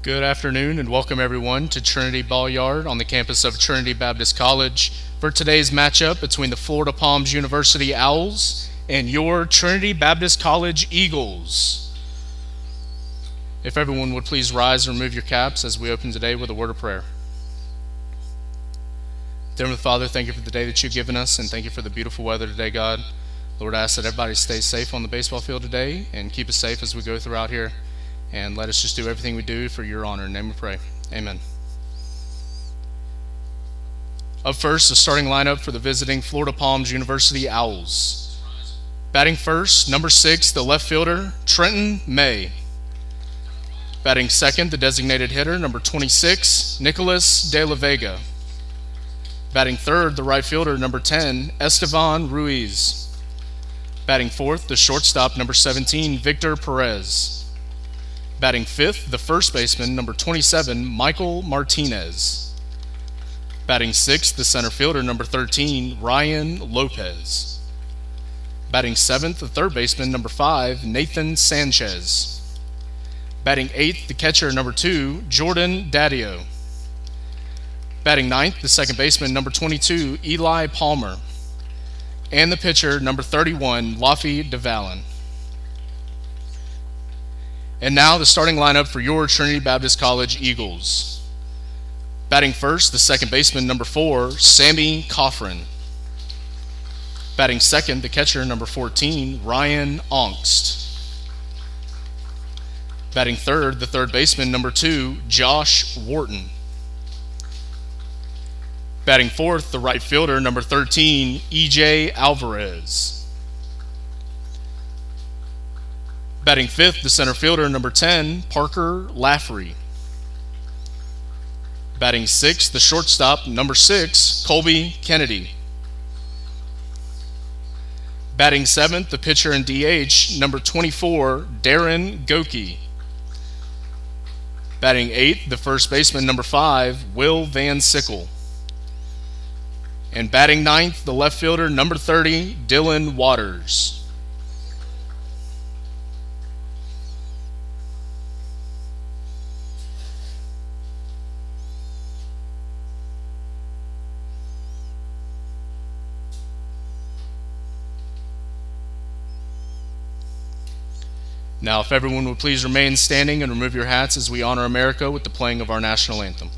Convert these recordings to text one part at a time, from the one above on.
Good afternoon and welcome everyone to Trinity Ball Yard on the campus of Trinity Baptist College for today's matchup between the Florida Palms University Owls and your Trinity Baptist College Eagles. If everyone would please rise and remove your caps as we open today with a word of prayer. Dear Heavenly Father, thank you for the day that you've given us and thank you for the beautiful weather today, God. Lord, I ask that everybody stay safe on the baseball field today and keep us safe as we go throughout here. And let us just do everything we do for your honor. In your name we pray. Amen. Up first, the starting lineup for the visiting Florida Palms University Owls. Batting first, number 6, the left fielder, Trenton May. Batting second, the designated hitter, number 26, Nicholas De La Vega. Batting third, the right fielder, number 10, Estevan Ruiz. Batting fourth, the shortstop, number 17, Victor Perez. Batting fifth, the first baseman, number 27, Michael Martinez. Batting sixth, the center fielder, number 13, Ryan Lopez. Batting seventh, the third baseman, number 5, Nathan Sanchez. Batting eighth, the catcher, number 2, Jordan Daddio. Batting ninth, the second baseman, number 22, Eli Palmer. And the pitcher, number 31, Laffy DeValin. And now the starting lineup for your Trinity Baptist College Eagles. Batting first, the second baseman, number 4, Sammy Coffrin. Batting second, the catcher, number 14, Ryan Ongst. Batting third, the third baseman, number 2, Josh Wharton. Batting fourth, the right fielder, number 13, E.J. Alvarez. Batting fifth, the center fielder, number 10, Parker Laffery. Batting sixth, the shortstop, number 6, Colby Kennedy. Batting seventh, the pitcher and DH, number 24, Darren Goki. Batting eighth, the first baseman, number 5, Will Van Sickle. And batting ninth, the left fielder, number 30, Dylan Waters. Now, if everyone would please remain standing and remove your hats as we honor America with the playing of our national anthem.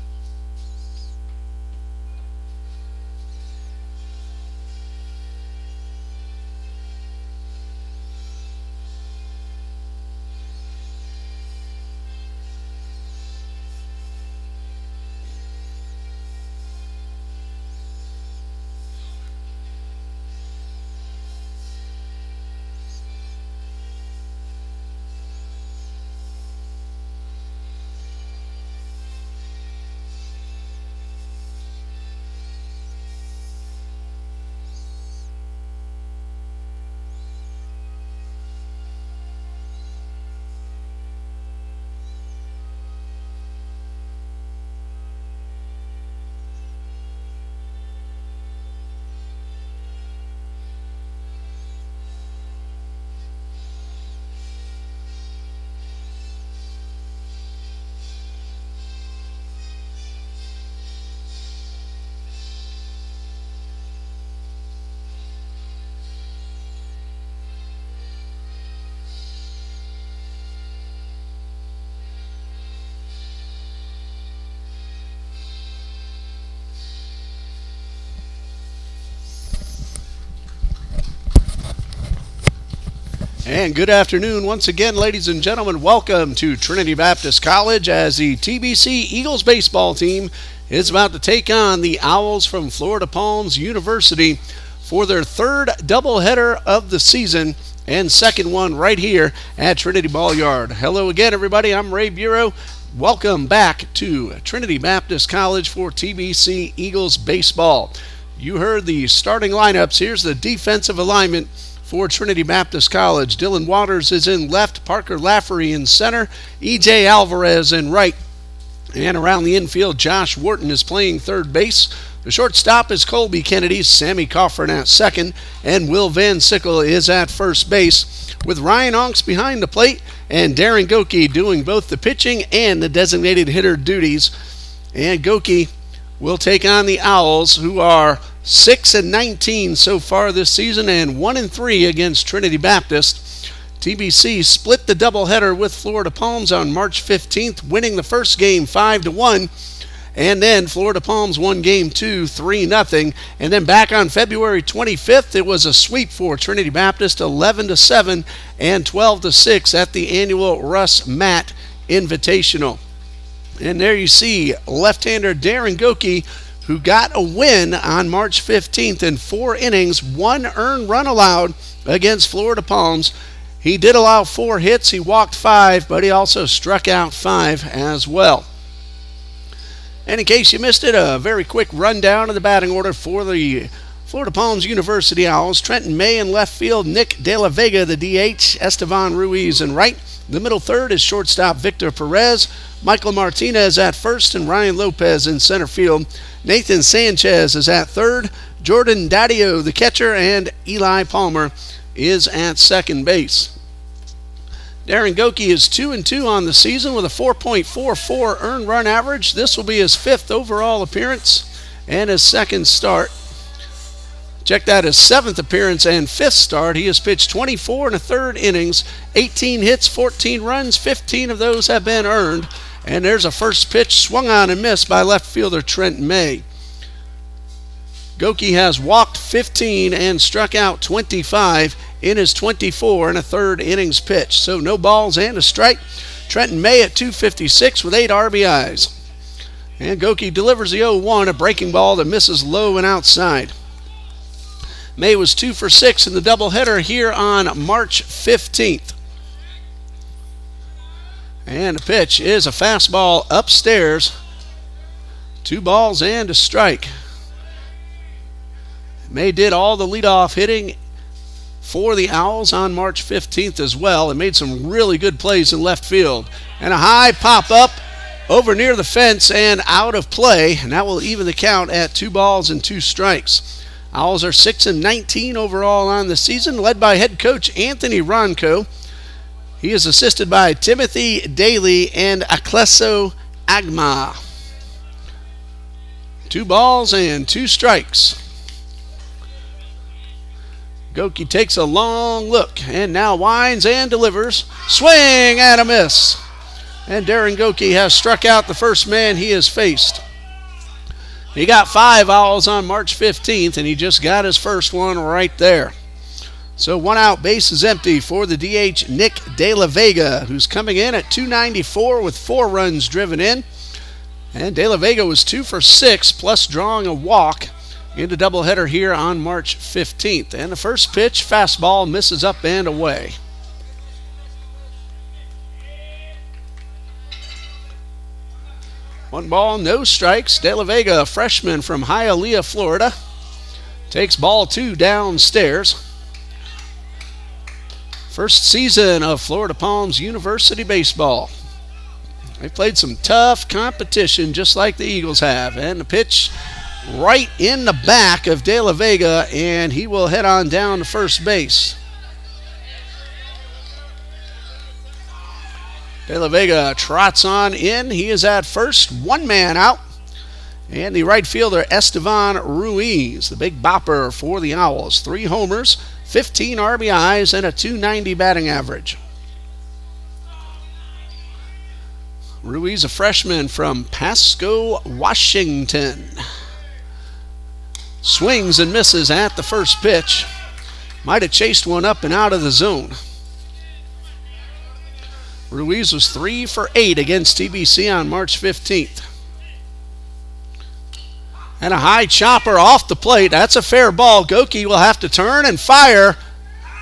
And good afternoon once again, ladies and gentlemen. Welcome to Trinity Baptist College as the TBC Eagles baseball team is about to take on the Owls from Florida Palms University for their third doubleheader of the season and second one right here at Trinity Ball Yard. Hello again, everybody. I'm Ray Bureau. Welcome back to Trinity Baptist College for TBC Eagles baseball. You heard the starting lineups. Here's the defensive alignment for Trinity Baptist College. Dylan Waters is in left, Parker Laffery in center, E.J. Alvarez in right. And around the infield, Josh Wharton is playing third base. The shortstop is Colby Kennedy, Sammy Coffin at second, and Will Van Sickle is at first base, with Ryan Onks behind the plate and Darren Goki doing both the pitching and the designated hitter duties. And Goki will take on the Owls, who are 6-19 so far this season and 1-3 against Trinity Baptist. TBC split the doubleheader with Florida Palms on March 15th, winning the first game 5-1. And then Florida Palms won Game 2, 3-0. And then back on February 25th, it was a sweep for Trinity Baptist, 11-7 and 12-6 at the annual Russ Matt Invitational. And there you see left-hander Darren Goki, who got a win on March 15th in 4 innings, 1 earned run allowed against Florida Palms. He did allow 4 hits. He walked 5, but he also struck out 5 as well. And in case you missed it, a very quick rundown of the batting order for the Florida Palms University Owls. Trenton May in left field, Nick De La Vega, the DH, Estevan Ruiz in right. The middle third is shortstop Victor Perez, Michael Martinez at first, and Ryan Lopez in center field. Nathan Sanchez is at third, Jordan Daddio, the catcher, and Eli Palmer is at second base. Darren Goki is 2-2 on the season with a 4.44 earned run average. This will be his 5th overall appearance and his 2nd start. Check that, his 7th appearance and 5th start. He has pitched 24 1/3 innings, 18 hits, 14 runs, 15 of those have been earned. And there's a first pitch swung on and missed by left fielder Trent May. Goki has walked 15 and struck out 25 in his 24 1/3 innings pitched. So no balls and a strike. Trenton May at 256 with 8 RBIs. And Goki delivers the 0-1, a breaking ball that misses low and outside. May was 2 for 6 in the doubleheader here on March 15th. And the pitch is a fastball upstairs. 2 balls and a strike. May did all the leadoff hitting for the Owls on March 15th as well, and made some really good plays in left field. And a high pop-up over near the fence and out of play, and that will even the count at 2 balls and 2 strikes. Owls are 6-19 overall on the season, led by head coach Anthony Ronco. He is assisted by Timothy Daly and Akleso Agma. 2 balls and 2 strikes. Goki takes a long look and now winds and delivers. Swing and a miss. And Darren Goki has struck out the first man he has faced. He got 5 Owls on March 15th, and he just got his first one right there. So 1 out, base is empty for the DH Nick De La Vega, who's coming in at 294 with 4 runs driven in. And De La Vega was 2 for 6, plus drawing a walk in the doubleheader here on March 15th. And the first pitch, fastball, misses up and away. One ball, no strikes. De La Vega, a freshman from Hialeah, Florida, takes ball 2 downstairs. First season of Florida Palms University baseball. They played some tough competition just like the Eagles have. And the pitch right in the back of De La Vega, and he will head on down to first base. De La Vega trots on in. He is at first, 1 man out. And the right fielder, Estevan Ruiz, the big bopper for the Owls. 3 homers, 15 RBIs, and a .290 batting average. Ruiz, a freshman from Pasco, Washington. Swings and misses at the first pitch. Might have chased one up and out of the zone. Ruiz was 3 for 8 against TBC on March 15th. And a high chopper off the plate. That's a fair ball. Goki will have to turn and fire.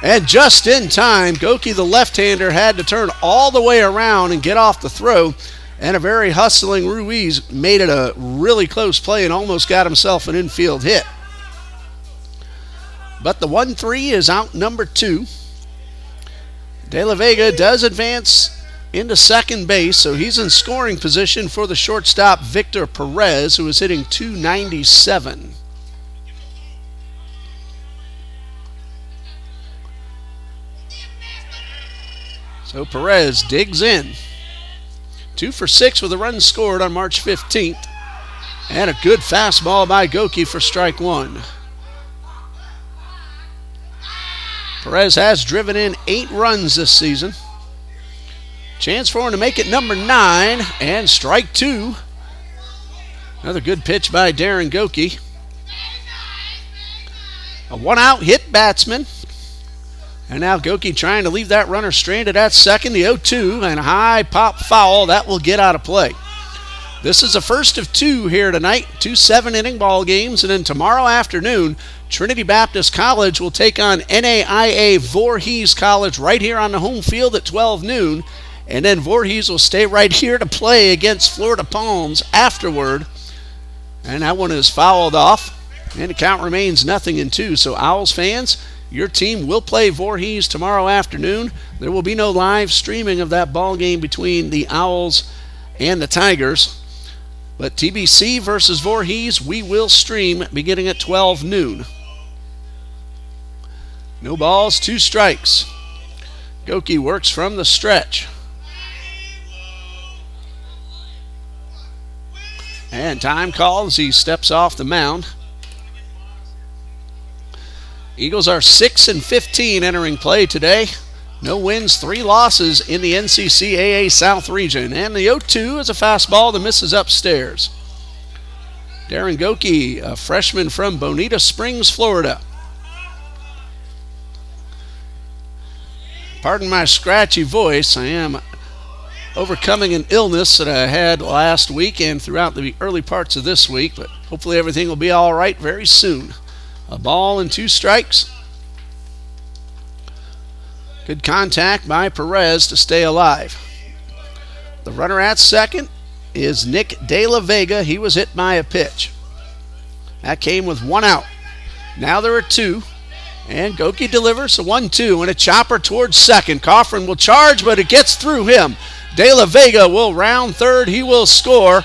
And just in time, Goki, the left-hander, had to turn all the way around and get off the throw. And a very hustling Ruiz made it a really close play and almost got himself an infield hit. But the 1-3 is out number 2. De La Vega does advance into second base, so he's in scoring position for the shortstop Victor Perez, who is hitting .297. So Perez digs in. 2 for 6 with a run scored on March 15th. And a good fastball by Goki for strike one. Perez has driven in 8 runs this season. Chance for him to make it number 9, and strike 2. Another good pitch by Darren Goki. A 1-out hit batsman. And now Goki trying to leave that runner stranded at second. The 0-2 and a high pop foul. That will get out of play. This is the first of 2 here tonight. 2 7-inning ball games. And then tomorrow afternoon, Trinity Baptist College will take on NAIA Voorhees College right here on the home field at 12 noon. And then Voorhees will stay right here to play against Florida Palms afterward. And that one is fouled off. And the count remains 0-2. So Owls fans, your team will play Voorhees tomorrow afternoon. There will be no live streaming of that ball game between the Owls and the Tigers. But TBC versus Voorhees, we will stream beginning at 12 noon. No balls, 2 strikes. Goki works from the stretch. And time called as he steps off the mound. Eagles are 6-15 entering play today. No wins, 3 losses in the NCCAA South region. And the 0-2 is a fastball that misses upstairs. Darren Goki, a freshman from Bonita Springs, Florida. Pardon my scratchy voice. I am overcoming an illness that I had last week and throughout the early parts of this week, but hopefully everything will be all right very soon. A ball and 2 strikes. Good contact by Perez to stay alive. The runner at second is Nick De La Vega. He was hit by a pitch. That came with 1 out. Now there are 2. And Goki delivers a 1-2 and a chopper towards second. Coffrin will charge, but it gets through him. De La Vega will round third. He will score.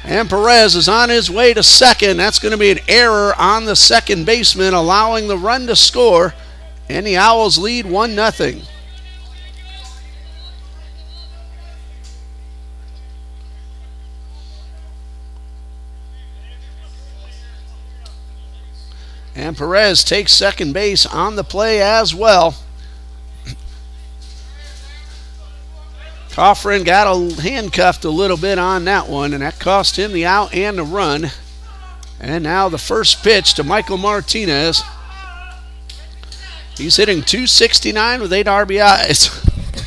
And Perez is on his way to second. That's going to be an error on the second baseman, allowing the run to score. And the Owls lead 1-0. And Perez takes second base on the play as well. Coffrin got handcuffed a little bit on that one, and that cost him the out and the run. And now the first pitch to Michael Martinez. He's hitting .269 with 8 RBIs.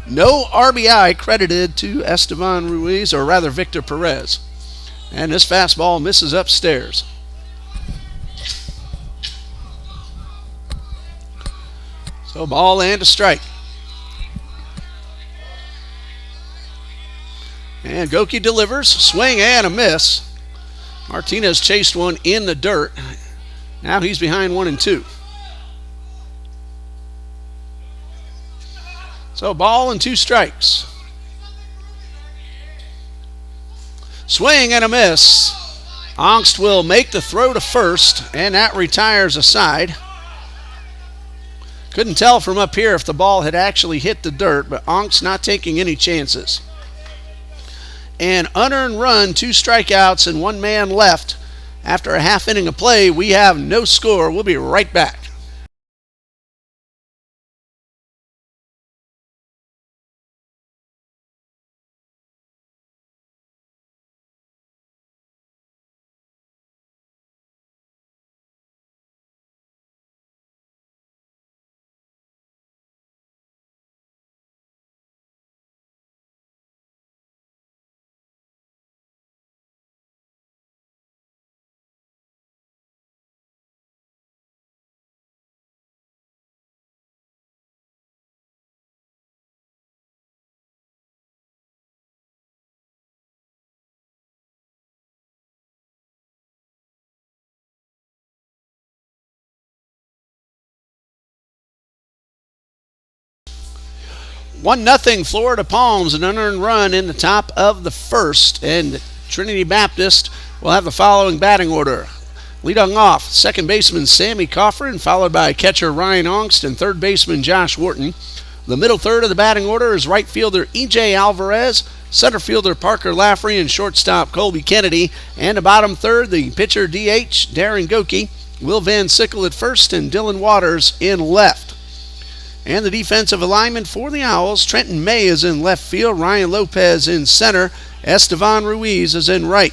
No RBI credited to Esteban Ruiz, or rather Victor Perez. And this fastball misses upstairs. So ball and a strike. And Goki delivers, swing and a miss. Martinez chased one in the dirt. Now he's behind 1-2. So ball and 2 strikes. Swing and a miss. Ongst will make the throw to first, and that retires a side. Couldn't tell from up here if the ball had actually hit the dirt, but Ongst not taking any chances. An unearned run, 2 strikeouts, and 1 man left. After a half inning of play, we have no score. We'll be right back. 1-0 Florida Palms, an unearned run in the top of the first. And Trinity Baptist will have the following batting order. Leading off, second baseman Sammy Coffrin, followed by catcher Ryan Ongst and third baseman Josh Wharton. The middle third of the batting order is right fielder E.J. Alvarez, center fielder Parker Laffrey, and shortstop Colby Kennedy. And the bottom third, the pitcher DH Darren Goki, Will Van Sickle at first, and Dylan Waters in left. And the defensive alignment for the Owls, Trenton May is in left field, Ryan Lopez in center, Estevan Ruiz is in right.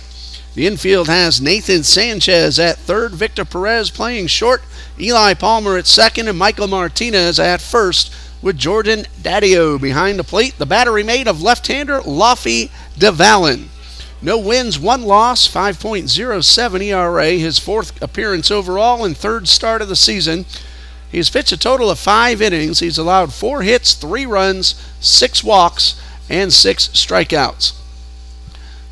The infield has Nathan Sanchez at third, Victor Perez playing short, Eli Palmer at second, and Michael Martinez at first, with Jordan Daddio behind the plate. The battery made of left-hander Laffy DeValin. No wins, one loss, 5.07 ERA, his fourth appearance overall and third start of the season. He's pitched a total of 5 innings. He's allowed 4 hits, 3 runs, 6 walks, and 6 strikeouts.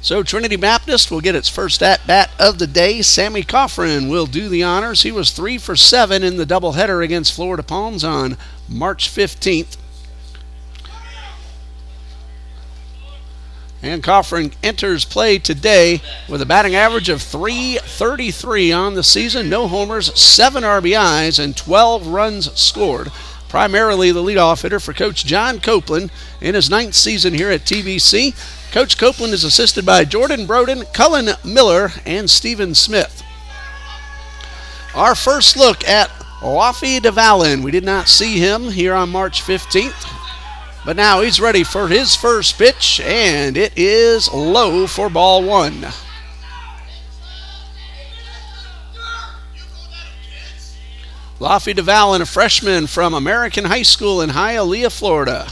So Trinity Baptist will get its first at-bat of the day. Sammy Coffrin will do the honors. He was 3 for 7 in the doubleheader against Florida Palms on March 15th. And Coffrin enters play today with a batting average of .333 on the season. No homers, 7 RBIs, and 12 runs scored. Primarily the leadoff hitter for Coach John Copeland in his 9th season here at TBC. Coach Copeland is assisted by Jordan Broden, Cullen Miller, and Stephen Smith. Our first look at Laffy DeValin. We did not see him here on March 15th, but now he's ready for his first pitch, and it is low for ball 1. Laffy DeValin, a freshman from American High School in Hialeah, Florida.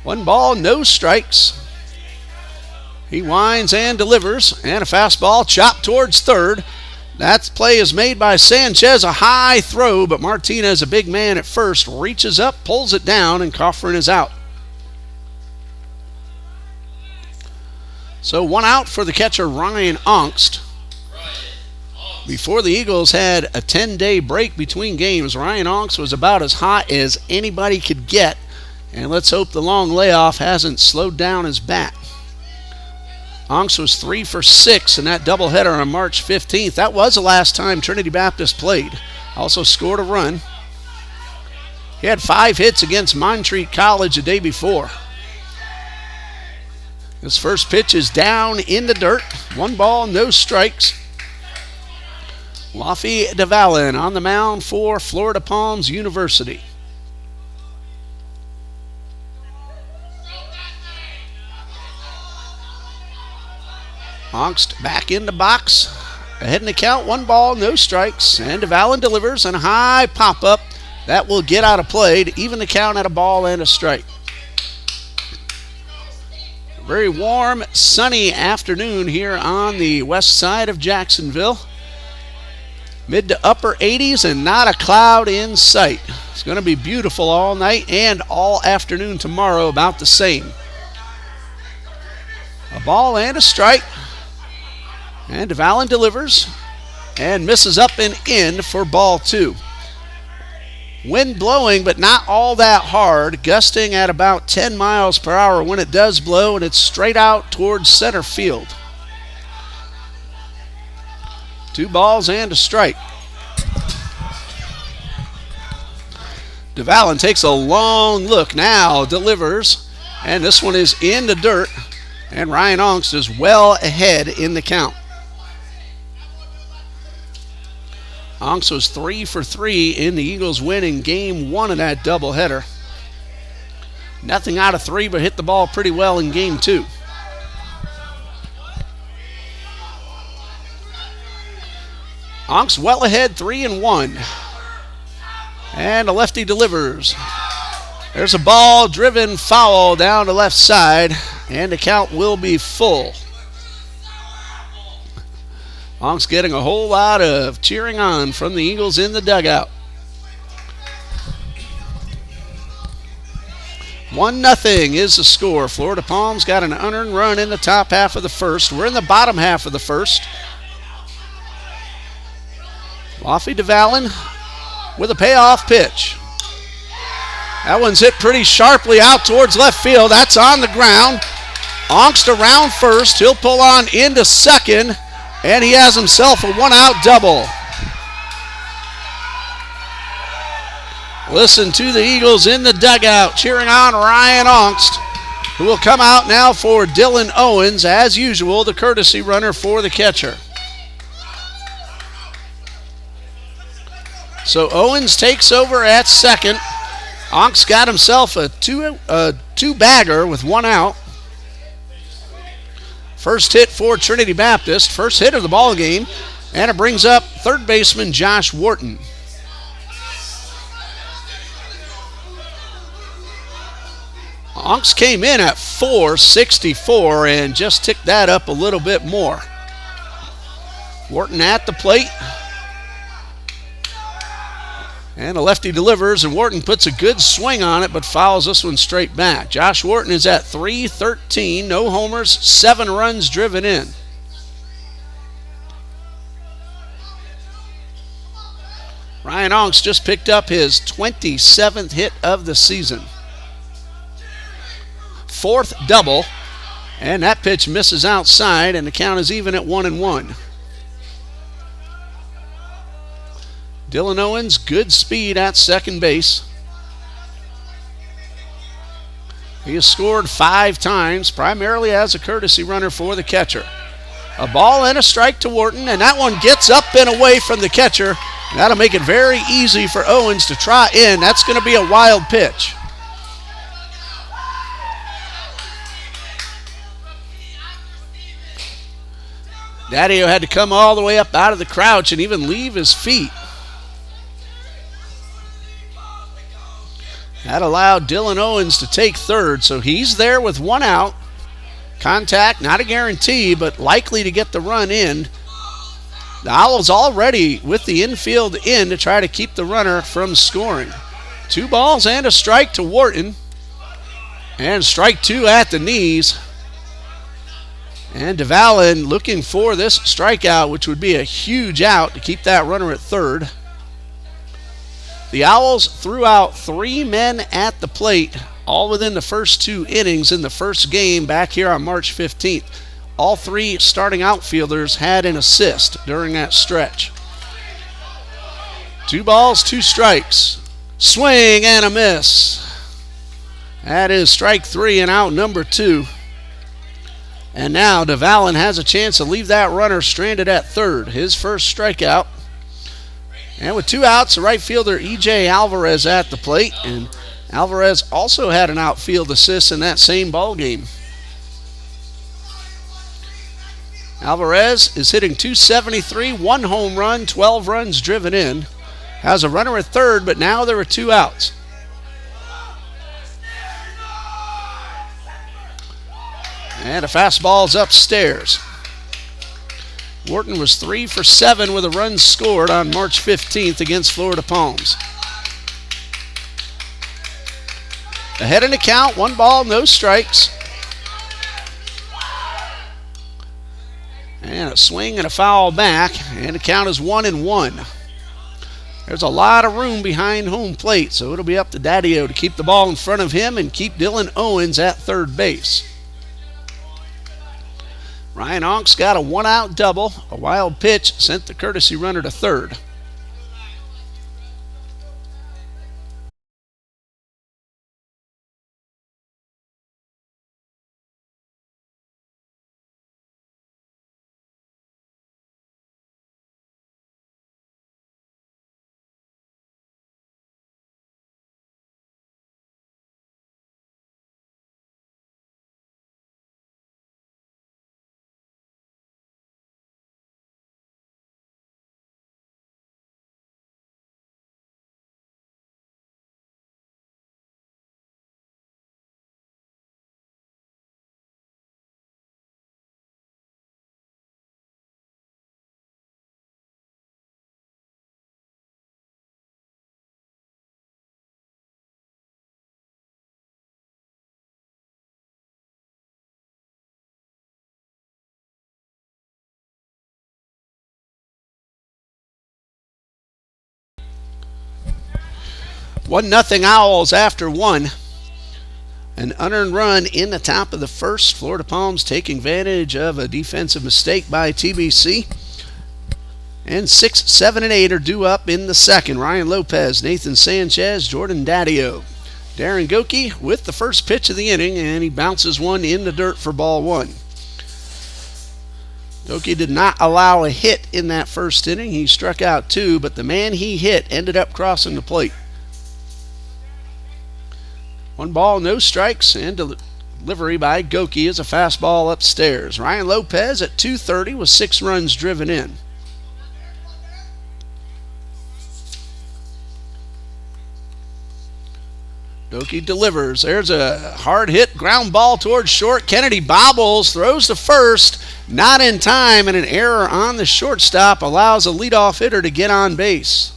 1 ball, no strikes. He winds and delivers, and a fastball chopped towards third. That play is made by Sanchez, a high throw, but Martinez, a big man at first, reaches up, pulls it down, and Coffrin is out. So 1 out for the catcher, Ryan Ongst. Before the Eagles had a 10-day break between games, Ryan Ongst was about as hot as anybody could get. And let's hope the long layoff hasn't slowed down his bat. Ongst was 3 for 6 in that doubleheader on March 15th. That was the last time Trinity Baptist played. Also scored a run. He had 5 hits against Montreat College the day before. His first pitch is down in the dirt. 1 ball, no strikes. Laffy DeValin on the mound for Florida Palms University. Ongst back in the box. Ahead in the count, 1 ball, no strikes. And DeValin delivers on a high pop-up. That will get out of play to even the count at a ball and a strike. Very warm, sunny afternoon here on the west side of Jacksonville. Mid to upper 80s and not a cloud in sight. It's going to be beautiful all night and all afternoon tomorrow, about the same. A ball and a strike. And DeValin delivers and misses up and in for ball 2. Wind blowing, but not all that hard, gusting at about 10 miles per hour when it does blow, and it's straight out towards center field. 2 balls and a strike. DeValin takes a long look now, delivers, and this one is in the dirt, and Ryan Ongst is well ahead in the count. Ongst was 3 for 3 in the Eagles win in game 1 of that doubleheader. Nothing out of 3, but hit the ball pretty well in game 2. Ongst well ahead, 3-1. And a lefty delivers. There's a ball driven foul down the left side, and the count will be full. Ongst getting a whole lot of cheering on from the Eagles in the dugout. 1-0 is the score. Florida Palms got an unearned run in the top half of the first. We're in the bottom half of the first. Laffy DeValin with a payoff pitch. That one's hit pretty sharply out towards left field. That's on the ground. Ongst around first. He'll pull on into second, and he has himself a one-out double. Listen to the Eagles in the dugout cheering on Ryan Ongst, who will come out now for Dylan Owens, as usual, the courtesy runner for the catcher. So Owens takes over at second. Ongst got himself a two-bagger with one out. First hit for Trinity Baptist, first hit of the ball game, and it brings up third baseman Josh Wharton. Ongst came in at .464 and just ticked that up a little bit more. Wharton at the plate. And a lefty delivers, and Wharton puts a good swing on it, but fouls this one straight back. Josh Wharton is at .313, no homers, 7 runs driven in. Ryan Ongst just picked up his 27th hit of the season. 4th double, and that pitch misses outside, and the count is even at 1-1. Dylan Owens, good speed at second base. He has scored 5 times, primarily as a courtesy runner for the catcher. A ball and a strike to Wharton, and that one gets up and away from the catcher. That'll make it very easy for Owens to try in. That's going to be a wild pitch. Daddio had to come all the way up out of the crouch and even leave his feet. That allowed Dylan Owens to take third, so he's there with one out. Contact, not a guarantee, but likely to get the run in. The Owls already with the infield in to try to keep the runner from scoring. 2 balls and a strike to Wharton. And strike 2 at the knees. And DeValin looking for this strikeout, which would be a huge out to keep that runner at third. The Owls threw out 3 men at the plate, all within the first 2 innings in the first game back here on March 15th. All 3 starting outfielders had an assist during that stretch. 2 balls, 2 strikes. Swing and a miss. That is strike 3 and out number 2. And now DeValin has a chance to leave that runner stranded at third. His first strikeout. And with 2 outs, the right fielder E.J. Alvarez at the plate. And Alvarez also had an outfield assist in that same ball game. Alvarez is hitting .273, 1 home run, 12 runs driven in. Has a runner at third, but now there are 2 outs. And a fastball's upstairs. Wharton was 3 for 7 with a run scored on March 15th against Florida Palms. Ahead in the count, 1 ball, no strikes. And a swing and a foul back, and the count is 1-1. There's a lot of room behind home plate, so it'll be up to Daddio to keep the ball in front of him and keep Dylan Owens at third base. Ryan Ongst got a 1-out double. A wild pitch sent the courtesy runner to third. 1-0 Owls after one. An unearned run in the top of the first. Florida Palms taking advantage of a defensive mistake by TBC. And 6, 7, and 8 are due up in the second. Ryan Lopez, Nathan Sanchez, Jordan Daddio. Darren Goki with the first pitch of the inning, and he bounces one in the dirt for ball one. Goki did not allow a hit in that first inning. He struck out 2, but the man he hit ended up crossing the plate. 1 ball, no strikes, and delivery by Goki is a fastball upstairs. Ryan Lopez at 2:30 with 6 runs driven in. Goki delivers. There's a hard hit ground ball towards short. Kennedy bobbles, throws to first, not in time, and an error on the shortstop allows a leadoff hitter to get on base.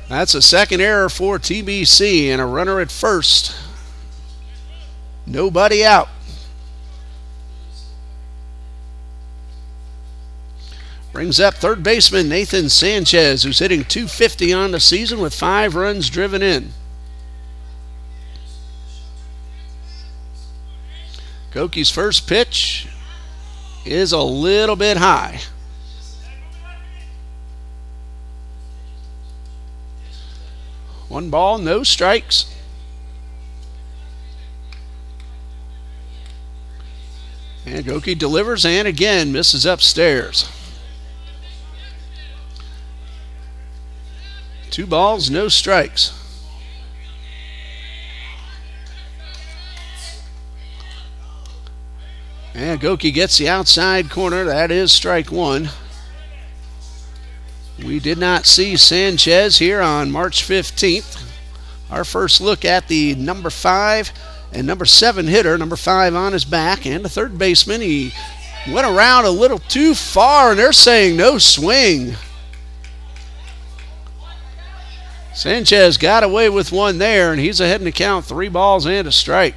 That's a second error for TBC and a runner at first. Nobody out. Brings up third baseman Nathan Sanchez, who's hitting .250 on the season with 5 runs driven in. Goki's first pitch is a little bit high. One ball, no strikes. And Goki delivers and again misses upstairs. 2 balls, no strikes. And Goki gets the outside corner. That is strike 1. We did not see Sanchez here on March 15th. Our first look at the number 5 and number 7 hitter, number 5 on his back, and the third baseman. He went around a little too far, and they're saying no swing. Sanchez got away with one there, and he's ahead in the count, 3 balls and a strike.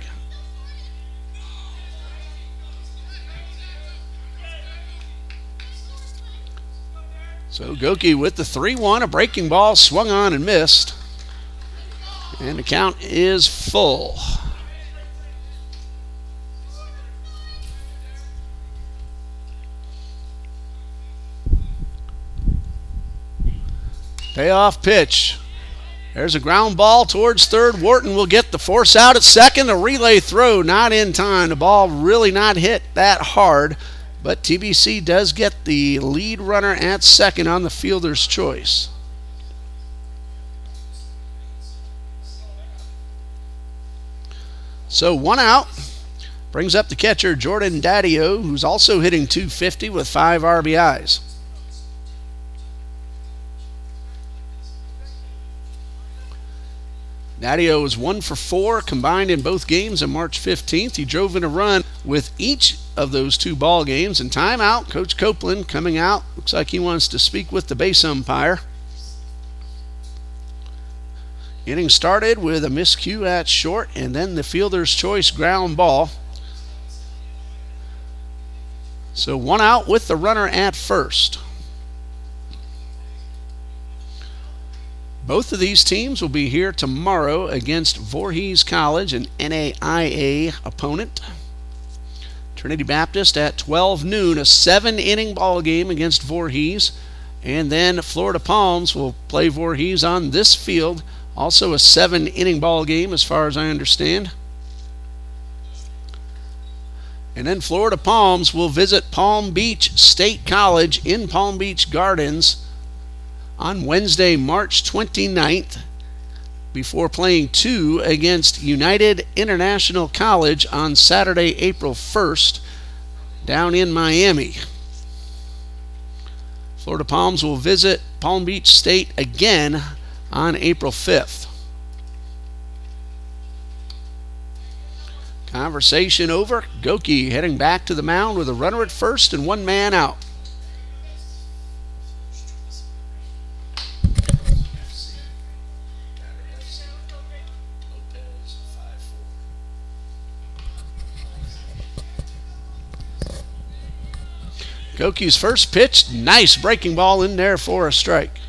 So Goki with the 3-1, a breaking ball swung on and missed. And the count is full. Payoff pitch. There's a ground ball towards third. Wharton will get the force out at second. A relay throw not in time. The ball really not hit that hard. But TBC does get the lead runner at second on the fielder's choice. So 1 out. Brings up the catcher, Jordan Daddio, who's also hitting .250 with 5 RBIs. Daddio was 1 for 4 combined in both games on March 15th. He drove in a run with each of those 2 ball games. And timeout, Coach Copeland coming out. Looks like he wants to speak with the base umpire. Inning started with a miscue at short and then the fielder's choice ground ball. So 1 out with the runner at first. Both of these teams will be here tomorrow against Voorhees College, an NAIA opponent. Trinity Baptist at 12 noon, a 7-inning ball game against Voorhees. And then Florida Palms will play Voorhees on this field, also a 7-inning ball game as far as I understand. And then Florida Palms will visit Palm Beach State College in Palm Beach Gardens on Wednesday, March 29th, before playing 2 against United International College on Saturday, April 1st, down in Miami. Florida Palms will visit Palm Beach State again on April 5th. Conversation over. Goki heading back to the mound with a runner at first and 1 man out. Goki's first pitch, nice breaking ball in there for a strike.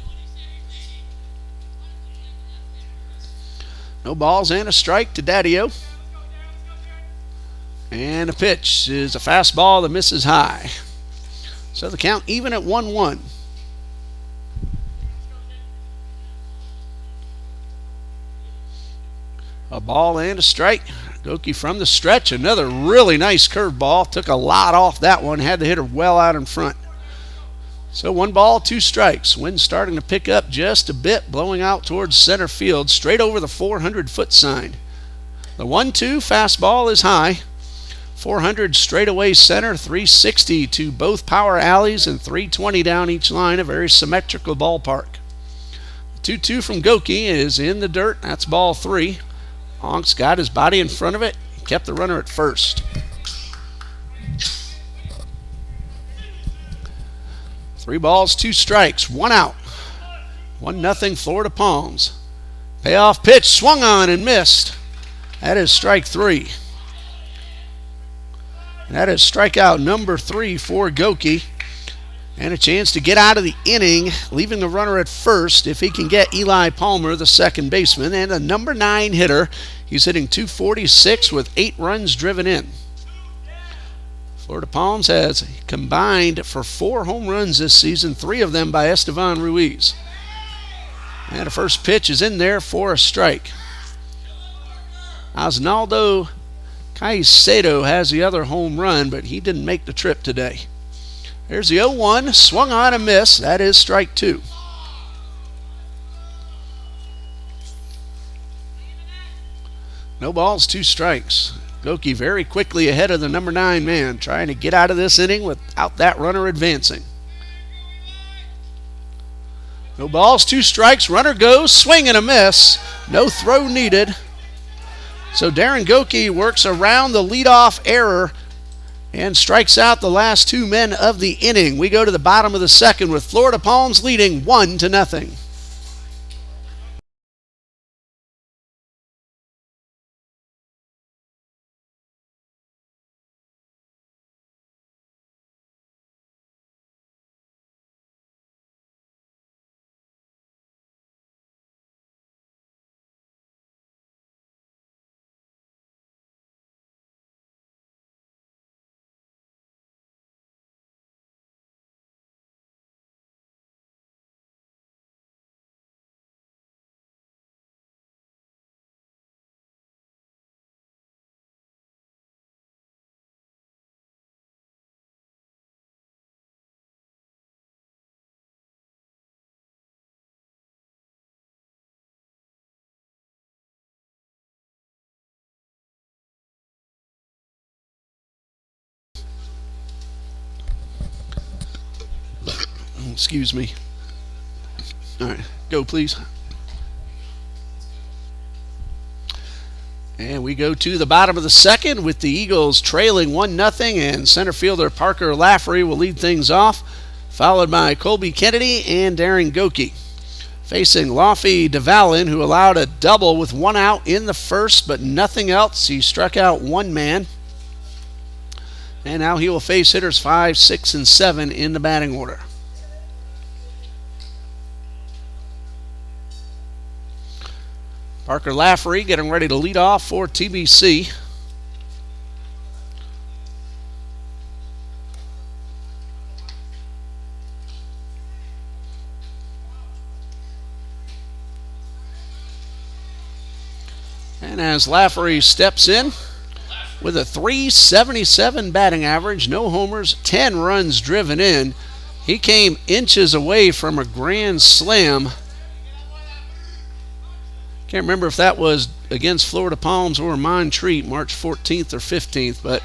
No balls and a strike to Daddy-O. And the pitch is a fastball that misses high. So the count even at 1-1. A ball and a strike. Goki from the stretch. Another really nice curveball. Took a lot off that one. Had the hitter well out in front. So 1 ball, 2 strikes. Wind starting to pick up just a bit, blowing out towards center field, straight over the 400-foot sign. The 1-2 fastball is high. 400 straightaway center, 360 to both power alleys, and 320 down each line. A very symmetrical ballpark. The 2-2 from Goki is in the dirt. That's ball 3. Honk's got his body in front of it. Kept the runner at first. 3 balls, 2 strikes, 1 out. 1-0 Florida Palms. Payoff pitch swung on and missed. That is strike 3. That is strikeout number 3 for Goki. And a chance to get out of the inning, leaving the runner at first if he can get Eli Palmer, the second baseman, and a number 9 hitter. He's hitting .246 with 8 runs driven in. Florida Palms has combined for 4 home runs this season, 3 of them by Estevan Ruiz. And the first pitch is in there for a strike. Osnaldo Caicedo has the other home run, but he didn't make the trip today. There's the 0-1, swung on and missed. That is strike 2. No balls, 2 strikes. Goki very quickly ahead of the number 9 man, trying to get out of this inning without that runner advancing. No balls, 2 strikes. Runner goes, swing and a miss. No throw needed. So Darren Goki works around the leadoff error and strikes out the last 2 men of the inning. We go to the bottom of the second with Florida Palms leading 1-0. Excuse me. All right, go please. And we go to the bottom of the second with the Eagles trailing 1-0, and center fielder Parker Lafferty will lead things off, followed by Colby Kennedy and Darren Goki. Facing Laffy DeValin, who allowed a double with 1 out in the first, but nothing else. He struck out 1 man. And now he will face hitters 5, 6, and 7 in the batting order. Parker Lafferty getting ready to lead off for TBC. And as Lafferty steps in with a .377 batting average, no homers, 10 runs driven in, he came inches away from a grand slam. Can't remember if that was against Florida Palms or Montreat, March 14th or 15th, but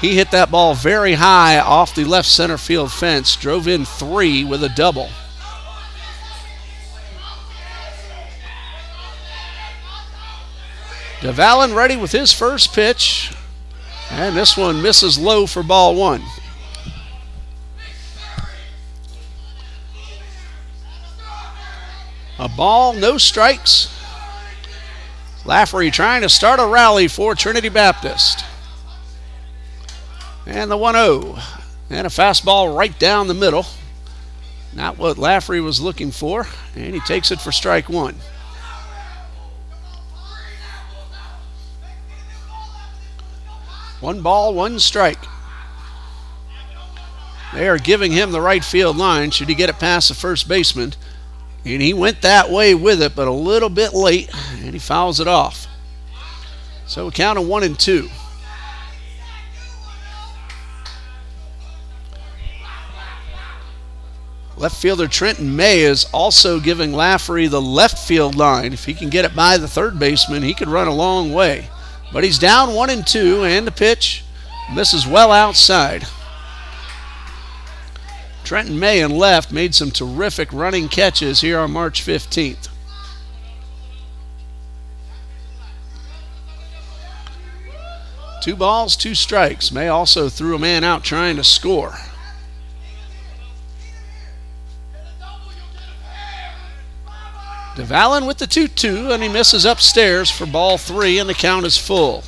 he hit that ball very high off the left center field fence, drove in 3 with a double. DeValin ready with his first pitch, and this one misses low for ball 1. A ball, no strikes. Lafferty trying to start a rally for Trinity Baptist. And the 1-0. And a fastball right down the middle. Not what Lafferty was looking for. And he takes it for strike one. One ball, one strike. They are giving him the right field line. Should he get it past the first baseman? And he went that way with it, but a little bit late, and he fouls it off. So a count of 1-2. Left fielder Trenton May is also giving Lafferty the left field line. If he can get it by the third baseman, he could run a long way. But he's down 1-2, and the pitch misses well outside. Trenton May in left made some terrific running catches here on March 15th. Two balls, two strikes. May also threw a man out trying to score. DeValin with the 2-2, and he misses upstairs for ball three, and the count is full.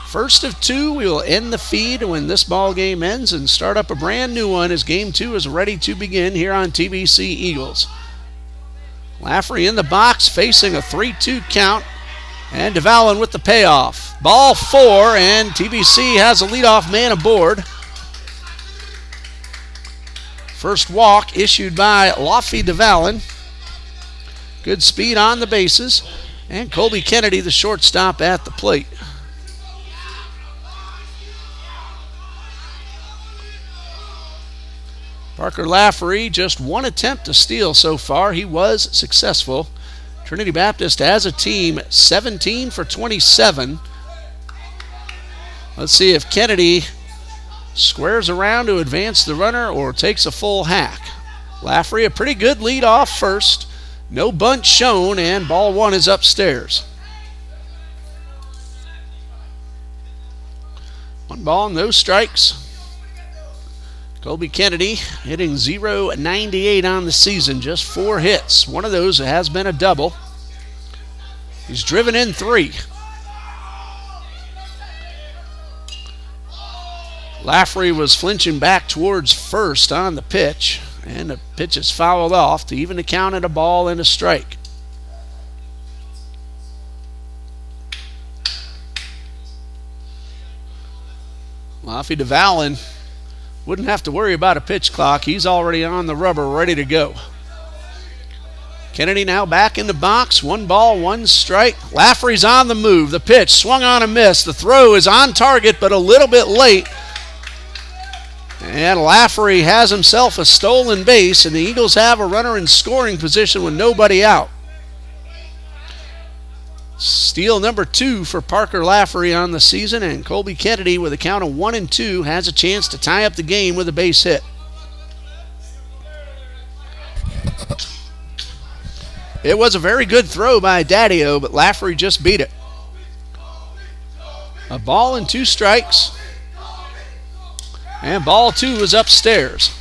First of two, we will end the feed when this ball game ends and start up a brand new one as game two is ready to begin here on TBC Eagles. Lafferty in the box facing a 3-2 count, and DeValin with the payoff. Ball four, and TBC has a leadoff man aboard. First walk issued by Laffy DeValin. Good speed on the bases, and Colby Kennedy, the shortstop, at the plate. Parker Lafferty, just one attempt to steal so far. He was successful. Trinity Baptist as a team, 17 for 27. Let's see if Kennedy squares around to advance the runner or takes a full hack. Lafferty, a pretty good lead off first. No bunt shown, and ball one is upstairs. One ball, no strikes. Colby Kennedy hitting .098 on the season, just 4 hits. One of those has been a double. He's driven in 3. Lafferty was flinching back towards first on the pitch, and the pitch is fouled off to even the count at a ball and a strike. Laffy DeValin wouldn't have to worry about a pitch clock. He's already on the rubber, ready to go. Kennedy now back in the box. 1 ball, 1 strike. Lafferty's on the move. The pitch swung on a miss. The throw is on target, but a little bit late. And Lafferty has himself a stolen base, and the Eagles have a runner in scoring position with nobody out. Steal number 2 for Parker Lafferty on the season, and Colby Kennedy with a count of 1-2 has a chance to tie up the game with a base hit. It was a very good throw by Daddio, but Lafferty just beat it. A ball and 2 strikes. And ball 2 is upstairs.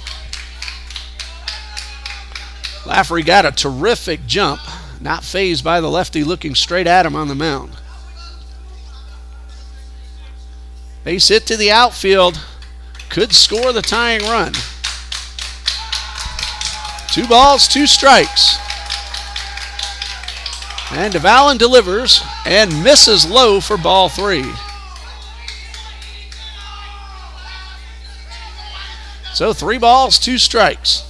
Lafferty got a terrific jump, not fazed by the lefty looking straight at him on the mound. Base hit to the outfield. Could score the tying run. 2 balls, 2 strikes. And DeValin delivers and misses low for ball 3. So 3 balls, 2 strikes.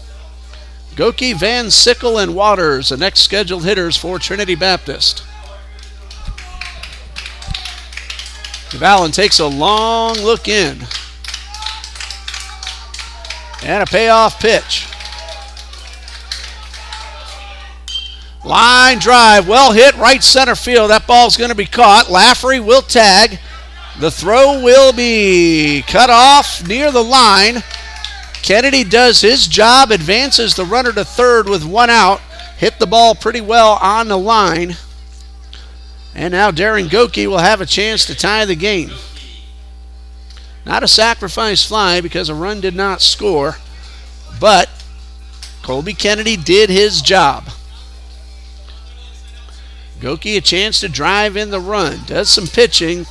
Goki, Van Sickle, and Waters, the next scheduled hitters for Trinity Baptist. DeValin takes a long look in. And a payoff pitch. Line drive, well hit, right center field. That ball's going to be caught. Lafferty will tag. The throw will be cut off near the line. Kennedy does his job, advances the runner to third with 1 out. Hit the ball pretty well on the line. And now Darren Goki will have a chance to tie the game. Not a sacrifice fly because a run did not score, but Colby Kennedy did his job. Goki a chance to drive in the run. Does some pitching.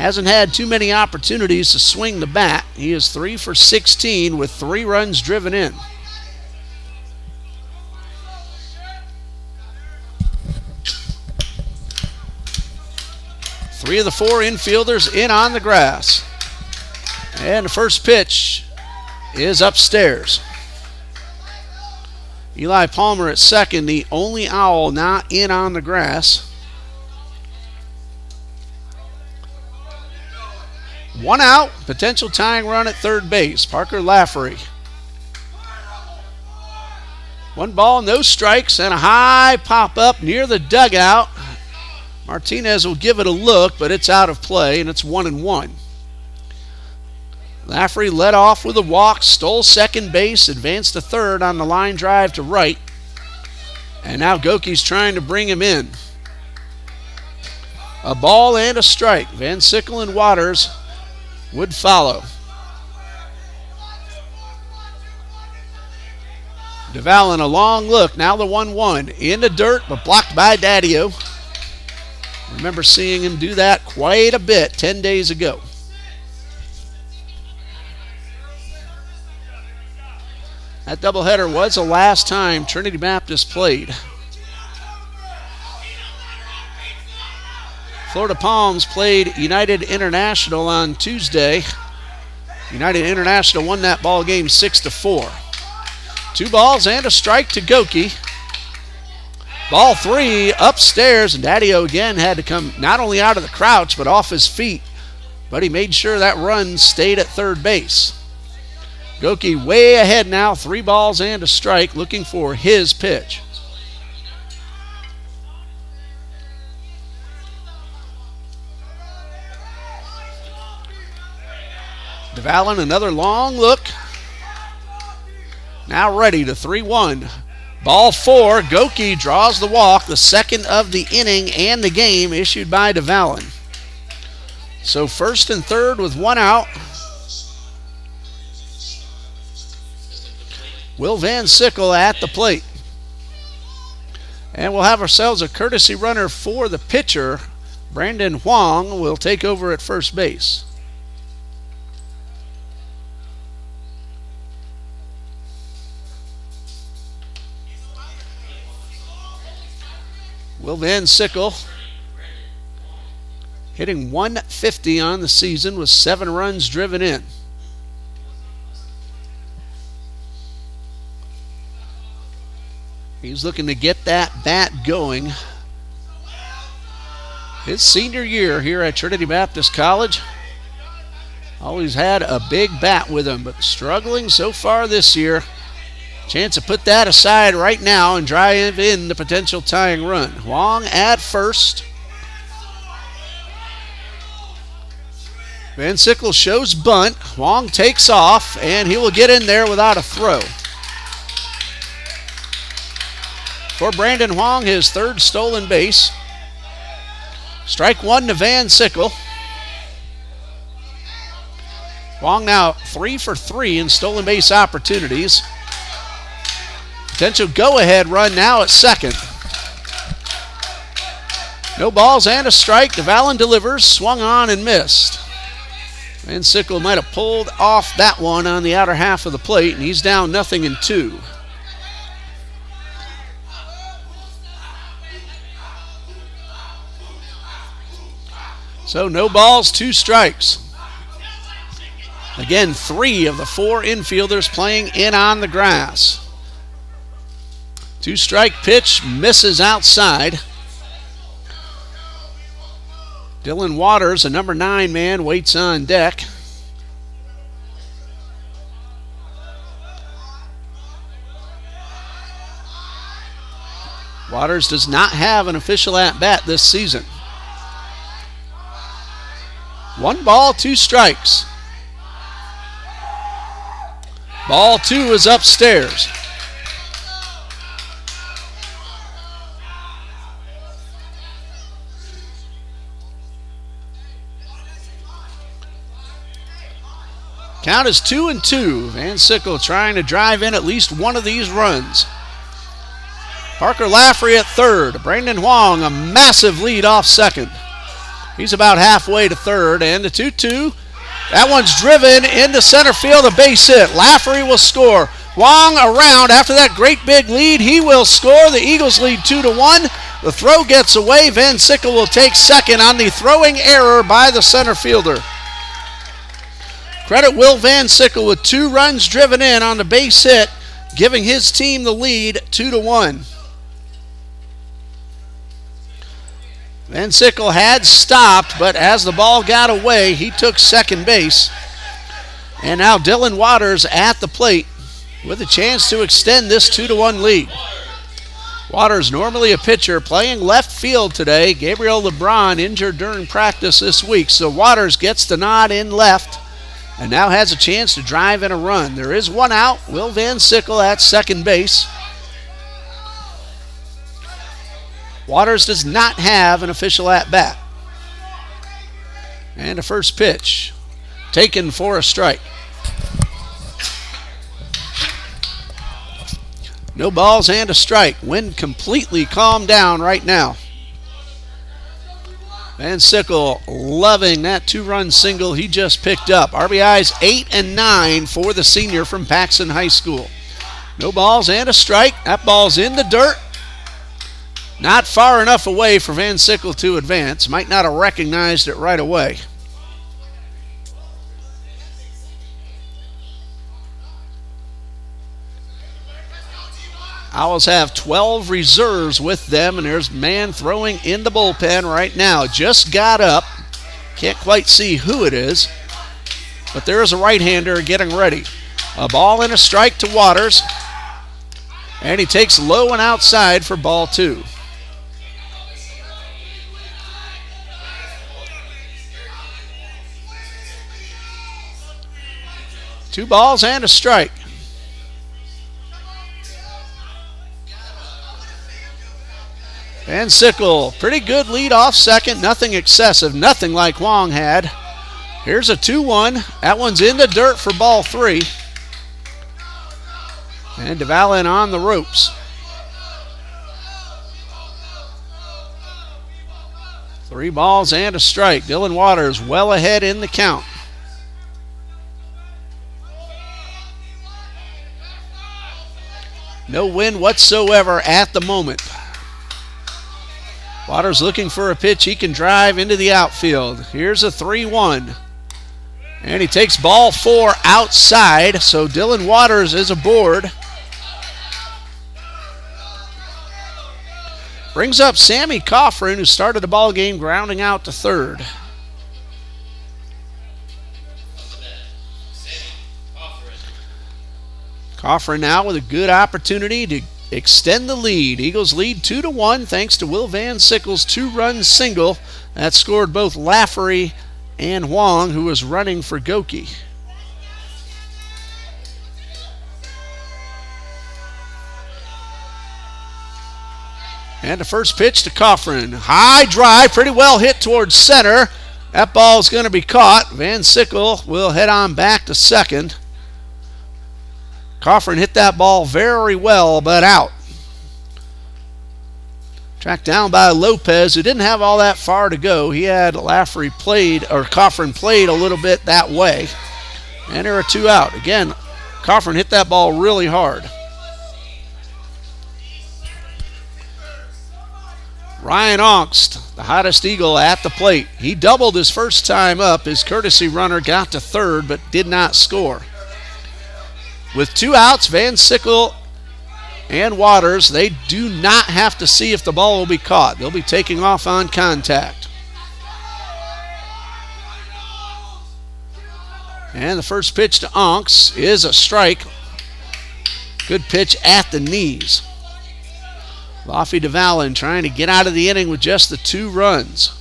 hasn't had too many opportunities to swing the bat. He is 3 for 16 with 3 runs driven in. Three of the 4 infielders in on the grass. And the first pitch is upstairs. Eli Palmer at second, the only Owl not in on the grass. 1 out, potential tying run at third base. Parker Lafferty. 1 ball, no strikes, and a high pop up near the dugout. Martinez will give it a look, but it's out of play, and it's 1-1. Lafferty led off with a walk, stole second base, advanced to third on the line drive to right. And now Goki's trying to bring him in. A ball and a strike. Van Sickle and Waters would follow. DeValin, a long look. Now the 1-1. In the dirt, but blocked by Daddio. Remember seeing him do that quite a bit 10 days ago. That doubleheader was the last time Trinity Baptist played. Florida Palms played United International on Tuesday. United International won that ball game 6-4. 2 balls and a strike to Goki. Ball 3 upstairs, and Daddio again had to come not only out of the crouch but off his feet, but he made sure that run stayed at third base. Goki way ahead now, 3 balls and a strike, looking for his pitch. DeValin, another long look. Now ready to 3-1. Ball 4, Goki draws the walk, the second of the inning and the game issued by DeValin. So first and third with 1 out. Will Van Sickle at the plate. And we'll have ourselves a courtesy runner for the pitcher. Brandon Huang will take over at first base. Will Van Sickle hitting 150 on the season with 7 runs driven in. He's looking to get that bat going. His senior year here at Trinity Baptist College. Always had a big bat with him, but struggling so far this year. Chance to put that aside right now and drive in the potential tying run. Huang at first. Van Sickle shows bunt. Huang takes off, and he will get in there without a throw. For Brandon Huang, his 3rd stolen base. Strike 1 to Van Sickle. Huang now 3 for 3 in stolen base opportunities. Potential go-ahead run now at second. No balls and a strike. DeValin delivers, swung on and missed. Van Sickle might have pulled off that one on the outer half of the plate, and he's down 0-2. So no balls, 2 strikes. Again, 3 of the 4 infielders playing in on the grass. 2-strike pitch misses outside. Dylan Waters, a number 9 man, waits on deck. Waters does not have an official at-bat this season. 1 ball, 2 strikes. Ball 2 is upstairs. Count is 2-2. Van Sickle trying to drive in at least one of these runs. Parker Lafferty at third. Brandon Huang, a massive lead off second. He's about halfway to third, and the 2-2. That one's driven into center field, a base hit. Lafferty will score. Wong around after that great big lead. He will score. The Eagles lead 2-1. The throw gets away. Van Sickle will take second on the throwing error by the center fielder. Credit Will Van Sickle with 2 runs driven in on the base hit, giving his team the lead 2-1. Van Sickle had stopped, but as the ball got away, he took second base. And now Dylan Waters at the plate with a chance to extend this 2-1 lead. Waters, normally a pitcher, playing left field today. Gabriel LeBron injured during practice this week, so Waters gets the nod in left and now has a chance to drive in a run. There is one out. Will Van Sickle at second base. Waters does not have an official at-bat. And a first pitch taken for a strike. No balls and a strike. Wind completely calmed down right now. Van Sickle loving that 2-run single he just picked up. RBIs 8 and 9 for the senior from Paxton High School. No balls and a strike. That ball's in the dirt. Not far enough away for Van Sickle to advance. Might not have recognized it right away. Owls have 12 reserves with them, and there's a man throwing in the bullpen right now. Just got up. Can't quite see who it is, but there is a right-hander getting ready. A ball and a strike to Waters, and he takes low and outside for ball 2. Two balls and a strike. Van Sickle, pretty good lead off second. Nothing excessive, nothing like Wong had. Here's a 2-1. That one's in the dirt for ball 3. And DeValin on the ropes. 3 balls and a strike. Dylan Waters well ahead in the count. No wind whatsoever at the moment. Waters looking for a pitch he can drive into the outfield. Here's a 3-1. And he takes ball 4 outside, so Dylan Waters is aboard. Brings up Sammy Coffrin, who started the ball game grounding out to third. Coffrin now with a good opportunity to extend the lead. Eagles lead 2-1 thanks to Will Van Sickle's 2-run single that scored both Lafferty and Wong, who was running for Goki. And the first pitch to Coffrin. High drive, pretty well hit towards center. That ball is going to be caught. Van Sickle will head on back to second. Coffrin hit that ball very well, but out. Tracked down by Lopez, who didn't have all that far to go. He had Coffrin played a little bit that way. And there are 2 out. Again, Coffrin hit that ball really hard. Ryan Ongst, the hottest Eagle at the plate. He doubled his first time up. His courtesy runner got to third, but did not score. With 2 outs, Van Sickle and Waters, they do not have to see if the ball will be caught. They'll be taking off on contact. And the first pitch to Onks is a strike. Good pitch at the knees. Laffy DeValin trying to get out of the inning with just the 2 runs.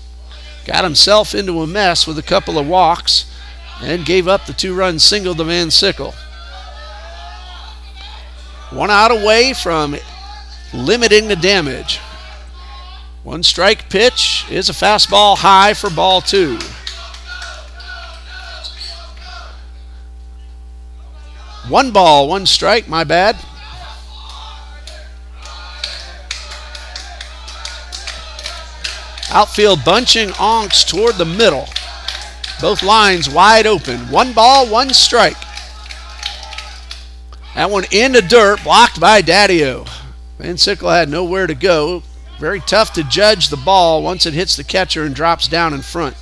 Got himself into a mess with a couple of walks and gave up the 2-run single to Van Sickle. 1 out away from limiting the damage. 1 strike pitch is a fastball high for ball 2. One ball, 1 strike, my bad. Outfield bunching Onks toward the middle. Both lines wide open. 1 ball, 1 strike. That one in the dirt, blocked by Daddio. Van Sickle had nowhere to go. Very tough to judge the ball once it hits the catcher and drops down in front.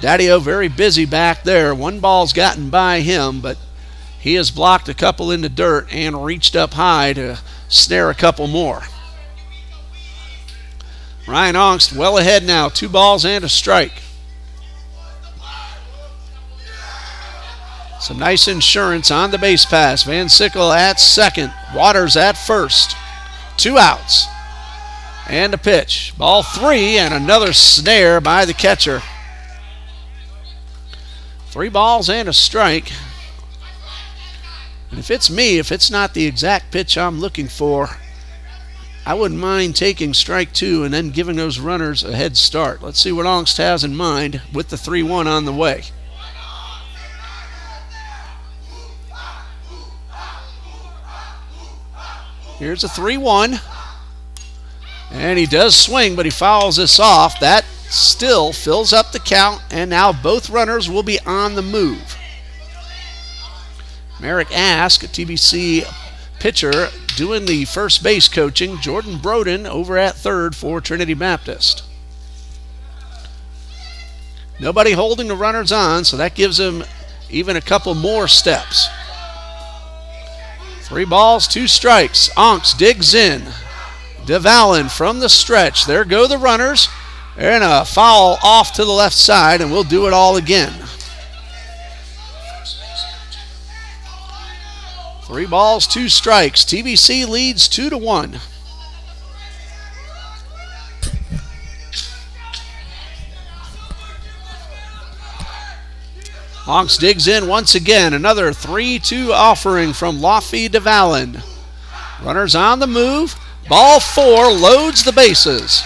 Daddio very busy back there. 1 ball's gotten by him, but he has blocked a couple in the dirt and reached up high to snare a couple more. Ryan Ongst well ahead now. 2 balls and a strike. Some nice insurance on the base pass. Van Sickle at second. Waters at first. 2 outs. And a pitch. Ball 3 and another snare by the catcher. 3 balls and a strike. And if it's me, if it's not the exact pitch I'm looking for, I wouldn't mind taking strike 2 and then giving those runners a head start. Let's see what Ongst has in mind with the 3-1 on the way. Here's a 3-1. And he does swing, but he fouls this off. That still fills up the count, and now both runners will be on the move. Merrick Ask, a TBC pitcher, doing the first base coaching. Jordan Broden over at third for Trinity Baptist. Nobody holding the runners on, so that gives him even a couple more steps. 3 balls, 2 strikes. Onks digs in. DeValin from the stretch. There go the runners. And a foul off to the left side, and we'll do it all again. 3 balls, 2 strikes. TBC leads 2-1. Onks digs in once again. Another 3-2 offering from Lofty DeValin. Runners on the move. Ball 4 loads the bases.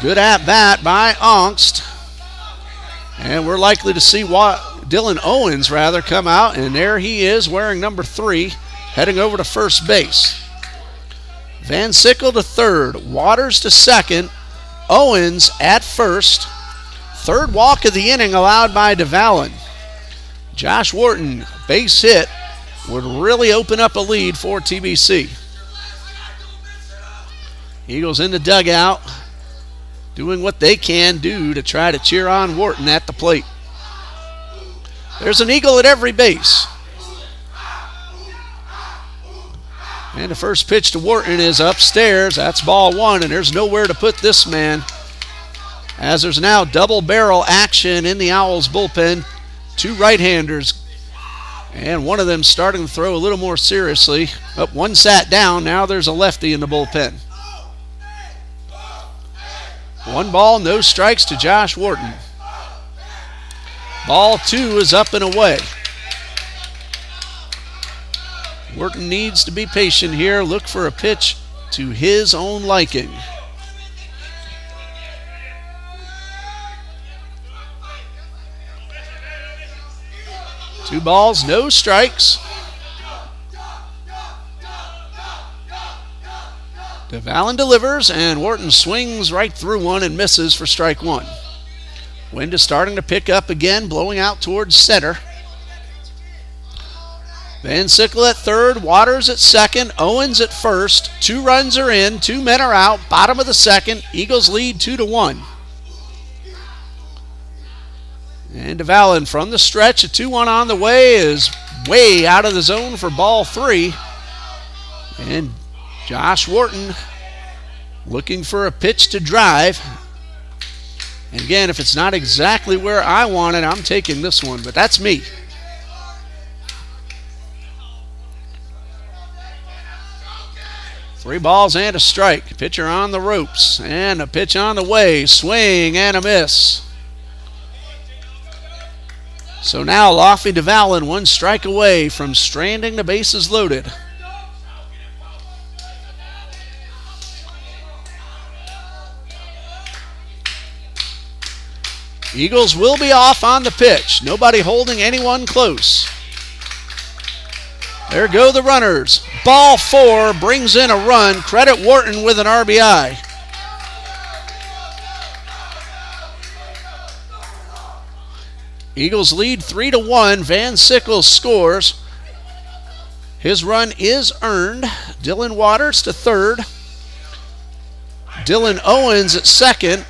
Good at bat by Ongst. And we're likely to see Dylan Owens come out, and there he is wearing number 3, heading over to first base. Van Sickle to third, Waters to second, Owens at first. Third walk of the inning allowed by DeValin. Josh Wharton, base hit, would really open up a lead for TBC. Eagles in the dugout, doing what they can do to try to cheer on Wharton at the plate. There's an Eagle at every base. And the first pitch to Wharton is upstairs. That's ball 1, and there's nowhere to put this man, as there's now double barrel action in the Owls bullpen. 2 right-handers, and one of them starting to throw a little more seriously. One sat down. Now there's a lefty in the bullpen. 1 ball, no strikes to Josh Wharton. Ball 2 is up and away. Wharton needs to be patient here. Look for a pitch to his own liking. Two balls, no strikes. DeValin delivers, and Wharton swings right through one and misses for strike 1. Wind is starting to pick up again, blowing out towards center. Van Sickle at third, Waters at second, Owens at first. 2 runs are in, 2 men are out, bottom of the second. Eagles lead 2-1. And DeValin from the stretch, a 2-1 on the way, is way out of the zone for ball 3. And Josh Wharton looking for a pitch to drive. And again, if it's not exactly where I want it, I'm taking this one, but that's me. Three balls and a strike. Pitcher on the ropes, and a pitch on the way. Swing and a miss. So now Lofty DeValin 1 strike away from stranding the bases loaded. Eagles will be off on the pitch. Nobody holding anyone close. There go the runners. Ball 4 brings in a run. Credit Wharton with an RBI. Eagles lead 3-1. Van Sickle scores. His run is earned. Dylan Waters to third. Dylan Owens at second.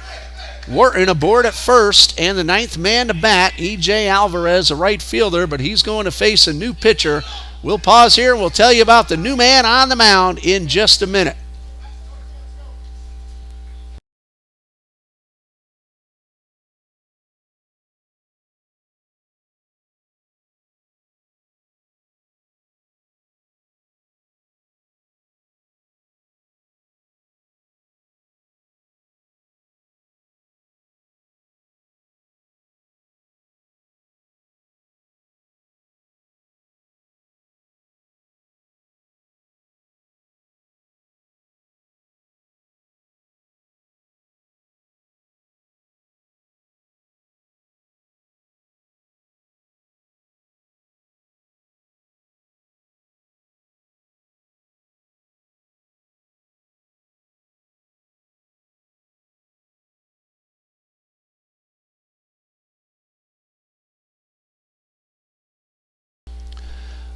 Wharton aboard at first, and the ninth man to bat, E.J. Alvarez, a right fielder, but he's going to face a new pitcher. We'll pause here and we'll tell you about the new man on the mound in just a minute.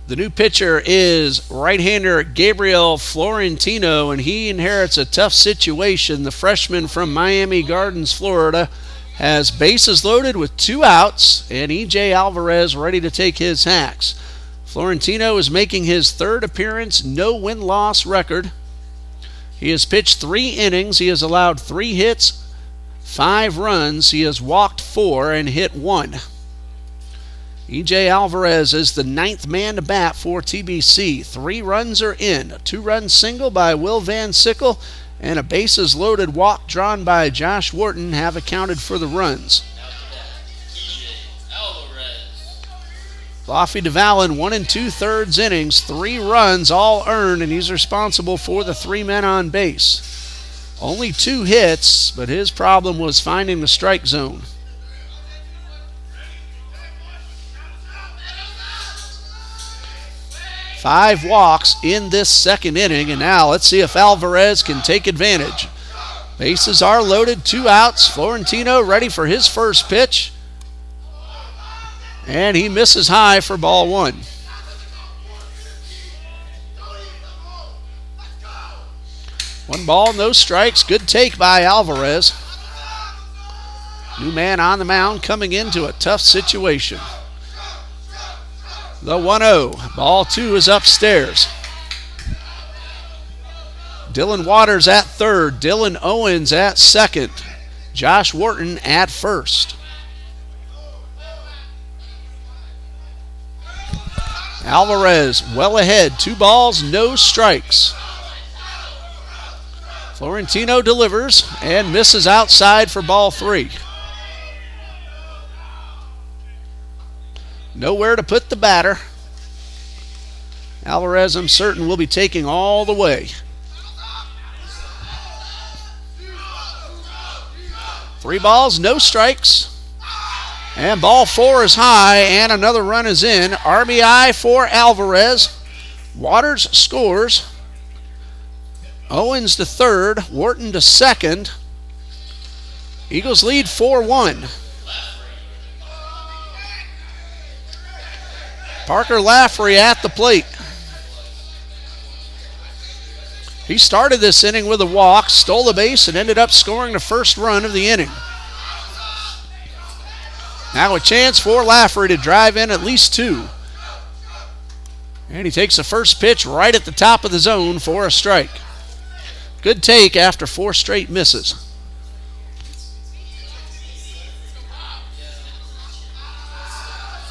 The new pitcher is right-hander Gabriel Florentino, and he inherits a tough situation. The freshman from Miami Gardens, Florida, has bases loaded with 2 outs, and E.J. Alvarez ready to take his hacks. Florentino is making his 3rd appearance, no win-loss record. He has pitched 3 innings. He has allowed 3 hits, 5 runs. He has walked 4 and hit 1. E.J. Alvarez is the 9th man to bat for TBC. 3 runs are in. A 2-run single by Will Van Sickle and a bases loaded walk drawn by Josh Wharton have accounted for the runs. Laffy DeValin, 1 2/3 innings, 3 runs, all earned, and he's responsible for the 3 men on base. Only 2 hits, but his problem was finding the strike zone. Five walks in this 2nd inning, and now let's see if Alvarez can take advantage. Bases are loaded, 2 outs. Florentino ready for his first pitch, and he misses high for ball 1. One ball, no strikes. Good take by Alvarez. New man on the mound coming into a tough situation. The 1-0. Ball 2 is upstairs. Dylan Waters at third. Dylan Owens at second. Josh Wharton at first. Alvarez well ahead. 2 balls, no strikes. Florentino delivers and misses outside for ball 3. Nowhere to put the batter. Alvarez, I'm certain, will be taking all the way. 3 balls, no strikes. And ball 4 is high, and another run is in. RBI for Alvarez. Waters scores. Owens to third. Wharton to second. Eagles lead 4-1. Parker Laffrey at the plate. He started this inning with a walk, stole the base, and ended up scoring the first run of the inning. Now a chance for Laffrey to drive in at least 2. And he takes the first pitch right at the top of the zone for a strike. Good take after 4 straight misses.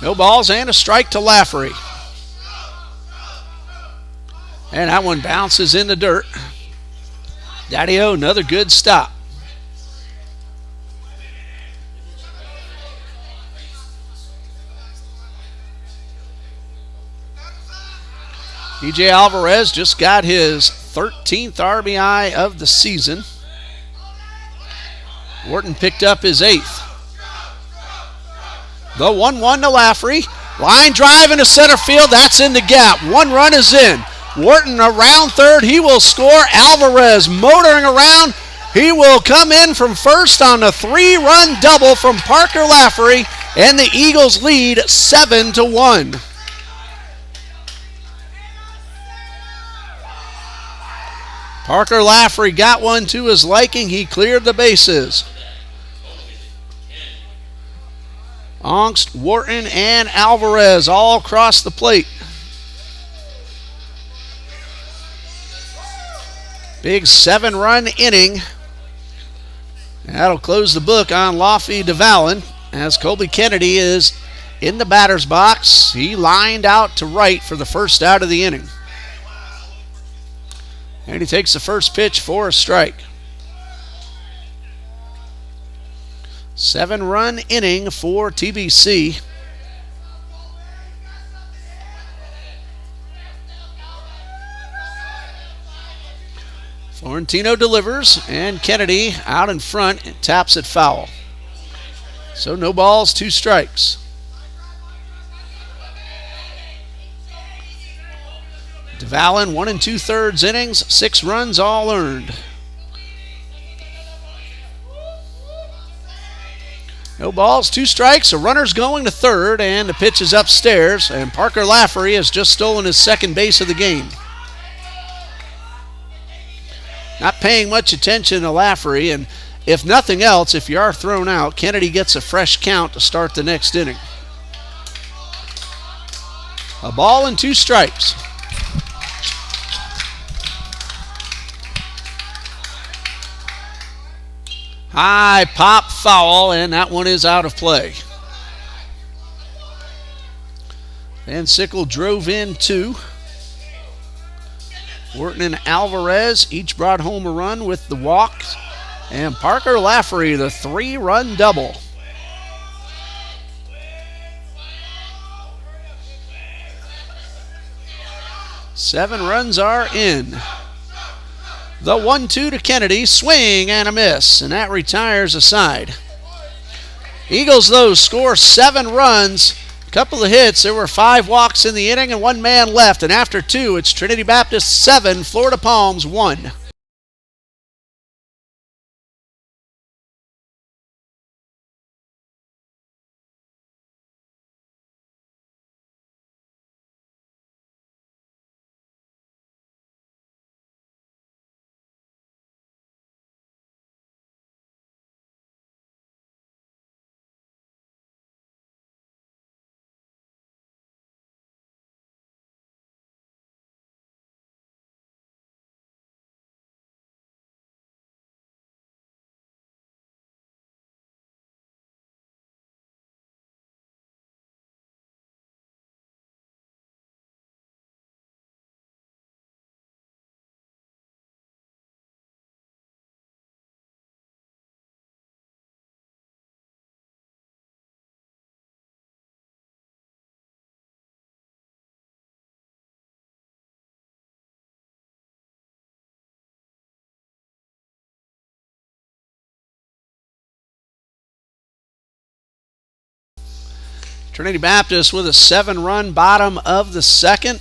No balls and a strike to Laffrey. And that one bounces in the dirt. Daddy-O, another good stop. E.J. Alvarez just got his 13th RBI of the season. Wharton picked up his 8th. The 1-1 to Laffrey. Line drive into center field. That's in the gap. 1 run is in. Wharton around third. He will score. Alvarez motoring around. He will come in from first on the 3-run double from Parker Laffrey. And the Eagles lead 7-1. Parker Laffery got one to his liking. He cleared the bases. Ongst, Wharton, and Alvarez all across the plate. Big 7-run inning. That'll close the book on Laffey DeValin as Colby Kennedy is in the batter's box. He lined out to right for the first out of the inning. And he takes the first pitch for a strike. 7-run inning for TBC. Florentino delivers, and Kennedy out in front taps it foul. So no balls, 2 strikes. DeValin, 1 2/3 innings, 6 runs all earned. No balls, 2 strikes, a runner's going to third, and the pitch is upstairs, and Parker Laffery has just stolen his second base of the game. Not paying much attention to Laffery, and if nothing else, if you are thrown out, Kennedy gets a fresh count to start the next inning. A ball and 2 strikes. High pop foul, and that one is out of play. Van Sickle drove in 2. Wharton and Alvarez each brought home a run with the walk. And Parker Laffery, the 3-run double. Seven runs are in. The 1-2 to Kennedy, swing and a miss, and that retires a side. Eagles, though, score 7 runs, a couple of hits. There were 5 walks in the inning and 1 man left, and after 2, it's Trinity Baptist 7, Florida Palms 1. Trinity Baptist with a 7-run bottom of the second.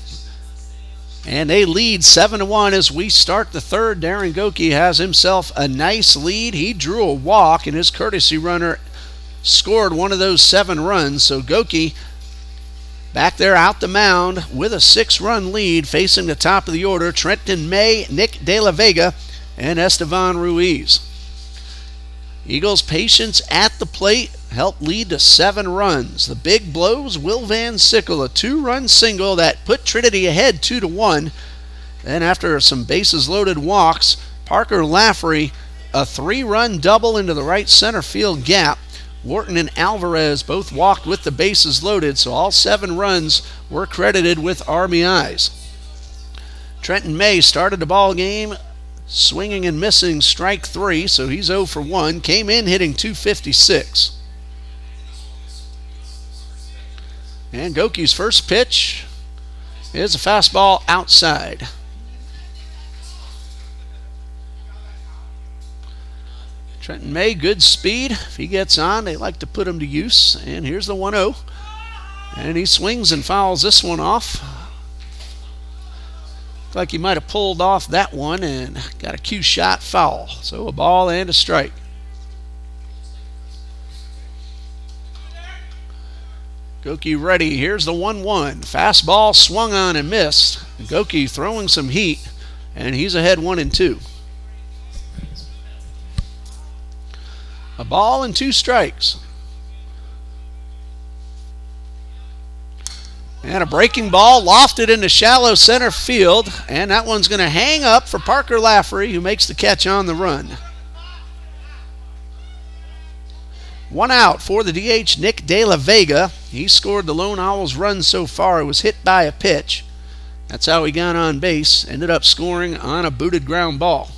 And they lead 7-1 as we start the third. Darren Goki has himself a nice lead. He drew a walk, and his courtesy runner scored one of those 7 runs. So Goki back there out the mound with a 6-run lead, facing the top of the order. Trenton May, Nick De La Vega, and Estevan Ruiz. Eagles' patience at the plate helped lead to 7 runs. The big blows, Will Van Sickle, a 2-run single that put Trinity ahead 2-1. Then after some bases loaded walks, Parker Laffery, a 3-run double into the right center field gap. Wharton and Alvarez both walked with the bases loaded, so all 7 runs were credited with RBIs. Trenton May started the ball game swinging and missing strike 3, so he's 0 for 1. Came in hitting .256. And Goki's first pitch is a fastball outside. Trenton May, good speed. If he gets on, they like to put him to use. And here's the 1-0. And he swings and fouls this one off. Looked like he might have pulled off that one and got a cue shot foul. So a ball and a strike. Goki ready. Here's the 1-1. Fastball swung on and missed. Goki throwing some heat, and he's ahead 1-2. A ball and 2 strikes. And a breaking ball lofted into shallow center field, and that one's going to hang up for Parker Lafferty, who makes the catch on the run. 1 out for the DH, Nick De La Vega. He scored the Lone Owls run so far. It was hit by a pitch. That's how he got on base. Ended up scoring on a booted ground ball.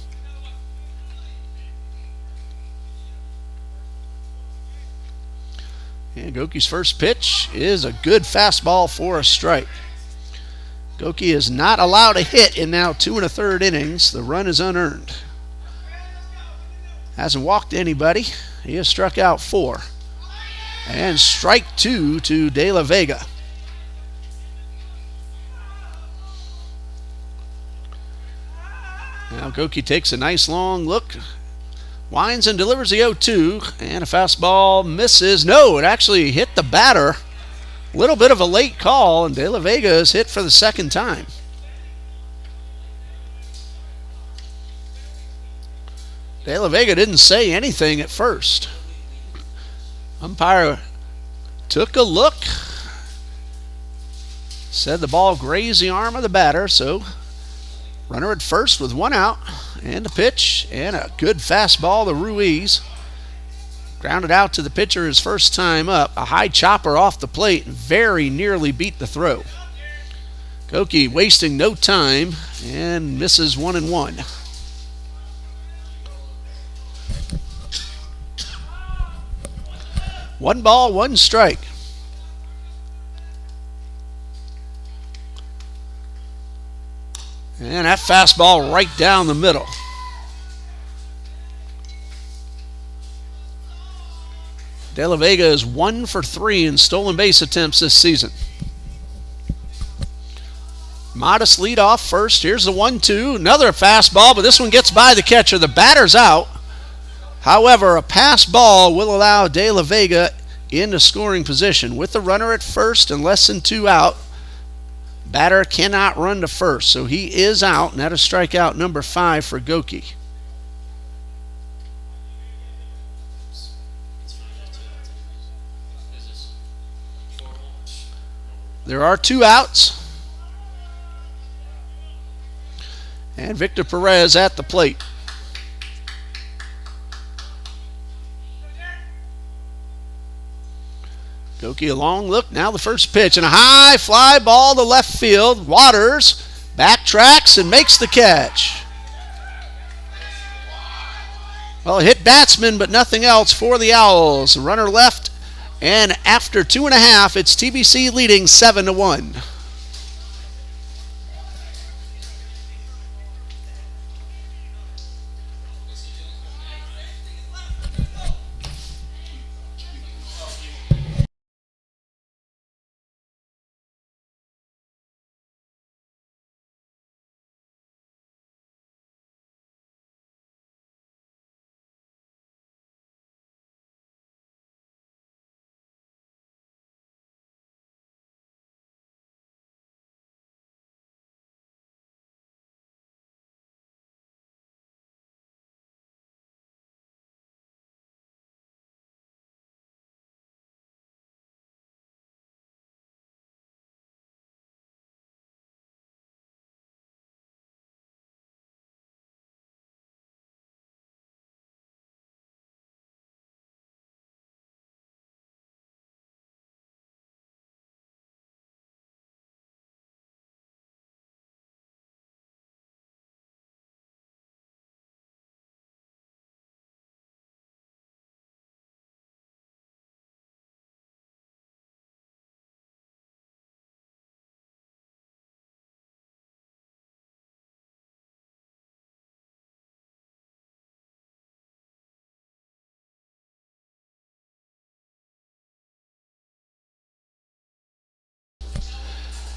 And Goki's first pitch is a good fastball for a strike. Goki is not allowed a hit in now 2 1/3 innings. The run is unearned. Hasn't walked anybody. He has struck out 4. And strike 2 to De La Vega. Now Goki takes a nice long look. Winds and delivers the 0-2. And a fastball misses. No, it actually hit the batter. A little bit of a late call, and De La Vega is hit for the second time. De La Vega didn't say anything at first. Umpire took a look, said the ball grazed the arm of the batter, so runner at first with 1 out, and a pitch, and a good fastball to Ruiz. Grounded out to the pitcher his first time up. A high chopper off the plate, very nearly beat the throw. Goki wasting no time and misses 1-1. 1 ball, 1 strike. And that fastball right down the middle. De La Vega is 1 for 3 in stolen base attempts this season. Modest lead off first. Here's the 1-2. Another fastball, but this one gets by the catcher. The batter's out. However, a pass ball will allow De La Vega into scoring position. With the runner at first and less than 2 out, batter cannot run to first, so he is out, and that is strikeout number 5 for Goki. There are 2 outs. And Victor Perez at the plate. Goki a long look. Now the first pitch. And a high fly ball to left field. Waters backtracks and makes the catch. Well, a hit batsman, but nothing else for the Owls. The runner left. And after 2.5, it's TBC leading 7-1.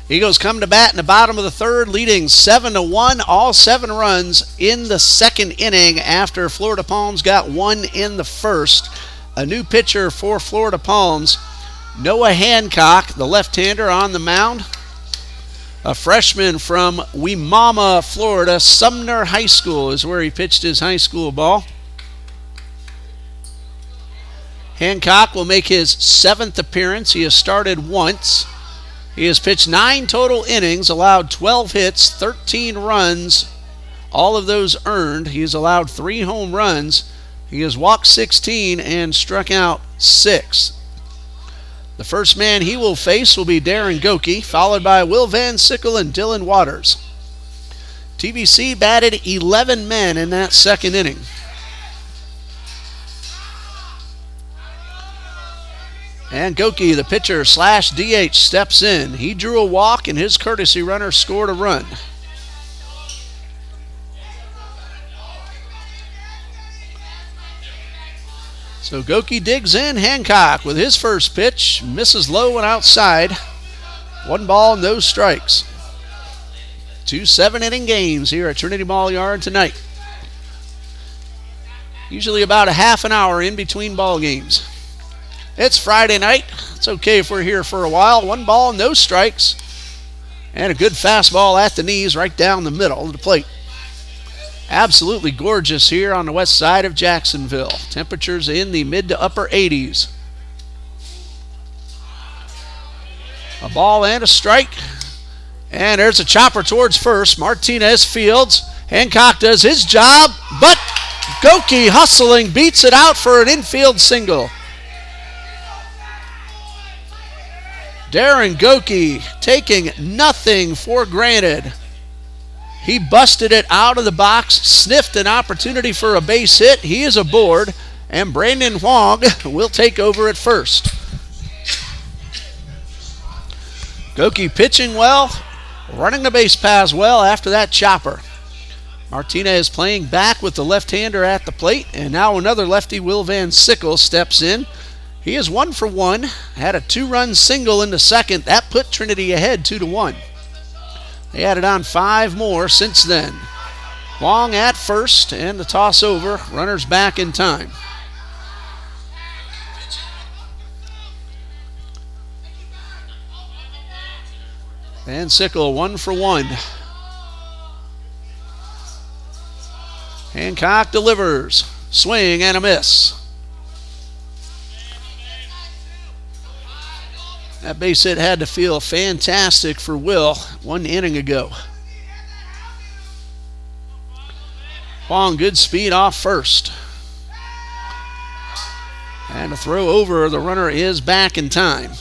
Eagles come to bat in the bottom of the third, leading 7-1. All 7 runs in the second inning after Florida Palms got 1 in the first. A new pitcher for Florida Palms. Noah Hancock, the left-hander, on the mound. A freshman from Weemama, Florida. Sumner High School is where he pitched his high school ball. Hancock will make his 7th appearance. He has started once. He has pitched 9 total innings, allowed 12 hits, 13 runs, all of those earned. He has allowed 3 home runs. He has walked 16 and struck out 6. The first man he will face will be Darren Goki, followed by Will Van Sickle and Dylan Waters. TBC batted 11 men in that second inning. And Goki, the pitcher slash DH, steps in. He drew a walk, and his courtesy runner scored a run. So Goki digs in. Hancock with his first pitch. Misses low and outside. 1 ball, no strikes. 2 7-inning games here at Trinity Ball Yard tonight. Usually about a half an hour in between ball games. It's Friday night. It's okay if we're here for a while. 1 ball, no strikes. And a good fastball at the knees right down the middle of the plate. Absolutely gorgeous here on the west side of Jacksonville. Temperatures in the mid to upper 80s. A ball and a strike. And there's a chopper towards first. Martinez fields. Hancock does his job, but Goki hustling beats it out for an infield single. Darren Goki taking nothing for granted. He busted it out of the box, sniffed an opportunity for a base hit. He is aboard, and Brandon Huang will take over at first. Goki pitching well, running the base paths well after that chopper. Martinez playing back with the left-hander at the plate, and now another lefty, Will Van Sickle, steps in. He is 1 for 1, had a 2-run single in the second. That put Trinity ahead 2-1. They added on 5 more since then. Huang at first, and the toss over. Runners back in time. Van Sickle 1 for 1. Hancock delivers. Swing and a miss. That base hit had to feel fantastic for Will 1 inning ago. Huang, good speed off first. And a throw over. The runner is back in time.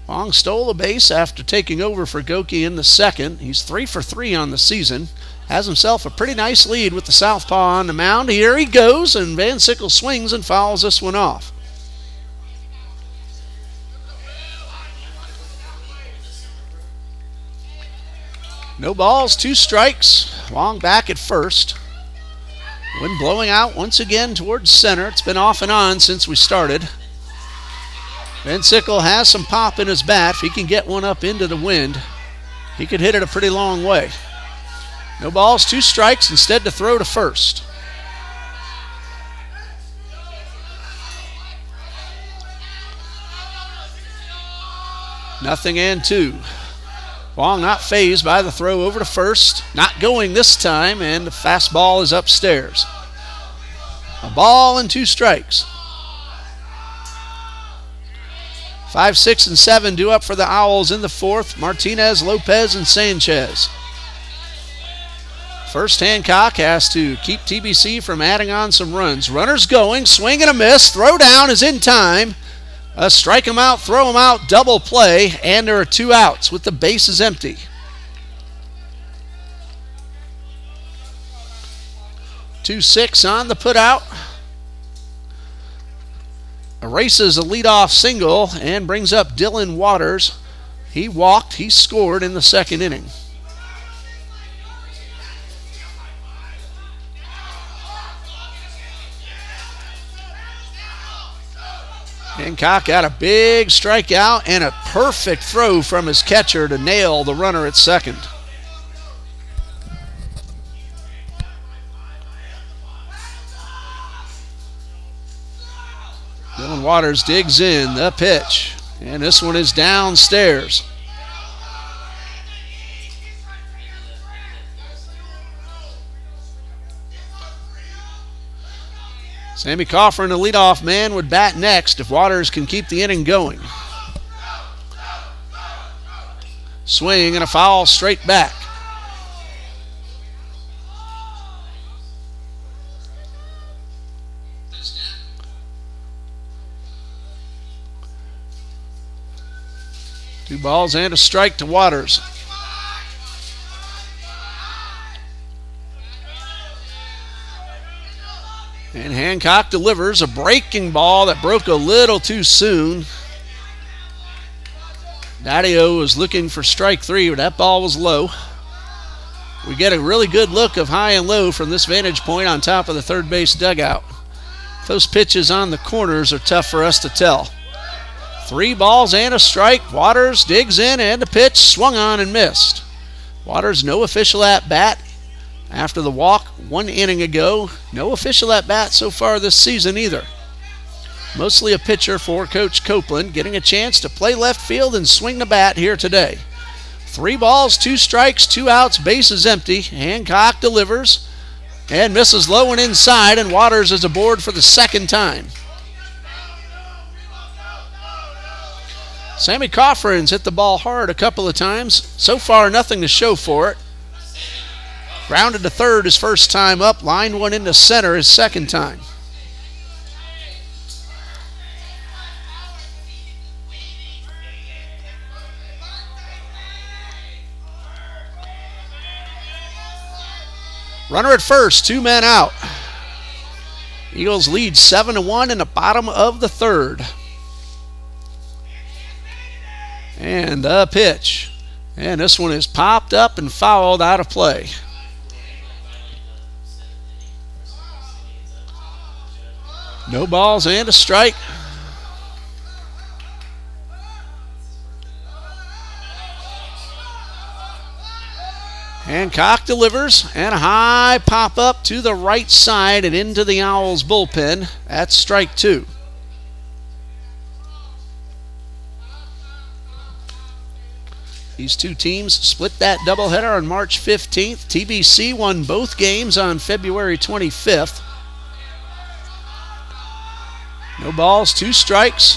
Huang stole a base after taking over for Goki in the second. He's 3 for 3 on the season. Has himself a pretty nice lead with the southpaw on the mound. Here he goes, and Van Sickle swings and fouls this one off. No balls, 2 strikes. Huang back at first. Wind blowing out once again towards center. It's been off and on since we started. Van Sickle has some pop in his bat. If he can get one up into the wind, he could hit it a pretty long way. No balls, 2 strikes, instead to throw to first. Nothing and 2. Huang not fazed by the throw over to first. Not going this time, and the fastball is upstairs. A ball and 2 strikes. 5, 6, and 7 due up for the Owls in the fourth. Martinez, Lopez, and Sanchez. First, Hancock has to keep TBC from adding on some runs. Runners going, swing and a miss. Throw down is in time. Strike him out, throw him out, double play, and there are 2 outs with the bases empty. Two 6 on the putout. Erases a leadoff single and brings up Dylan Waters. He walked, he scored in the second inning. Hancock got a big strikeout and a perfect throw from his catcher to nail the runner at second. Waters digs in the pitch. And this one is downstairs. Sammy Coffin, the leadoff man, would bat next if Waters can keep the inning going. Swing and a foul straight back. Two balls and a strike to Waters. And Hancock delivers a breaking ball that broke a little too soon. Daddio was looking for strike three, but that ball was low. We get a really good look of high and low from this vantage point on top of the third base dugout. Those pitches on the corners are tough for us to tell. 3 balls and a strike. Waters digs in and the pitch swung on and missed. Waters no official at bat after the walk 1 inning ago. No official at bat so far this season either. Mostly a pitcher for Coach Copeland, getting a chance to play left field and swing the bat here today. 3 balls, 2 strikes, 2 outs, bases empty. Hancock delivers and misses low and inside, and Waters is aboard for the second time. Sammy Coffrin's hit the ball hard a couple of times. So far, nothing to show for it. Grounded to third his first time up. Lined one into center his second time. Runner at first, 2 men out. Eagles lead 7-1 in the bottom of the third. And the pitch. And this one is popped up and fouled out of play. No balls and a strike. Hancock delivers, and a high pop up to the right side and into the Owls bullpen. That's strike 2. These two teams split that doubleheader on March 15th. TBC won both games on February 25th. No balls, 2 strikes.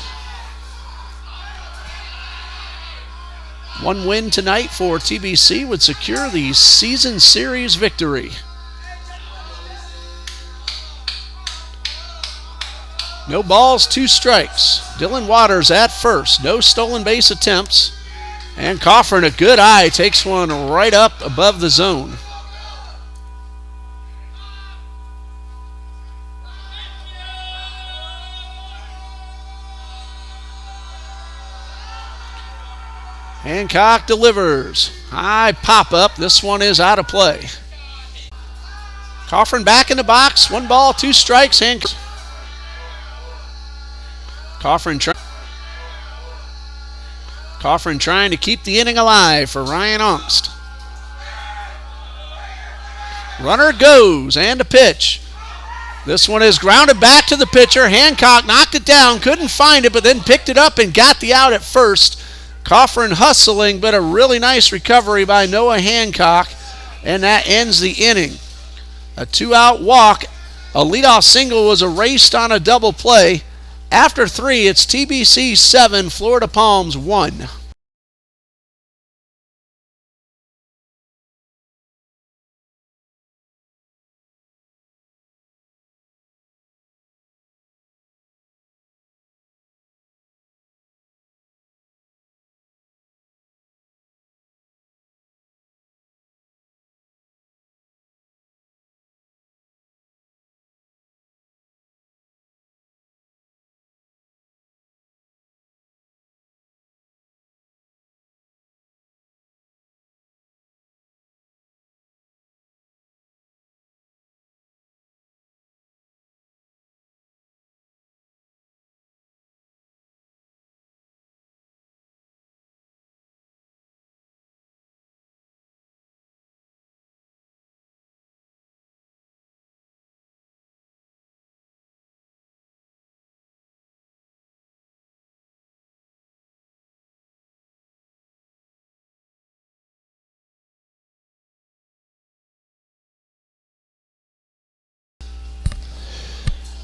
1 win tonight for TBC would secure the season series victory. No balls, 2 strikes. Dylan Waters at first. No stolen base attempts. And Coffin, a good eye, takes one right up above the zone. Hancock delivers. High pop up. This one is out of play. Coffin back in the box. 1 ball, 2 strikes. Hancock. Coffin trying to keep the inning alive for Ryan Ongst. Runner goes, and a pitch. This one is grounded back to the pitcher. Hancock knocked it down, couldn't find it, but then picked it up and got the out at first. Coffin hustling, but a really nice recovery by Noah Hancock, and that ends the inning. A 2-out walk. A leadoff single was erased on a double play. After 3, it's TBC 7, Florida Palms 1.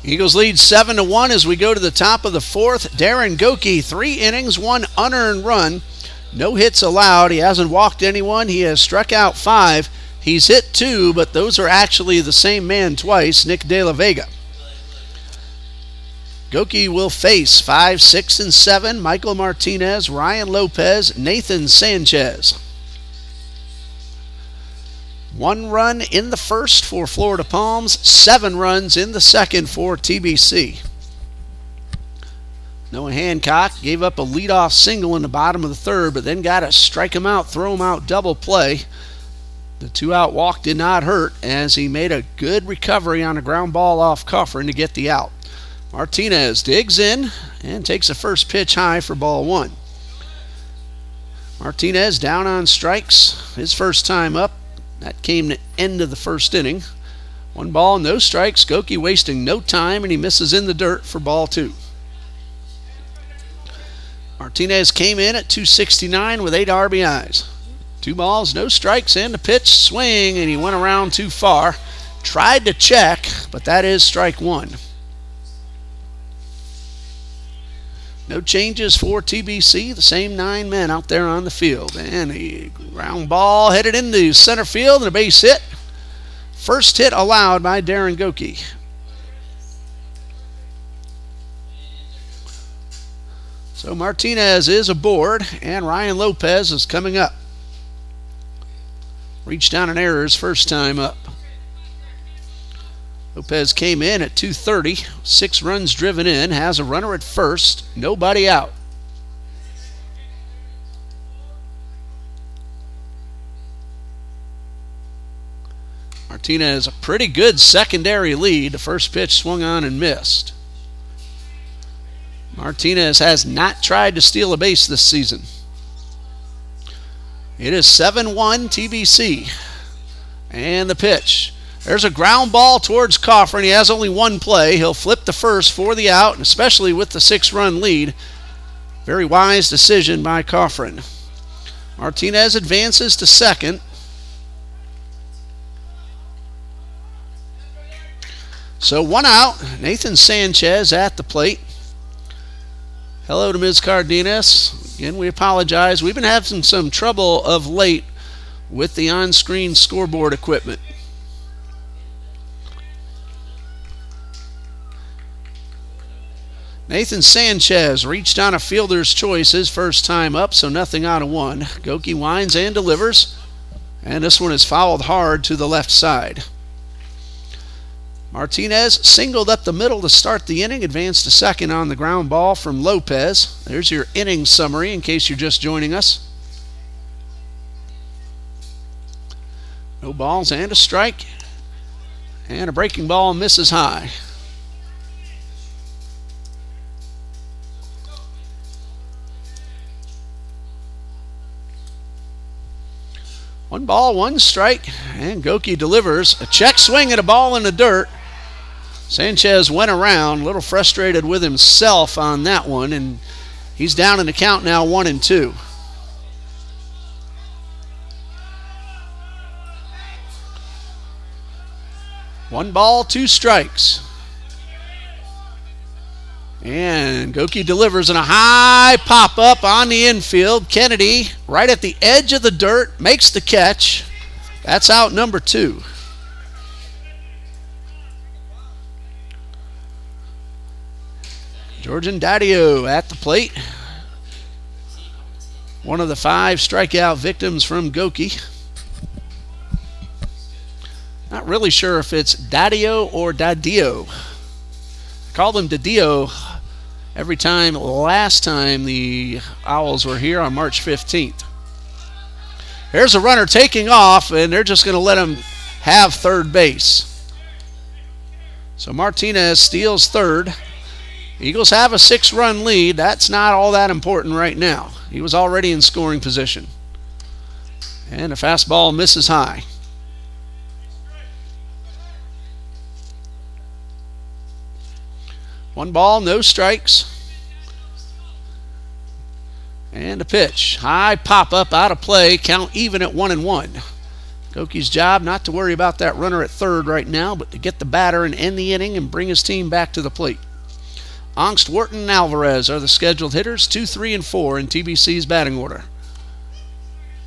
Eagles lead 7-1 as we go to the top of the fourth. Darren Goki, 3 innings, 1 unearned run. No hits allowed. He hasn't walked anyone. He has struck out 5. He's hit 2, but those are actually the same man twice, Nick De La Vega. Goki will face 5, 6, and 7. Michael Martinez, Ryan Lopez, Nathan Sanchez. 1 run in the first for Florida Palms, 7 runs in the second for TBC. Noah Hancock gave up a leadoff single in the bottom of the third, but then got to strike him out, throw him out, double play. The 2-out walk did not hurt as he made a good recovery on a ground ball off Coffrin to get the out. Martinez digs in and takes the first pitch high for ball 1. Martinez down on strikes, his first time up. That came to the end of the first inning. 1 ball, no strikes. Goki wasting no time, and he misses in the dirt for ball 2. Martinez came in at 269 with 8 RBIs. 2 balls, no strikes, and the pitch swing, and he went around too far. Tried to check, but that is strike 1. No changes for TBC. The same 9 men out there on the field. And a ground ball headed into center field and a base hit. First hit allowed by Darren Goki. So Martinez is aboard, and Ryan Lopez is coming up. Reached down an error his first time up. Lopez came in at 230, 6 runs driven in, has a runner at first, nobody out. Martinez, a pretty good secondary lead. The first pitch swung on and missed. Martinez has not tried to steal a base this season. It is 7-1 TBC. And the pitch. There's a ground ball towards Coffrin. He has only 1 play. He'll flip the first for the out, and especially with the 6-run lead. Very wise decision by Coffrin. Martinez advances to second. So 1 out. Nathan Sanchez at the plate. Hello to Ms. Cardenas. Again, we apologize. We've been having some trouble of late with the on-screen scoreboard equipment. Nathan Sanchez reached on a fielder's choice his first time up, so nothing out of 1. Goki winds and delivers, and this one is fouled hard to the left side. Martinez singled up the middle to start the inning, advanced to second on the ground ball from Lopez. There's your inning summary in case you're just joining us. No balls and a strike, and a breaking ball misses high. One ball, 1 strike, and Goki delivers. A check swing at a ball in the dirt. Sanchez went around, a little frustrated with himself on that one, and he's down in the count now, 1-2. One ball, 2 strikes. And Goki delivers in a high pop-up on the infield. Kennedy, right at the edge of the dirt, makes the catch. That's out number 2. Georgian Daddio at the plate. One of the 5 strikeout victims from Goki. Not really sure if it's Daddio or Daddio. I called him Daddio every time last time the Owls were here on March 15th. Here's a runner taking off, and they're just going to let him have third base. So Martinez steals third. Eagles have a 6-run lead. That's not all that important right now. He was already in scoring position. And a fastball misses high. One ball, no strikes. And a pitch. High pop-up, out of play. Count even at 1-1. Goki's job not to worry about that runner at third right now, but to get the batter and end the inning and bring his team back to the plate. Angst, Wharton, and Alvarez are the scheduled hitters, 2, 3, and 4 in TBC's batting order.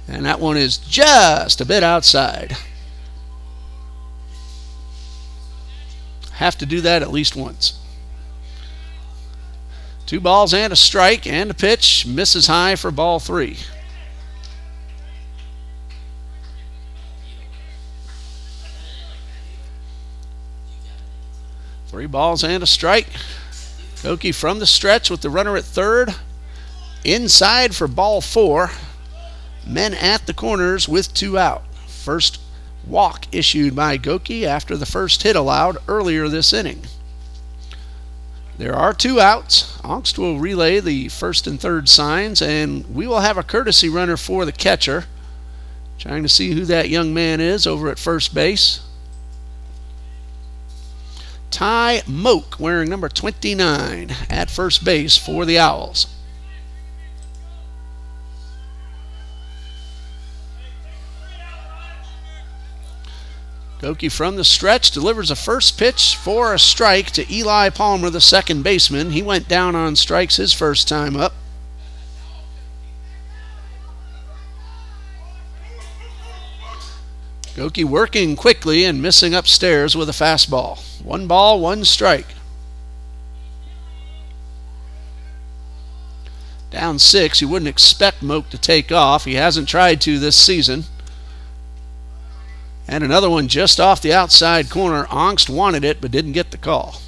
And that one is just a bit outside. Have to do that at least once. 2 balls and a strike, and a pitch misses high for ball 3. Three balls and a strike. Goki from the stretch with the runner at third. Inside for ball 4. Men at the corners with 2 out. First walk issued by Goki after the first hit allowed earlier this inning. There are 2 outs. Angst will relay the first and third signs, and we will have a courtesy runner for the catcher. Trying to see who that young man is over at first base. Ty Moak, wearing number 29 at first base for the Owls. Goki from the stretch delivers a first pitch for a strike to Eli Palmer, the second baseman. He went down on strikes his first time up. Goki working quickly and missing upstairs with a fastball. 1 ball, 1 strike. Down 6, you wouldn't expect Moak to take off. He hasn't tried to this season. And another one just off the outside corner. Angst wanted it but didn't get the call.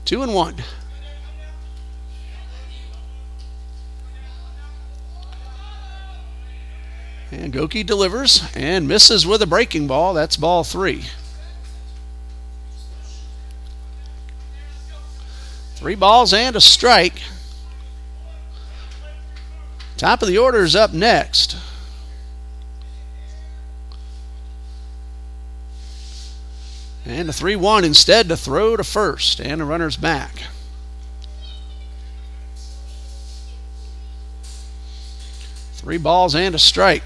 2-1. And Goki delivers and misses with a breaking ball. That's ball 3. 3 balls and a strike. Top of the order is up next. And a 3-1 instead to throw to first, and the runner's back. Three balls and a strike.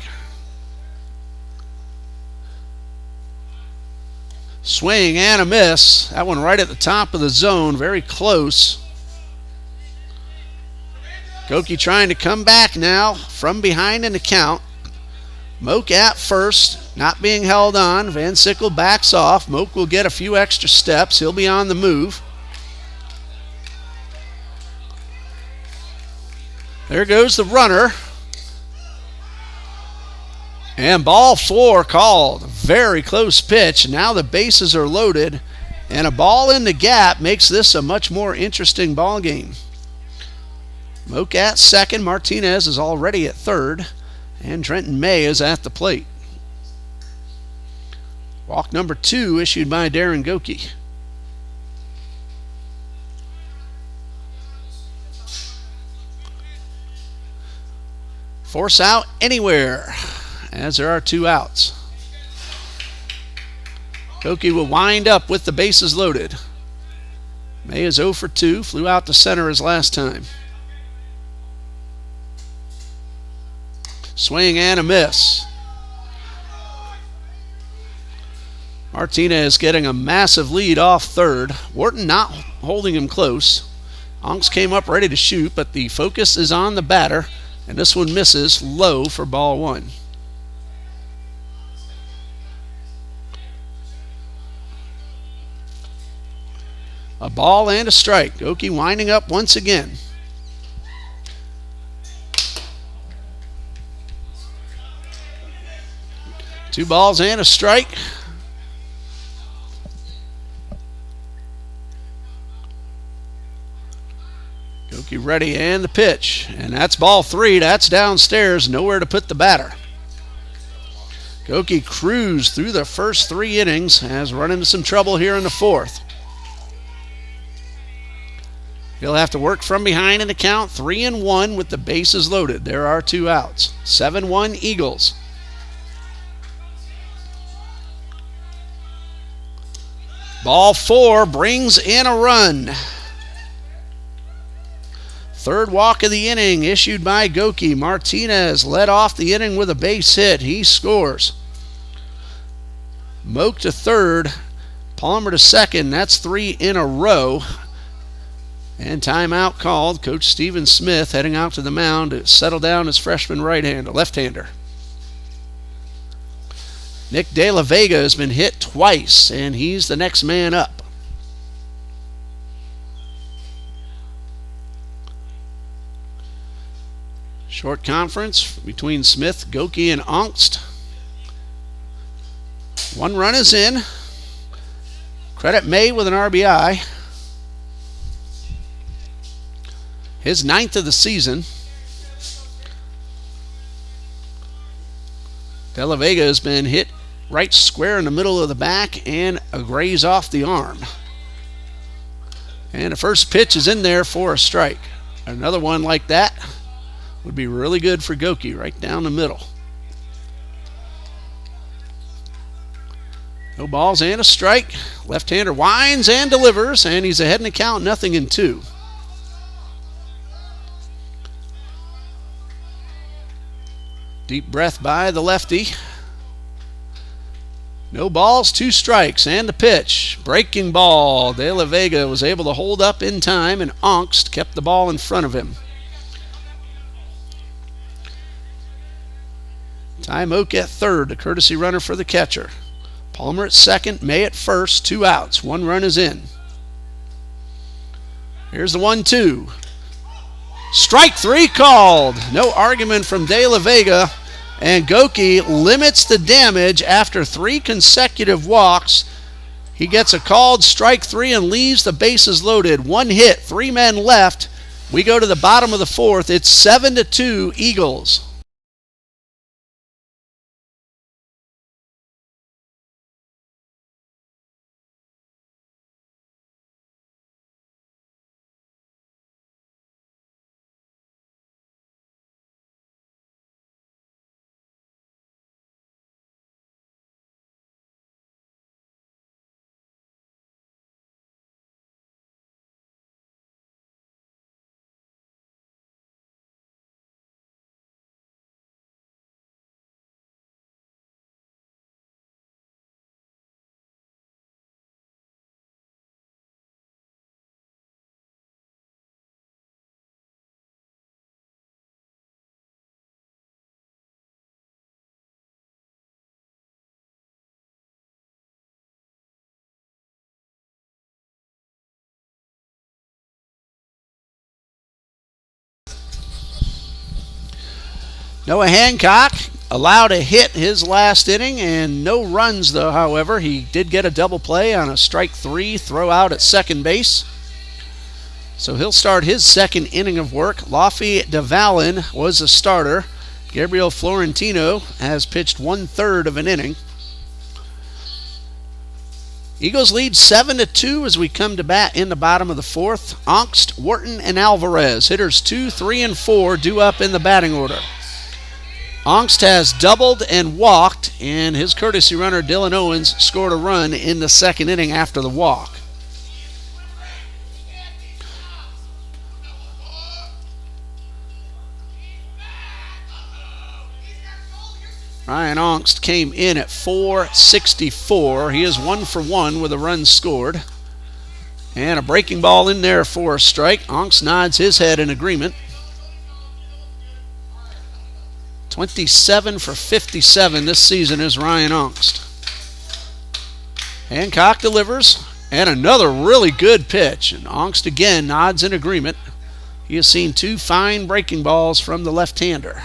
Swing and a miss. That one right at the top of the zone, very close. Goki trying to come back now from behind in the count. Moak at first, not being held on. Van Sickle backs off. Moak will get a few extra steps. He'll be on the move. There goes the runner. And ball 4 called. Very close pitch. Now the bases are loaded, and a ball in the gap makes this a much more interesting ball game. Moak at second. Martinez is already at third, and Trenton May is at the plate. Walk number 2 issued by Darren Goki. Force out anywhere, as there are 2 outs. Goki will wind up with the bases loaded. May is 0 for 2, flew out to center his last time. Swing and a miss. Martinez getting a massive lead off third. Wharton not holding him close. Angst came up ready to shoot, but the focus is on the batter, and this one misses low for ball 1. A ball and a strike. Goki winding up once again. Two balls and a strike. Goki ready, and the pitch. And that's ball 3. That's downstairs. Nowhere to put the batter. Goki cruised through the first 3 innings. Has run into some trouble here in the 4th. He'll have to work from behind in the count. 3-1 with the bases loaded. There are 2 outs. 7-1 Eagles. Ball 4 brings in a run. Third walk of the inning issued by Goki. Martinez led off the inning with a base hit. He scores. Moak to third. Palmer to second. That's 3 in a row. And timeout called. Coach Stephen Smith heading out to the mound to settle down his freshman left-hander. Nick De La Vega has been hit twice, and he's the next man up. Short conference between Smith, Goki, and Angst. 1 run is in. Credit May with an RBI. His 9th of the season. De La Vega has been hit right square in the middle of the back and a graze off the arm. And the first pitch is in there for a strike. Another one like that would be really good for Goki, right down the middle. No balls and a strike. Left-hander winds and delivers, and he's ahead in the count, 0-2. Deep breath by the lefty. No balls, 2 strikes, and the pitch. Breaking ball. De La Vega was able to hold up in time, and Angst kept the ball in front of him. Ty Moak at third, the courtesy runner for the catcher. Palmer at second, May at first, 2 outs. 1 run is in. Here's the 1-2. Strike 3 called. No argument from De La Vega. And Goki limits the damage after 3 consecutive walks. He gets a called strike 3 and leaves the bases loaded. 1 hit, 3 men left. We go to the bottom of the 4th. It's 7-2 Eagles. Noah Hancock allowed a hit his last inning, and no runs, though, however. He did get a double play on a strike 3 throw out at second base. So he'll start his second inning of work. Laffy DeValin was the starter. Gabriel Florentino has pitched 1/3 of an inning. Eagles lead 7-2 as we come to bat in the bottom of the 4th. Angst, Wharton, and Alvarez, hitters 2, 3, and 4, due up in the batting order. Angst has doubled and walked, and his courtesy runner Dylan Owens scored a run in the second inning after the walk. Ryan Angst came in at .464. He is 1 for 1 with a run scored. And a breaking ball in there for a strike. Angst nods his head in agreement. 27 for 57 this season is Ryan Angst. Hancock delivers, and another really good pitch. And Angst again nods in agreement. He has seen 2 fine breaking balls from the left-hander.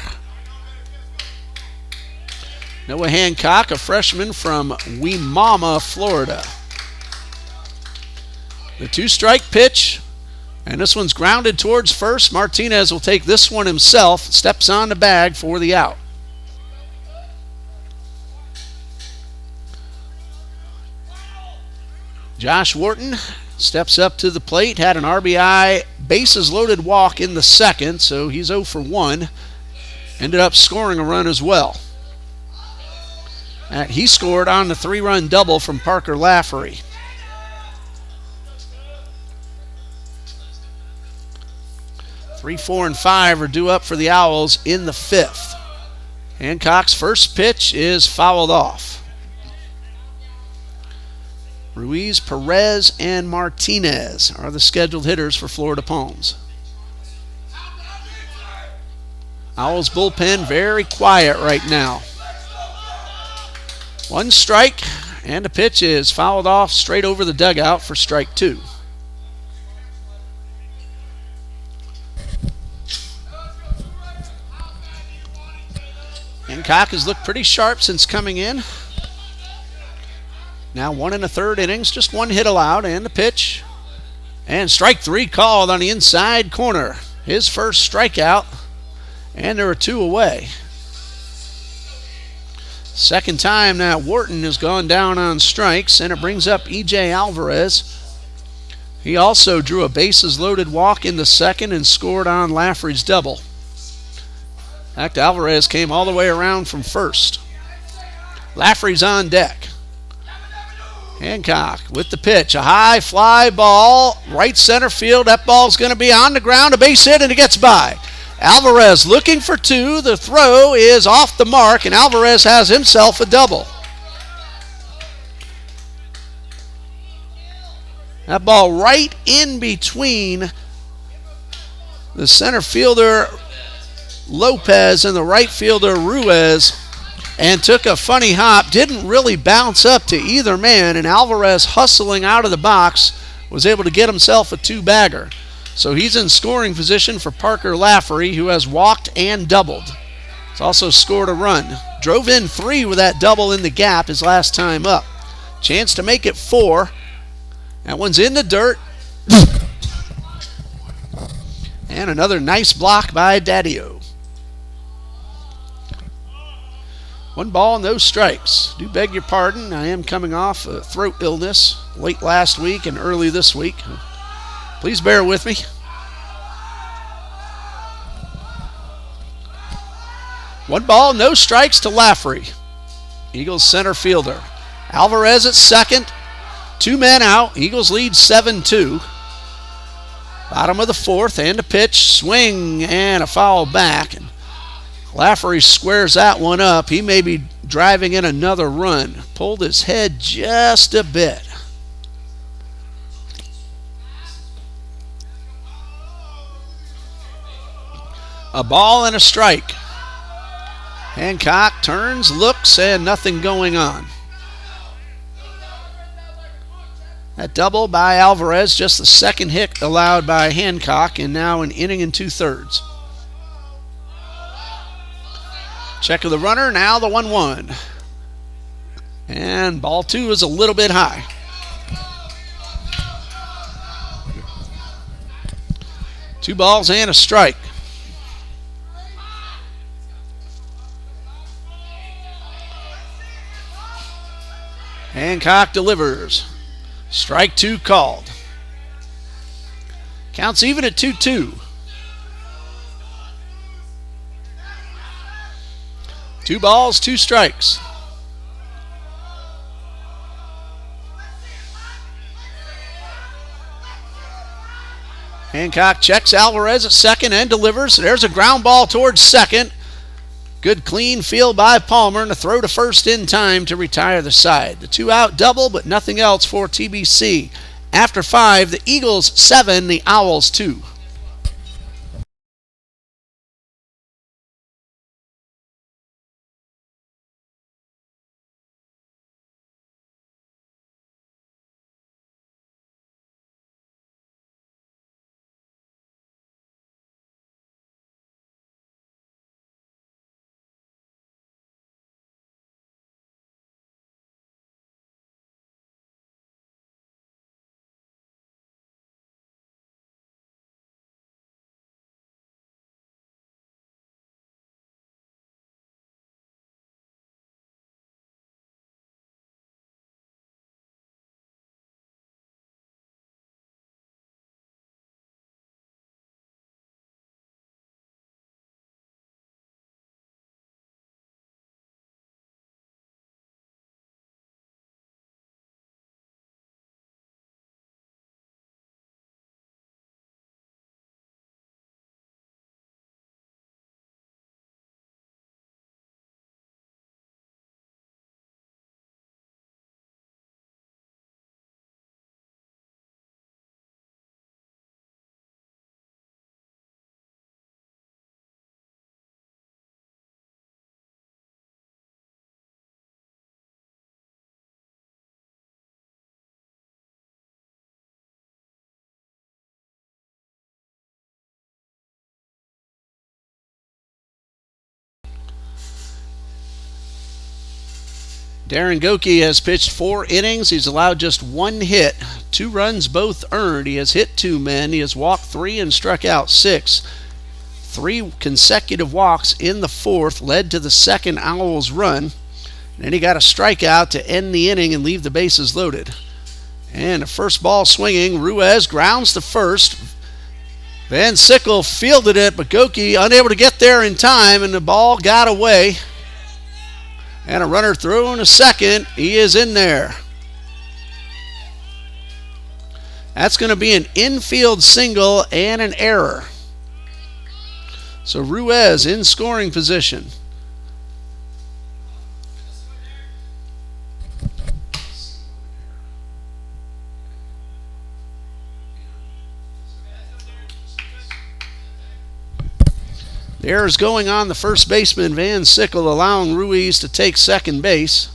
Noah Hancock, a freshman from Weemama, Florida. The 2-strike pitch, and this one's grounded towards first. Martinez will take this one himself, steps on the bag for the out. Josh Wharton steps up to the plate, had an RBI bases loaded walk in the second, so he's 0 for 1. Ended up scoring a run as well. He scored on the 3-run double from Parker Lafferty. 3, 4, and 5 are due up for the Owls in the 5th. Hancock's first pitch is fouled off. Ruiz, Perez, and Martinez are the scheduled hitters for Florida Palms. Owls bullpen very quiet right now. 1 strike, and the pitch is fouled off straight over the dugout for strike 2. Hancock has looked pretty sharp since coming in. Now 1 1/3 innings, just 1 hit allowed, and the pitch. And strike 3 called on the inside corner. His first strikeout, and there are 2 away. Second time now Wharton has gone down on strikes, and it brings up E.J. Alvarez. He also drew a bases-loaded walk in the second and scored on Lafferty's double. In fact, Alvarez came all the way around from first. Lafferty's on deck. Hancock with the pitch. A high fly ball, right center field. That ball's going to be on the ground, a base hit, and it gets by. Alvarez looking for 2. The throw is off the mark, and Alvarez has himself a double. That ball right in between the center fielder Lopez and the right fielder Ruiz, and took a funny hop. Didn't really bounce up to either man, and Alvarez, hustling out of the box, was able to get himself a 2-bagger. So he's in scoring position for Parker Lafferty, who has walked and doubled. He's also scored a run. Drove in 3 with that double in the gap his last time up. Chance to make it 4. That one's in the dirt. And another nice block by Daddio. 1 ball, no strikes. Do beg your pardon. I am coming off a throat illness late last week and early this week. Please bear with me. 1 ball, no strikes to Lafferty. Eagles center fielder. Alvarez at second. 2 men out. Eagles lead 7-2. Bottom of the 4th, and a pitch. Swing and a foul back. And Lafferty squares that one up. He may be driving in another run. Pulled his head just a bit. A ball and a strike. Hancock turns, looks, and nothing going on. That double by Alvarez, just the second hit allowed by Hancock, and now an inning and 2/3. Check of the runner, now the 1-1. And ball 2 is a little bit high. Two balls and a strike. Hancock delivers. Strike 2 called. Counts even at 2-2. 2 balls, 2 strikes. Hancock checks Alvarez at second and delivers. There's a ground ball towards second. Good clean field by Palmer, and a throw to first in time to retire the side. The 2-out double, but nothing else for TBC. After 5, the Eagles 7, the Owls 2. Darren Goki has pitched 4 innings. He's allowed just 1 hit, 2 runs both earned. He has hit 2 men. He has walked 3 and struck out 6. 3 consecutive walks in the 4th led to the second Owls run. And then he got a strikeout to end the inning and leave the bases loaded. And the first ball swinging, Ruiz grounds to first. Van Sickle fielded it, but Goki unable to get there in time, and the ball got away. And a runner throwing a second. He is in there. That's going to be an infield single and an error. So Ruiz in scoring position. The error is going on the first baseman, Van Sickle, allowing Ruiz to take second base.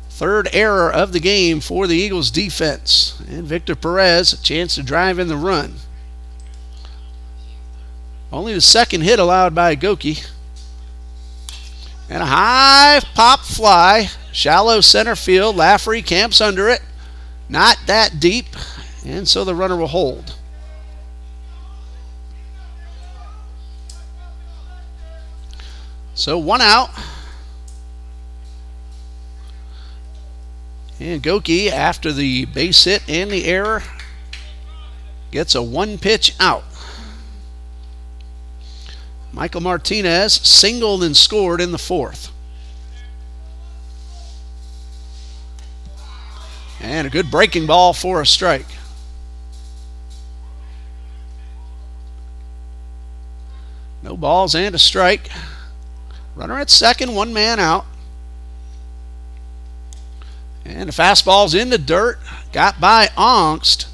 3rd error of the game for the Eagles defense. And Victor Perez, a chance to drive in the run. Only the 2nd hit allowed by Goki. And a high pop fly. Shallow center field. Lafferty camps under it. Not that deep. And so the runner will hold. So 1 out. And Goki, after the base hit and the error, gets a 1-pitch out. Michael Martinez singled and scored in the 4th. And a good breaking ball for a strike. No balls and a strike. Runner at second, 1 man out. And the fastball's in the dirt. Got by Ongst.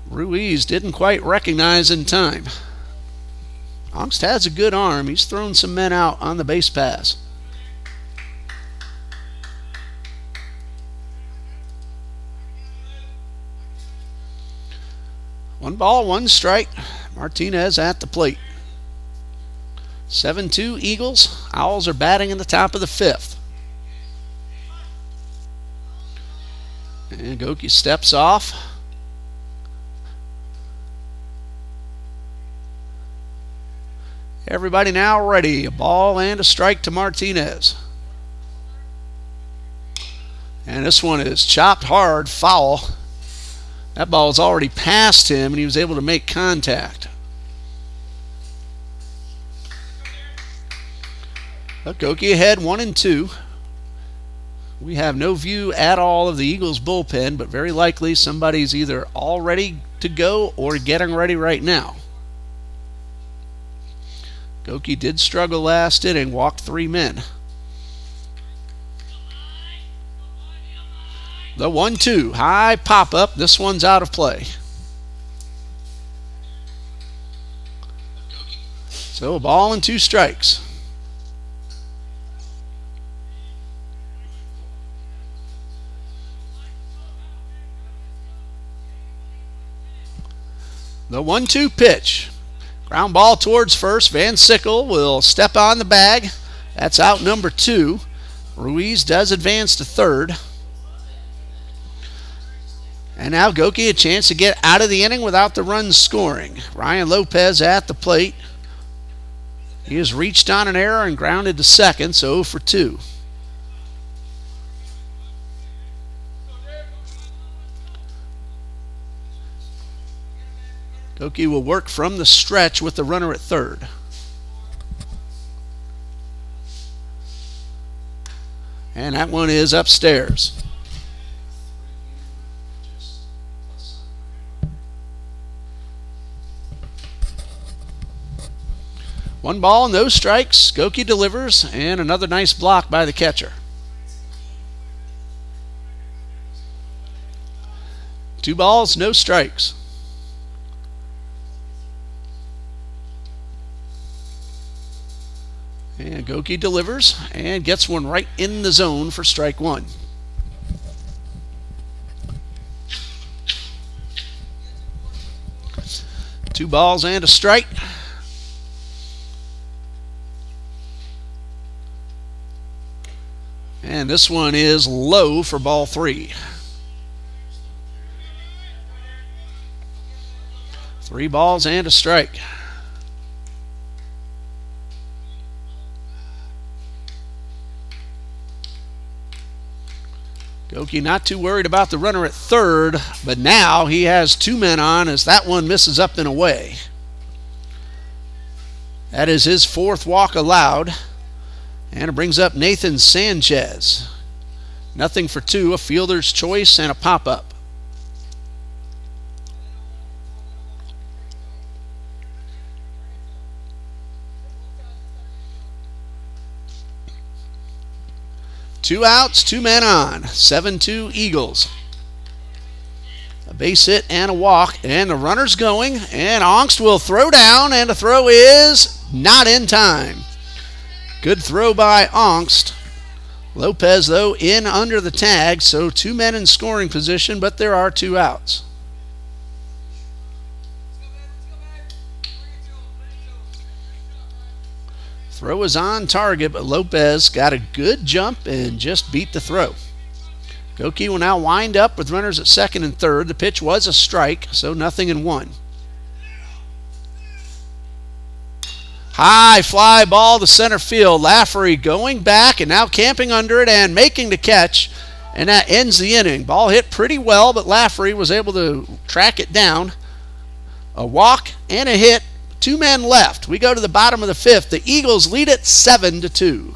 Ruiz didn't quite recognize in time. Ongst has a good arm. He's thrown some men out on the base pass. One ball, 1 strike. Martinez at the plate. 7-2 Eagles. Owls are batting in the top of the 5th. And Goki steps off. Everybody now ready. A ball and a strike to Martinez. And this one is chopped hard, foul. That ball is already past him, and he was able to make contact. Goki ahead 1-2. We have no view at all of the Eagles bullpen, but very likely somebody's either all ready to go or getting ready right now. Goki did struggle last inning, walked 3 men. The 1-2, high pop up. This one's out of play. So a ball and 2 strikes. The 1-2 pitch. Ground ball towards first. Van Sickle will step on the bag. That's out number 2. Ruiz does advance to third. And now Goki a chance to get out of the inning without the runs scoring. Ryan Lopez at the plate. He has reached on an error and grounded to second, so 0 for 2. Goki will work from the stretch with the runner at third. And that one is upstairs. One ball, no strikes. Goki delivers, and another nice block by the catcher. 2 balls, no strikes. And Goki delivers and gets one right in the zone for strike 1. Two balls and a strike. And this one is low for ball 3. 3 balls and a strike. Goki not too worried about the runner at third, but now he has 2 men on as that one misses up and away. That is his 4th walk allowed, and it brings up Nathan Sanchez. Nothing for 2, a fielder's choice and a pop-up. Two outs, 2 men on. 7-2 Eagles. A base hit and a walk, and the runner's going, and Ongst will throw down, and the throw is not in time. Good throw by Ongst. Lopez, though, in under the tag, so 2 men in scoring position, but there are 2 outs. Throw is on target, but Lopez got a good jump and just beat the throw. Goki will now wind up with runners at second and third. The pitch was a strike, so 0-1. High fly ball to center field. Lafferty going back and now camping under it and making the catch, and that ends the inning. Ball hit pretty well, but Lafferty was able to track it down. A walk and a hit. 2 men left. We go to the bottom of the 5th. The Eagles lead it 7-2.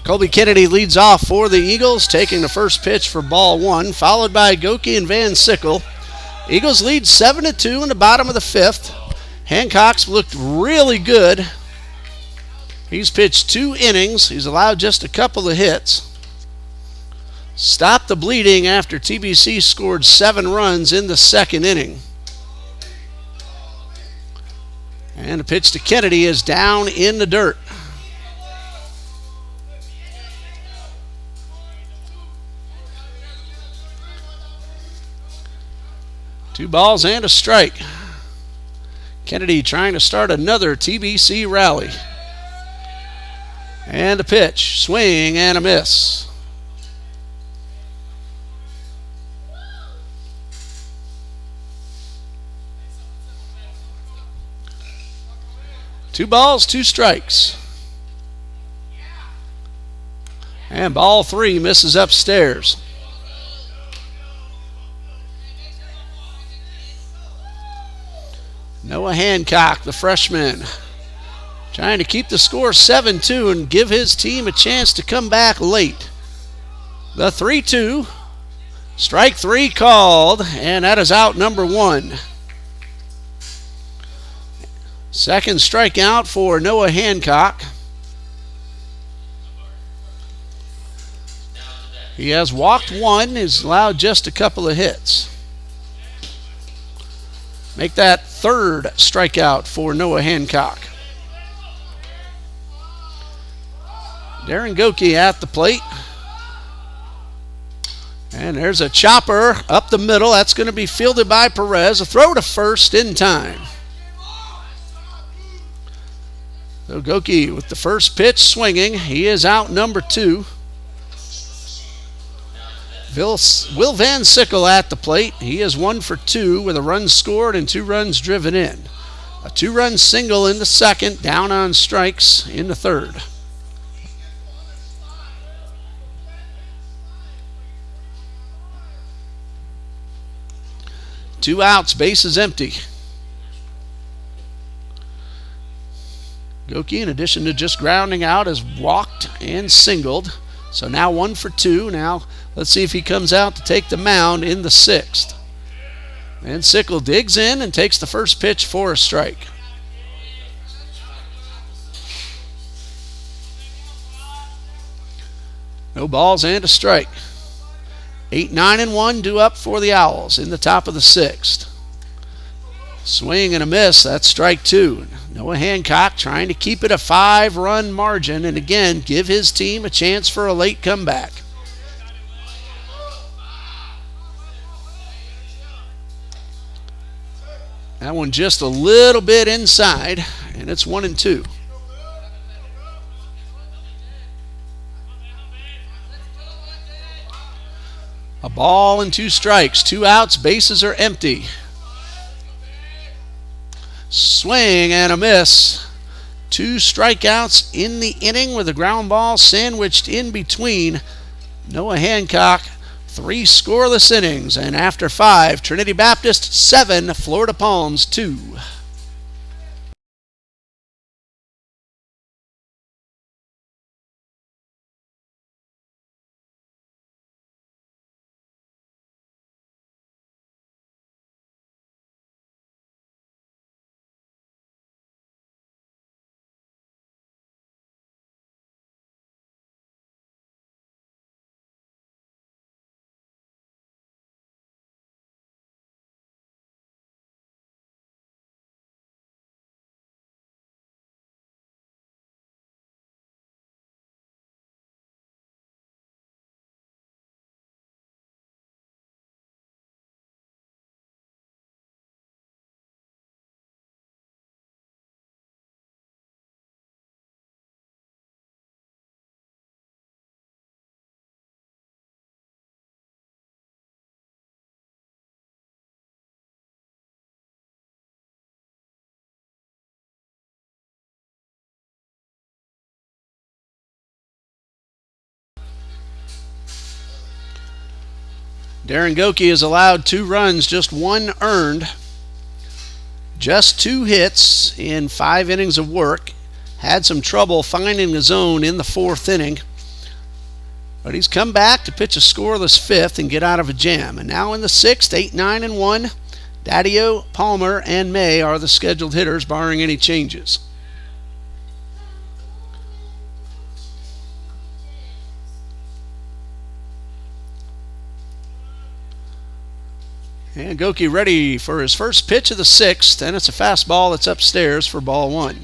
Colby Kennedy leads off for the Eagles, taking the first pitch for ball 1, followed by Goki and Van Sickle. Eagles lead 7-2 in the bottom of the 5th. Hancock's looked really good. He's pitched 2 innings. He's allowed just a couple of hits. Stopped the bleeding after TBC scored 7 runs in the 2nd inning. And the pitch to Kennedy is down in the dirt. Two balls and a strike. Kennedy trying to start another TBC rally. And a pitch, swing and a miss. Two balls, 2 strikes. And ball 3 misses upstairs. Noah Hancock, the freshman, trying to keep the score 7-2 and give his team a chance to come back late. The 3-2. Strike three called, and that is out number one. Second strikeout for Noah Hancock. He has walked one, has allowed just a couple of hits. Make that third strikeout for Noah Hancock. Darren Goki at the plate. And there's a chopper up the middle. That's going to be fielded by Perez. A throw to first in time. So Goki with the first pitch swinging. He is out number two. Will Van Sickle at the plate. He is 1 for 2 with a run scored and 2 runs driven in. A 2-run single in the second, down on strikes in the third. Two outs, bases empty. Goki, in addition to just grounding out, has walked and singled. So now 1 for 2. Now let's see if he comes out to take the mound in the sixth. And Sickle digs in and takes the first pitch for a strike. No balls and a strike. 8-9-1 due up for the Owls in the top of the sixth. Swing and a miss. That's strike two. Noah Hancock trying to keep it a 5-run margin and again give his team a chance for a late comeback. That one just a little bit inside, and it's 1-2. A ball and 2 strikes, 2 outs, bases are empty. Swing and a miss. 2 strikeouts in the inning with a ground ball sandwiched in between. Noah Hancock, 3 scoreless innings, and after 5, Trinity Baptist 7, Florida Palms 2. Darren Goki has allowed 2 runs, just 1 earned. Just 2 hits in 5 innings of work. Had some trouble finding the zone in the 4th inning. But he's come back to pitch a scoreless 5th and get out of a jam. And now in the 6th, 8-9-1, Daddio, Palmer, and May are the scheduled hitters, barring any changes. And Goki ready for his first pitch of the 6th, and it's a fastball that's upstairs for ball 1.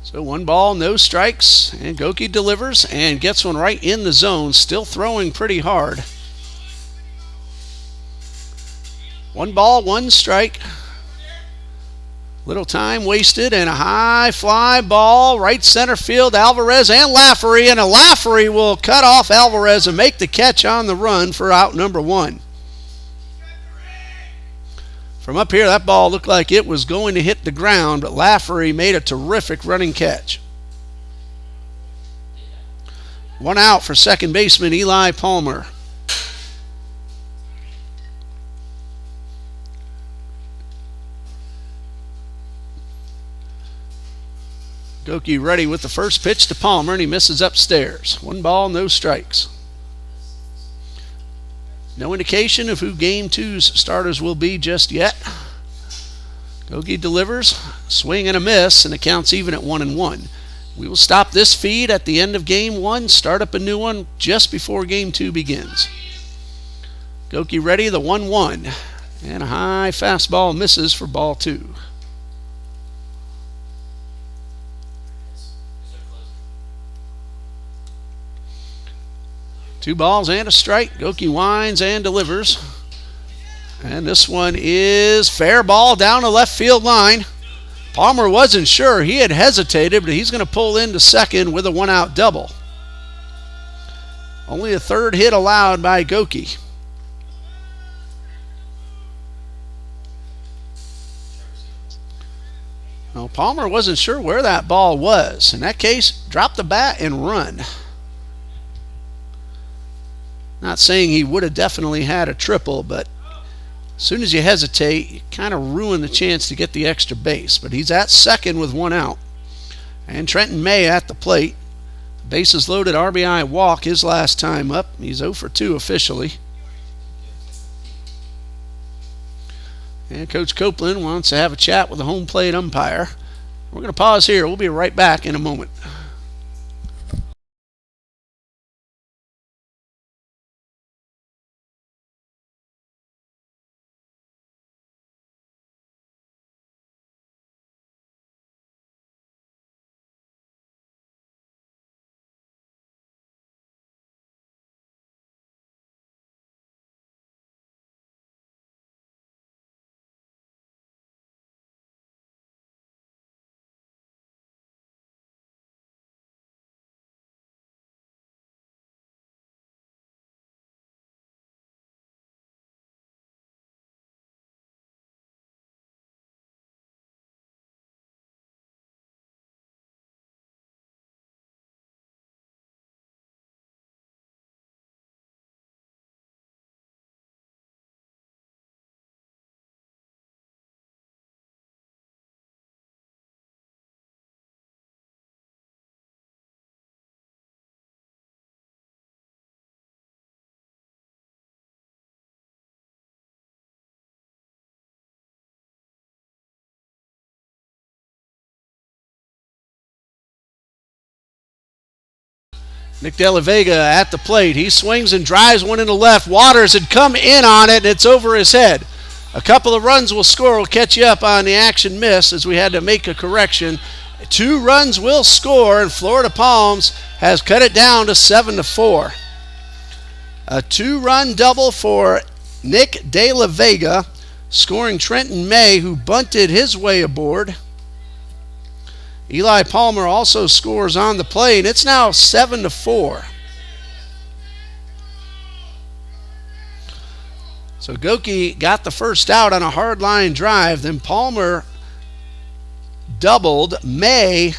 So 1 ball, no strikes, and Goki delivers and gets one right in the zone, still throwing pretty hard. 1 ball, 1 strike. Little time wasted and a high fly ball, right center field, Alvarez and Lafferty, and Lafferty will cut off Alvarez and make the catch on the run for out number 1. From up here, that ball looked like it was going to hit the ground, but Lafferty made a terrific running catch. 1 out for second baseman Eli Palmer. Goki ready with the first pitch to Palmer, and he misses upstairs. 1 ball, no strikes. No indication of who Game 2's starters will be just yet. Goki delivers, swing and a miss, and the count's even at 1-1. We will stop this feed at the end of Game 1, start up a new one just before Game 2 begins. Goki ready, the 1-1. And a high fastball misses for ball 2. Two balls and a strike. Goki winds and delivers. And this one is fair ball down the left field line. Palmer wasn't sure. He had hesitated, but he's going to pull into second with a 1-out double. Only a third hit allowed by Goki. Well, Palmer wasn't sure where that ball was. In that case, drop the bat and run. Not saying he would have definitely had a triple, but as soon as you hesitate, you kind of ruin the chance to get the extra base. But he's at second with 1 out. And Trenton May at the plate. Bases loaded, RBI walk his last time up. He's 0 for 2 officially. And Coach Copeland wants to have a chat with the home plate umpire. We're going to pause here. We'll be right back in a moment. Nick De La Vega at the plate. He swings and drives one into left. Waters had come in on it, and it's over his head. A couple of runs will score. We'll catch you up on the action miss as we had to make a correction. 2 runs will score, and Florida Palms has cut it down to 7-4. A 2-run double for Nick De La Vega, scoring Trenton May, who bunted his way aboard. Eli Palmer also scores on the play, and it's now 7-4. So Goki got the first out on a hard line drive. Then Palmer doubled. May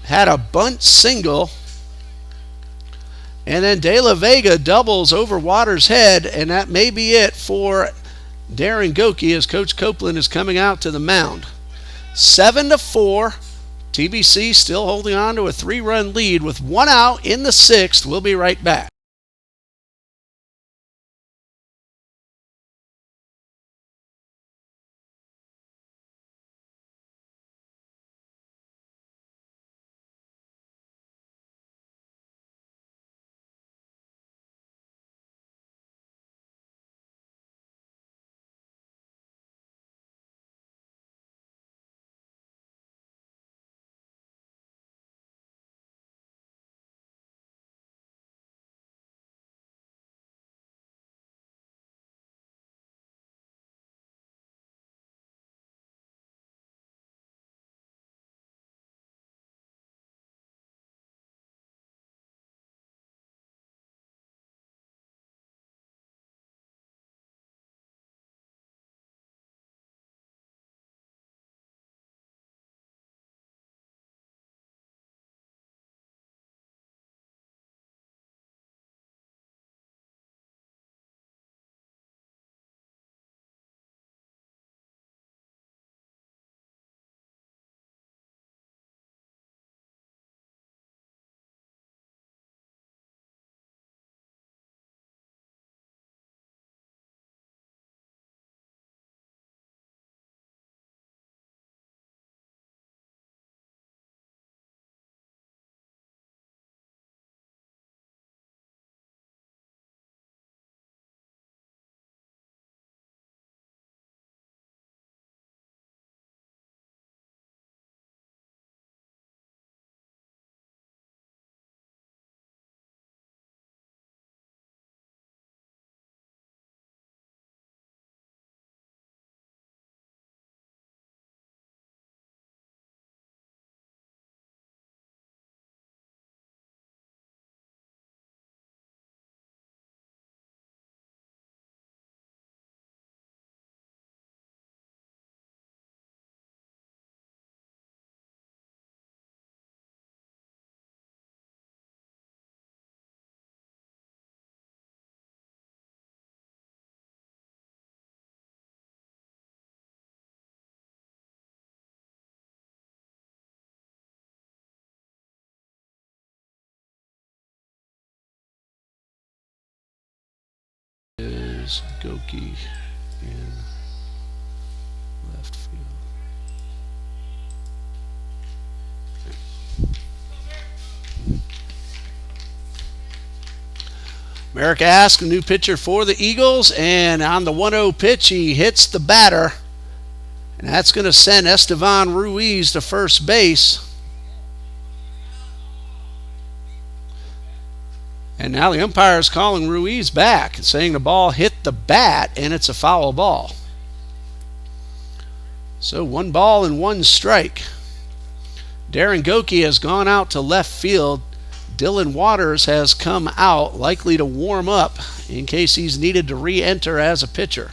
had a bunt single. And then De La Vega doubles over Waters' head, and that may be it for Darren Goki as Coach Copeland is coming out to the mound. 7-4. TBC still holding on to a 3-run lead with 1 out in the 6th. We'll be right back. is Goki in left field. Merrick Ask, a new pitcher for the Eagles, and on the 1-0 pitch, he hits the batter, and that's going to send Estevan Ruiz to first base. And now the umpire is calling Ruiz back, saying the ball hit the bat, and it's a foul ball. So 1 ball and 1 strike. Darren Goki has gone out to left field. Dylan Waters has come out, likely to warm up in case he's needed to re-enter as a pitcher.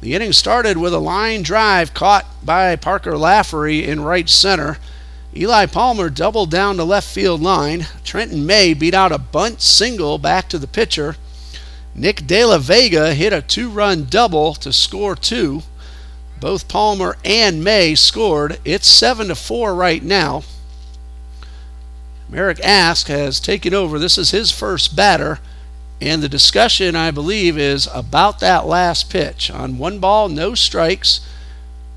The inning started with a line drive caught by Parker Lafferty in right center. Eli Palmer doubled down the left field line. Trenton May beat out a bunt single back to the pitcher. Nick De La Vega hit a 2-run double to score 2. Both Palmer and May scored. It's 7-4 right now. Merrick Ask has taken over. This is his first batter, and the discussion, I believe, is about that last pitch. On 1 ball, no strikes.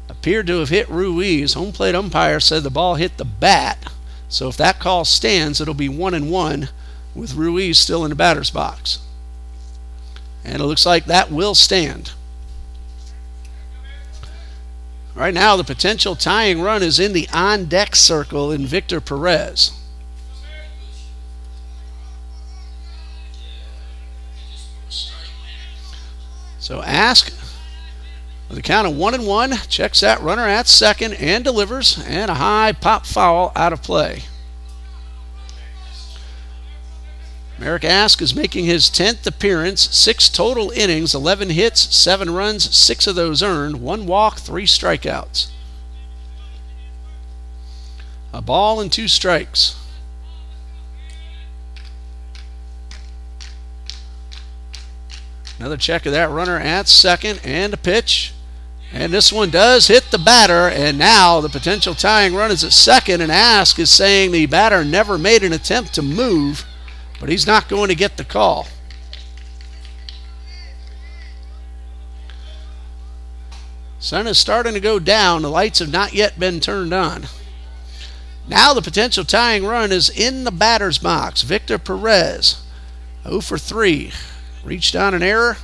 Appeared to have hit Ruiz. Home plate umpire said the ball hit the bat. So if that call stands, it'll be 1-1 with Ruiz still in the batter's box. And it looks like that will stand. Right now, the potential tying run is in the on-deck circle in Victor Perez. So Ask, with a count of 1-1, checks that runner at second and delivers, and a high pop foul out of play. Merrick Ask is making his 10th appearance, 6 total innings, 11 hits, 7 runs, 6 of those earned, 1 walk, 3 strikeouts. A ball and 2 strikes. Another check of that runner at second, and a pitch. And this one does hit the batter, and now the potential tying run is at second, and Ask is saying the batter never made an attempt to move, but he's not going to get the call. Sun is starting to go down. The lights have not yet been turned on. Now the potential tying run is in the batter's box. Victor Perez, 0 for 3. Reached on an error,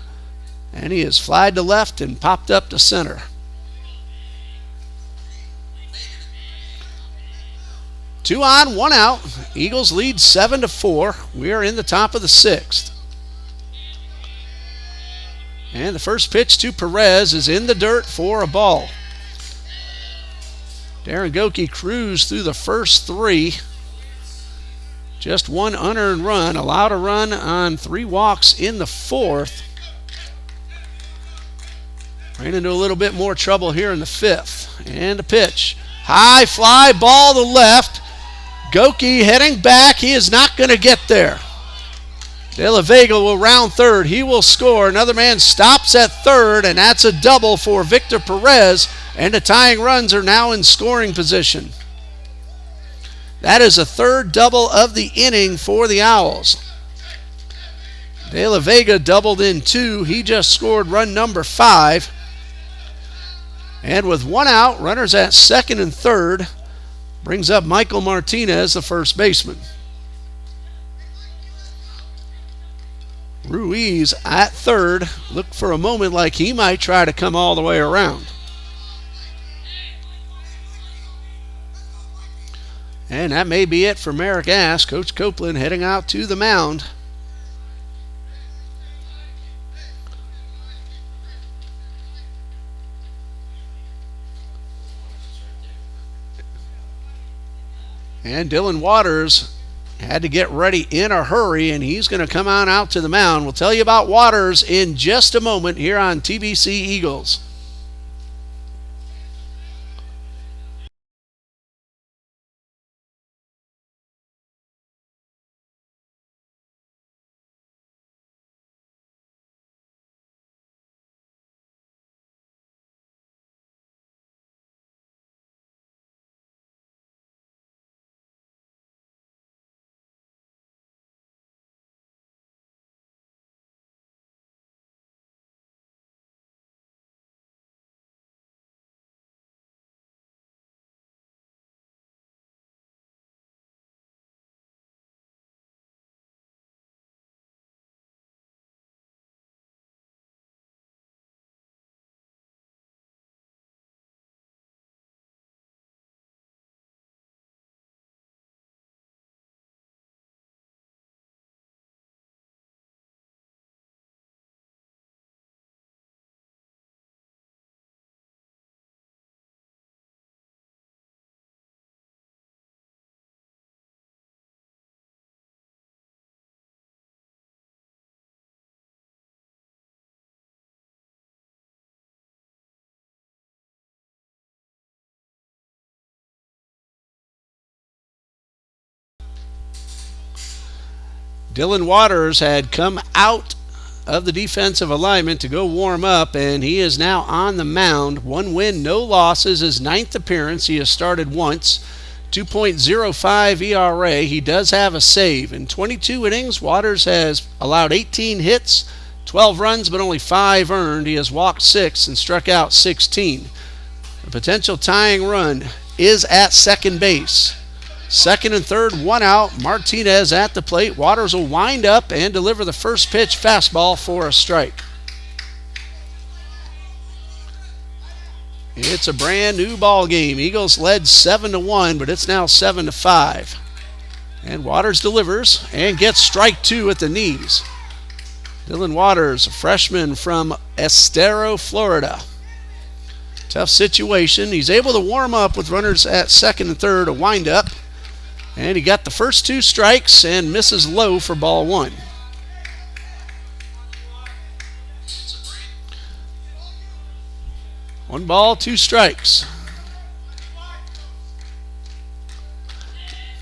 and he has flied to left and popped up to center. 2 on, 1 out. Eagles lead 7-4. We are in the top of the 6th. And the first pitch to Perez is in the dirt for a ball. Darren Goki cruised through the first 3. Just 1 unearned run, allowed a run on 3 walks in the 4th. Ran into a little bit more trouble here in the 5th. And a pitch. High fly, ball to left. Goki heading back. He is not going to get there. De La Vega will round third. He will score. Another man stops at third, and that's a double for Victor Perez. And the tying runs are now in scoring position. That is a 3rd double of the inning for the Owls. De La Vega doubled in 2. He just scored run number 5. And with 1 out, runners at second and third, brings up Michael Martinez, the first baseman. Ruiz at third. Looked for a moment like he might try to come all the way around. And that may be it for Merrick Ask. Coach Copeland heading out to the mound. And Dylan Waters had to get ready in a hurry, and he's going to come on out to the mound. We'll tell you about Waters in just a moment here on TBC Eagles. Dylan Waters had come out of the defensive alignment to go warm up, and he is now on the mound. 1 win, no losses, his 9th appearance. He has started once. 2.05 ERA. He does have a save. In 22 innings, Waters has allowed 18 hits, 12 runs, but only 5 earned. He has walked 6 and struck out 16. The potential tying run is at second base. Second and third, 1 out. Martinez at the plate. Waters will wind up and deliver the first pitch fastball for a strike. It's a brand new ball game. Eagles led 7-1, but it's now 7-5. And Waters delivers and gets strike 2 at the knees. Dylan Waters, a freshman from Estero, Florida. Tough situation. He's able to warm up with runners at second and third, a windup. And he got the first 2 strikes and misses low for ball 1. One ball, 2 strikes.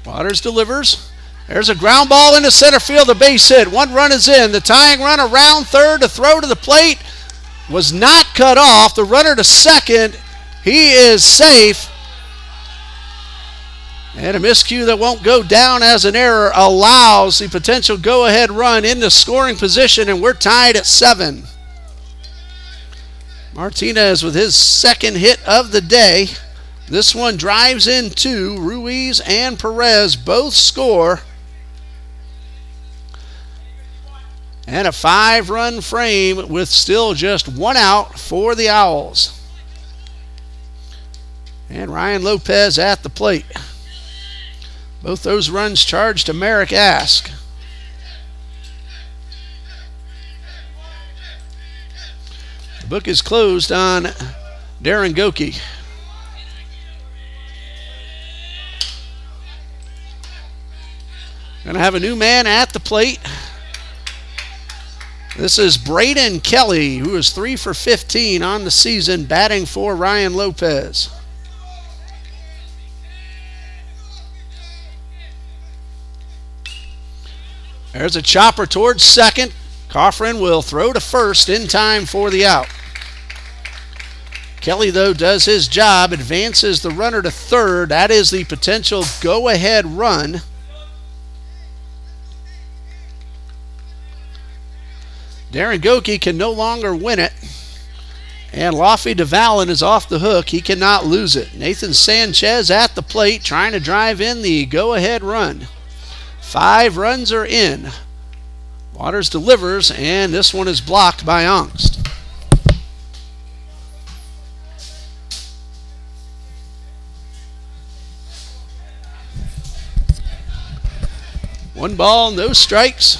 Waters delivers. There's a ground ball into center field, a base hit. 1 run is in. The tying run around third to throw to the plate was not cut off. The runner to second. He is safe. And a miscue that won't go down as an error allows the potential go-ahead run into scoring position, and we're tied at 7. Martinez with his second hit of the day. This one drives in 2. Ruiz and Perez both score. And a 5-run frame with still just 1 out for the Owls. And Ryan Lopez at the plate. Both those runs charged to Merrick Ask. The book is closed on Darren Goki. Going to have a new man at the plate. This is Braden Kelly, who is 3 for 15 on the season, batting for Ryan Lopez. There's a chopper towards second. Coffrin will throw to first in time for the out. Kelly, though, does his job, advances the runner to third. That is the potential go-ahead run. Darren Goki can no longer win it. And Laffy DeValin is off the hook. He cannot lose it. Nathan Sanchez at the plate trying to drive in the go-ahead run. 5 runs are in. Waters delivers, and this one is blocked by Angst. One ball, no strikes.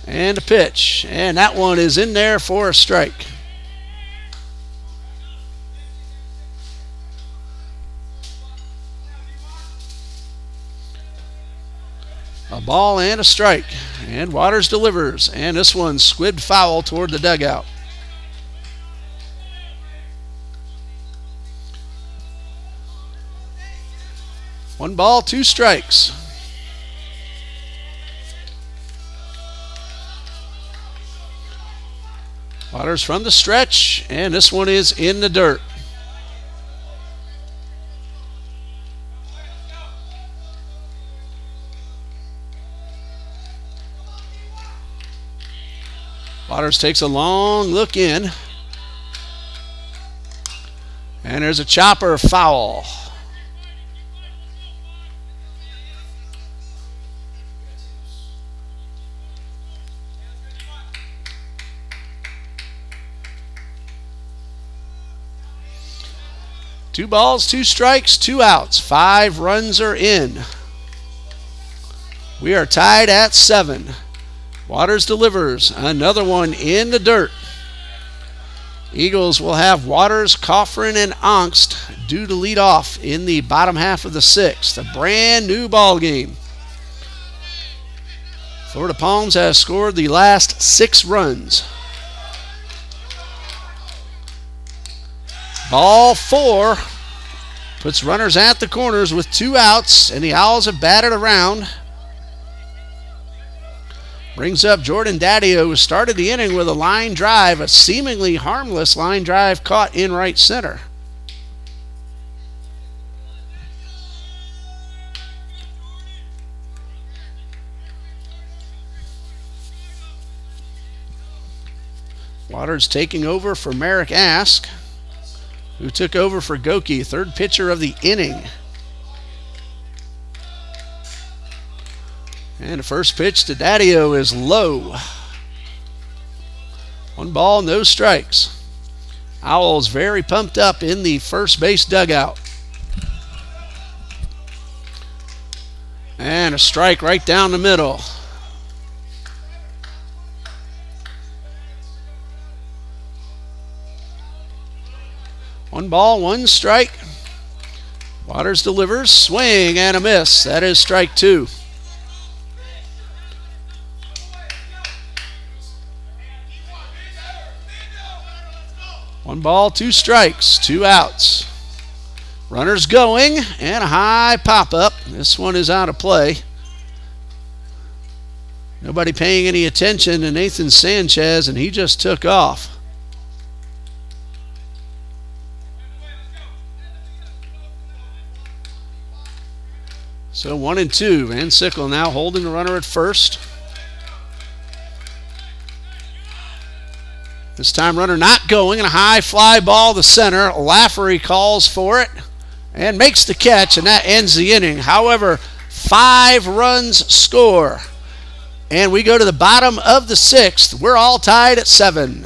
And a pitch. And that one is in there for a strike. A ball and a strike. And Waters delivers. And this one squibbed foul toward the dugout. One ball, 2 strikes. Waters from the stretch, and this one is in the dirt. Waters takes a long look in. And there's a chopper foul. Two balls, 2 strikes, 2 outs. 5 runs are in. We are tied at 7. Waters delivers. Another one in the dirt. Eagles will have Waters, Coffrin, and Angst due to lead off in the bottom half of the 6th. A brand new ball game. Florida Palms has scored the last 6 runs. Ball 4 puts runners at the corners with 2 outs, and the Owls have batted around. Brings up Jordan Daddio, who started the inning with a line drive, a seemingly harmless line drive caught in right center. Waters taking over for Merrick Ask, who took over for Goki, third pitcher of the inning. And the first pitch to Daddio is low. 1 ball, no strikes. Owls very pumped up in the first base dugout. And a strike right down the middle. One ball, one strike. Waters delivers, swing and a miss. That is strike 2. One ball, 2 strikes, 2 outs. Runners going, and a high pop-up. This one is out of play. Nobody paying any attention to Nathan Sanchez, and he just took off. So 1-2. Van Sickle now holding the runner at first. This time runner not going, and a high fly ball to center. Lafferty calls for it and makes the catch, and that ends the inning. However, 5 runs score. And we go to the bottom of the 6th. We're all tied at 7.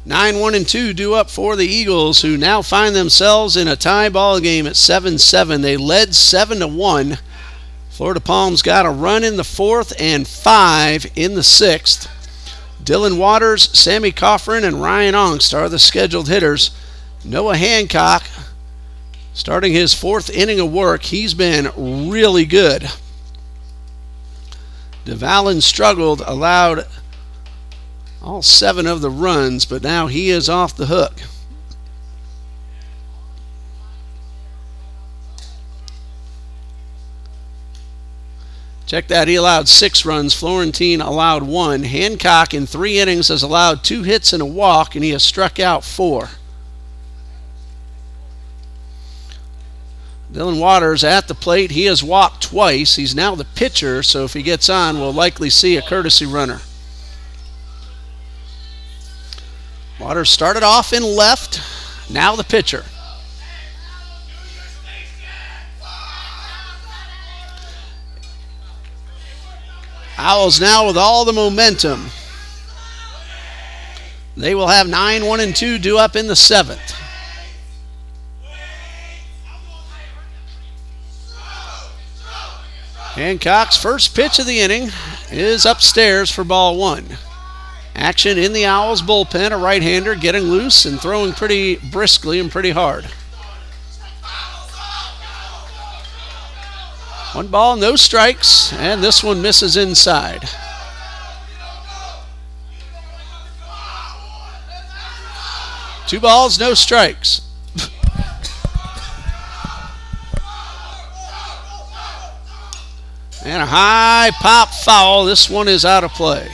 Nine, 1-2 due up for the Eagles, who now find themselves in a tie ball game at 7-7. They led 7-1. Florida Palms got a run in the 4th and 5 in the 6th. Dylan Waters, Sammy Coffrin, and Ryan Ongst are the scheduled hitters. Noah Hancock starting his 4th inning of work. He's been really good. DeValin struggled, allowed all 7 of the runs, but now he is off the hook. Check that, he allowed 6 runs. Florentine allowed 1. Hancock in 3 innings has allowed 2 hits and a walk, and he has struck out 4. Dylan Waters at the plate. He has walked twice. He's now the pitcher, so if he gets on, we'll likely see a courtesy runner. Waters started off in left, now the pitcher. Owls now with all the momentum. They will have 9, 1-2 due up in the 7th. Hancock's first pitch of the inning is upstairs for ball 1. Action in the Owls bullpen, a right-hander getting loose and throwing pretty briskly and pretty hard. 1 ball, no strikes, and this one misses inside. Two balls, no strikes. And a high pop foul. This one is out of play.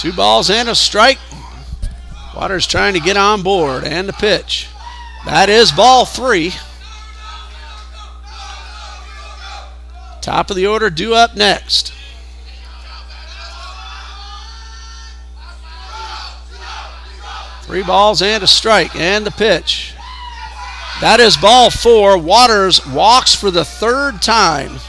2 balls and a strike. Waters trying to get on board, and the pitch. That is ball 3. Top of the order due up next. Three balls and a strike, and the pitch. That is ball 4. Waters walks for the 3rd time.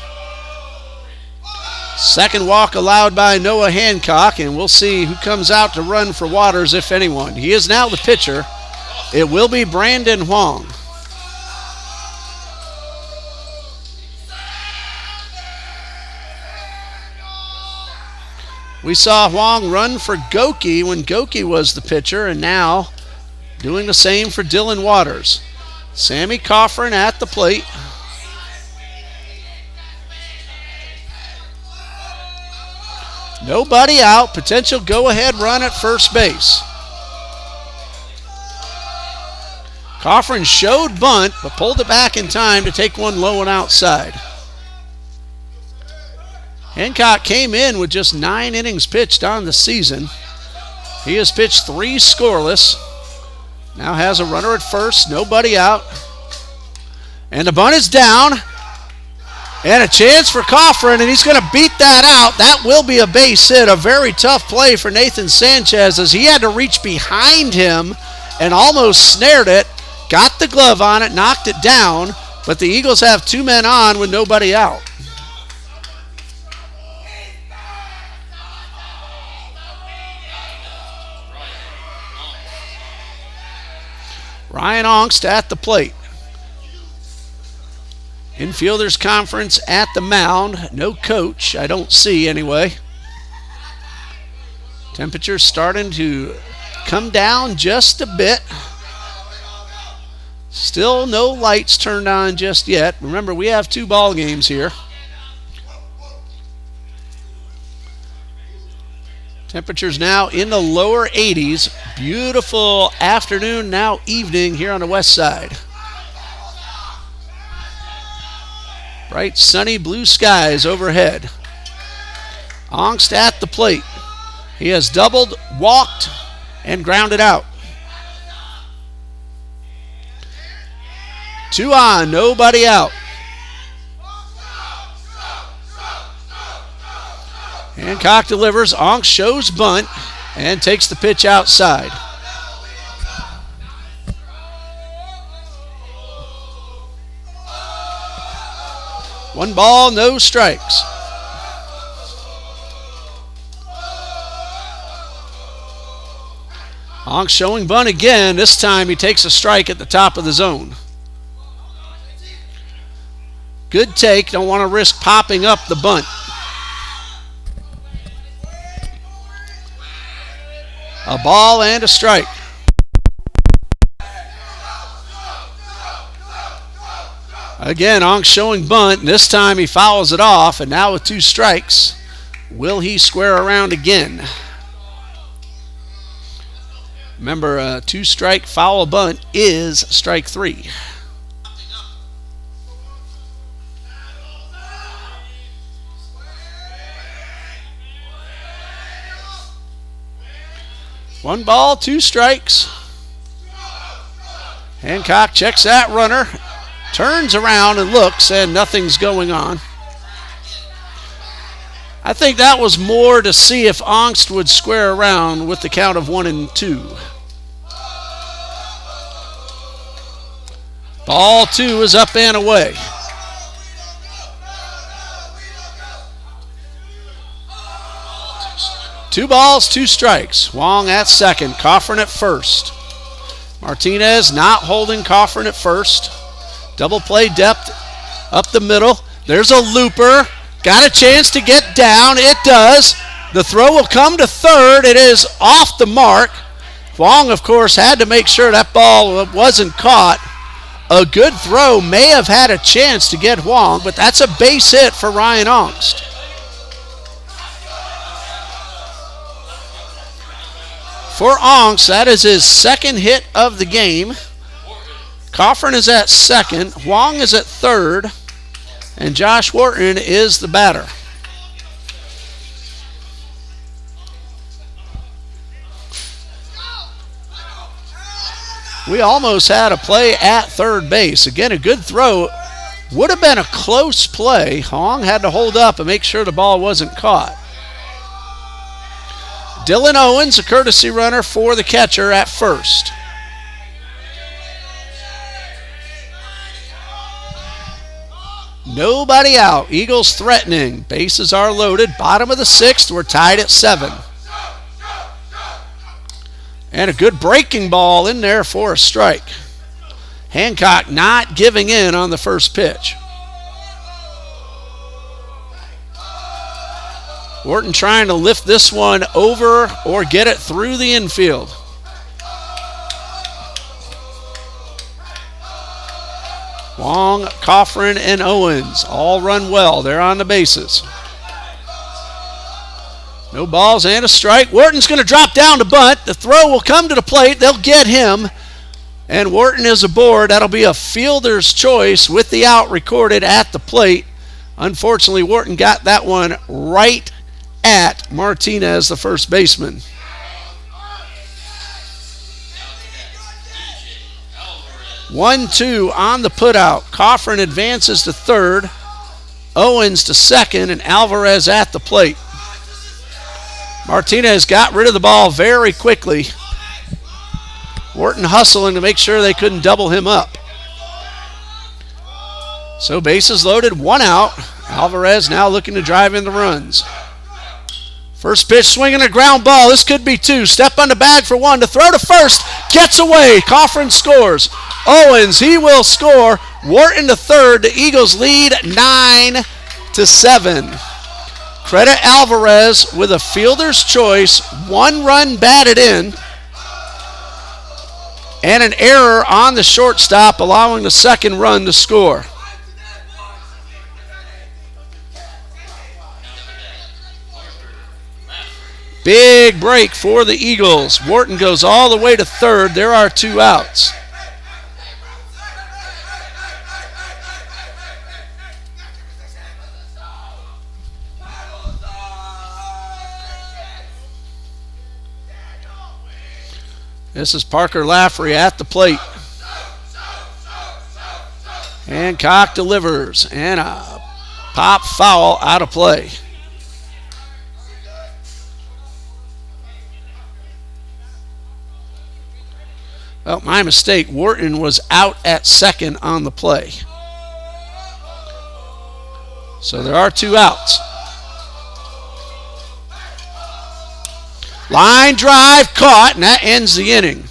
Second walk allowed by Noah Hancock, and we'll see who comes out to run for Waters, if anyone. He is now the pitcher. It will be Brandon Huang. We saw Huang run for Goki when Goki was the pitcher, and now doing the same for Dylan Waters. Sammy Coffrin at the plate. Nobody out. Potential go-ahead run at first base. Coffrin showed bunt, but pulled it back in time to take one low and outside. Hancock came in with just 9 innings pitched on the season. He has pitched 3 scoreless. Now has a runner at first, nobody out. And the bunt is down. And a chance for Coffrin, and he's going to beat that out. That will be a base hit. A very tough play for Nathan Sanchez, as he had to reach behind him and almost snared it. Got the glove on it, knocked it down, but the Eagles have 2 men on with nobody out. Ryan Ongst at the plate. Infielders conference at the mound. No coach, I don't see anyway. Temperatures starting to come down just a bit. Still no lights turned on just yet. Remember, we have 2 ball games here. Temperatures now in the lower 80s. Beautiful afternoon, now evening here on the west side. Bright, sunny, blue skies overhead. Ongst at the plate. He has doubled, walked, and grounded out. 2 on, nobody out. Hancock delivers. Ongst shows bunt and takes the pitch outside. One ball, no strikes. Ongst showing bunt again. This time he takes a strike at the top of the zone. Good take. Don't want to risk popping up the bunt. A ball and a strike. Again, Ongst showing bunt. This time he fouls it off, and now with 2 strikes, will he square around again? Remember, a 2-strike foul bunt is strike 3. One ball, 2 strikes. Hancock checks that runner, turns around and looks, and nothing's going on. I think that was more to see if Ongst would square around with the count of 1-2. Ball 2 is up and away. Two balls, 2 strikes. Huang at second, Coffrin at first. Martinez not holding Coffrin at first. Double play depth up the middle. There's a looper. Got a chance to get down. It does. The throw will come to third. It is off the mark. Huang, of course, had to make sure that ball wasn't caught. A good throw may have had a chance to get Huang, but that's a base hit for Ryan Ongst. For Ongst, that is his 2nd hit of the game. Coffrin is at second. Huang is at third. And Josh Wharton is the batter. We almost had a play at third base. Again, a good throw. Would have been a close play. Hong had to hold up and make sure the ball wasn't caught. Dylan Owens, a courtesy runner for the catcher at first. Nobody out. Eagles threatening. Bases are loaded. Bottom of the sixth. We're tied at 7. And a good breaking ball in there for a strike. Hancock not giving in on the first pitch. Wharton trying to lift this one over or get it through the infield. Wong, Coffrin, and Owens all run well. They're on the bases. No balls and a strike. Wharton's going to drop down to bunt. The throw will come to the plate. They'll get him. And Wharton is aboard. That'll be a fielder's choice with the out recorded at the plate. Unfortunately, Wharton got that one right at Martinez, the first baseman. One, two on the putout. Coffrin advances to third. Owens to second, and Alvarez at the plate. Martinez got rid of the ball very quickly. Wharton hustling to make sure they couldn't double him up. So bases loaded, 1 out. Alvarez now looking to drive in the runs. First pitch swinging a ground ball. This could be 2. Step on the bag for 1. To throw to first. Gets away. Coffrin scores. Owens, he will score. Wharton to third. The Eagles lead 9-7. Credit Alvarez with a fielder's choice. 1 run batted in. And an error on the shortstop, allowing the second run to score. Big break for the Eagles. Wharton goes all the way to third. There are 2 outs. This is Parker Laffrey at the plate. Hancock delivers, and a pop foul out of play. Well, my mistake. Wharton was out at second on the play. So there are 2 outs. Line drive caught, and that ends the inning.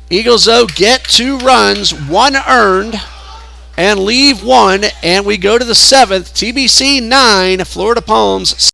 Eagles, though, get 2 runs, 1 earned, and leave 1. And we go to the 7th. TBC 9, Florida Palms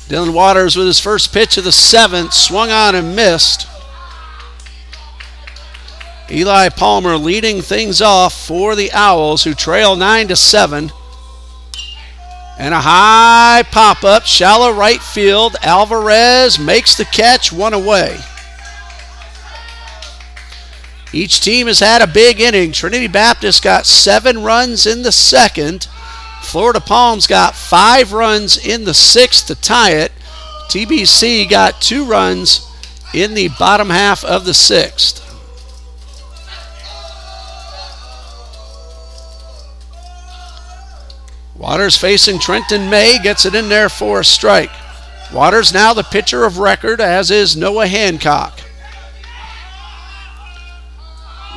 Dylan Waters with his first pitch of the 7th, swung on and missed. Eli Palmer leading things off for the Owls, who trail 9-7. And a high pop-up, shallow right field. Alvarez makes the catch, 1 away. Each team has had a big inning. Trinity Baptist got 7 runs in the second. Florida Palms got 5 runs in the sixth to tie it. TBC got 2 runs in the bottom half of the sixth. Waters facing Trenton May, gets it in there for a strike. Waters now the pitcher of record, as is Noah Hancock.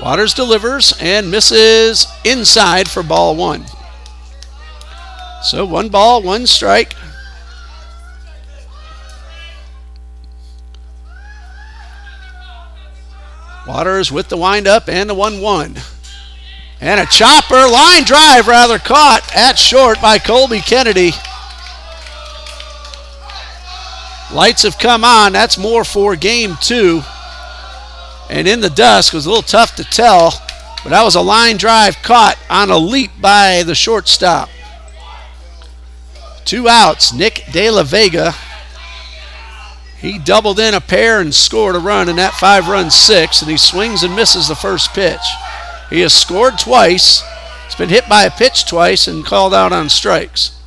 Waters delivers and misses inside for ball 1. So 1 ball, 1 strike. Waters with the windup and the 1-1. And a chopper, line drive rather, caught at short by Colby Kennedy. Lights have come on. That's more for game 2. And in the dusk, it was a little tough to tell, but that was a line drive caught on a leap by the shortstop. 2 outs, Nick De La Vega. He doubled in a pair and scored a run in that 5-run sixth, and he swings and misses the first pitch. He has scored twice. He's been hit by a pitch twice and called out on strikes.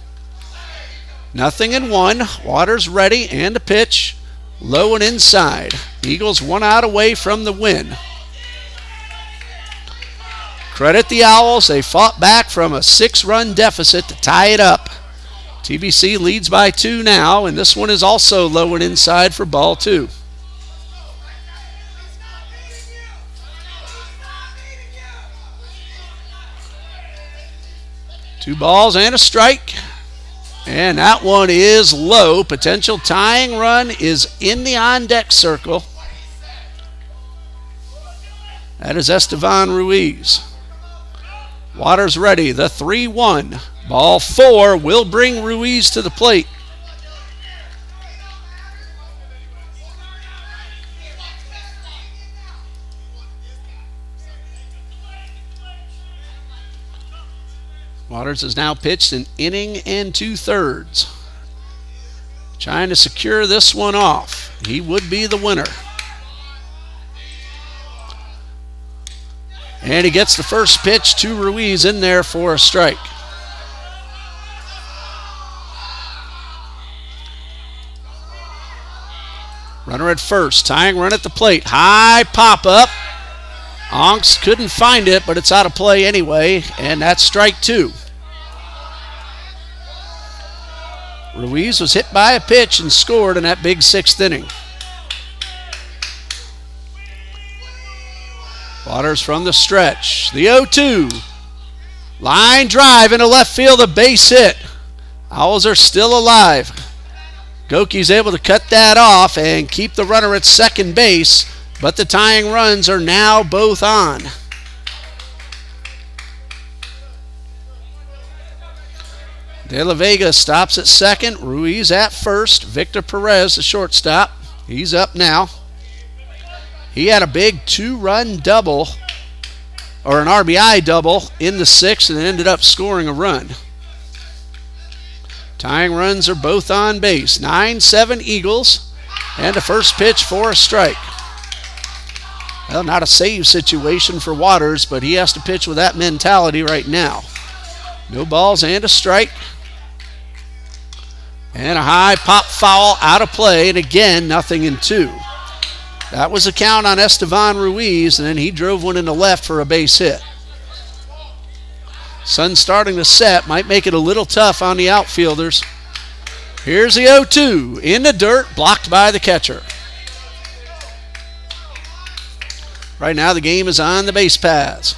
0-1. Waters ready and a pitch. Low and inside. Eagles 1 out away from the win. Credit the Owls. They fought back from a 6-run deficit to tie it up. TBC leads by 2 now, and this one is also low and inside for ball 2. Two balls and a strike. And that one is low. Potential tying run is in the on-deck circle. That is Estevan Ruiz. Waters ready. The 3-1. Ball 4 will bring Ruiz to the plate. Waters has now pitched an inning and 2/3. Trying to secure this one off. He would be the winner. And he gets the first pitch to Ruiz in there for a strike. Runner at first, tying run at the plate. High pop-up. Onks couldn't find it, but it's out of play anyway, and that's strike 2. Ruiz was hit by a pitch and scored in that big 6th inning. Waters from the stretch. The 0-2. Line drive into left field, a base hit. Owls are still alive. Goki's able to cut that off and keep the runner at second base, but the tying runs are now both on. De La Vega stops at second. Ruiz at first. Victor Perez, the shortstop. He's up now. He had a big 2-run double, or an RBI double, in the 6th and ended up scoring a run. Tying runs are both on base. 9-7 Eagles, and the first pitch for a strike. Well, not a save situation for Waters, but he has to pitch with that mentality right now. No balls and a strike. And a high pop foul out of play, and again, 0-2. That was the count on Estevan Ruiz, and then he drove one into left for a base hit. Sun starting to set, might make it a little tough on the outfielders. Here's the 0-2 in the dirt, blocked by the catcher. Right now the game is on the base paths.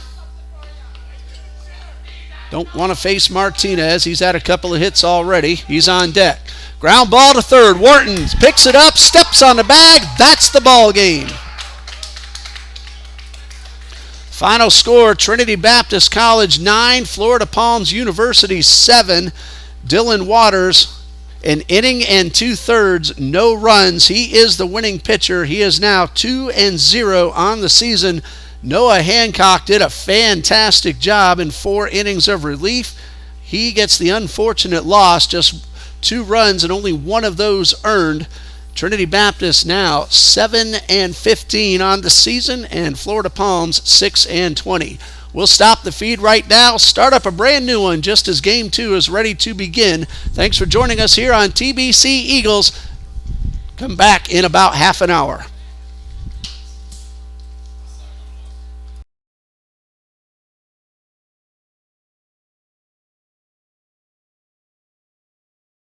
Don't want to face Martinez. He's had a couple of hits already. He's on deck. Ground ball to third. Wharton picks it up, steps on the bag. That's the ball game. Final score, Trinity Baptist College 9, Florida Palms University 7. Dylan Waters, an inning and 2/3, no runs. He is the winning pitcher. He is now 2-0 on the season. Noah Hancock did a fantastic job in 4 innings of relief. He gets the unfortunate loss, just 2 runs and only one of those earned. Trinity Baptist now 7-15 on the season, and Florida Palms 6-20. We'll stop the feed right now, start up a brand new one just as Game 2 is ready to begin. Thanks for joining us here on TBC Eagles. Come back in about half an hour.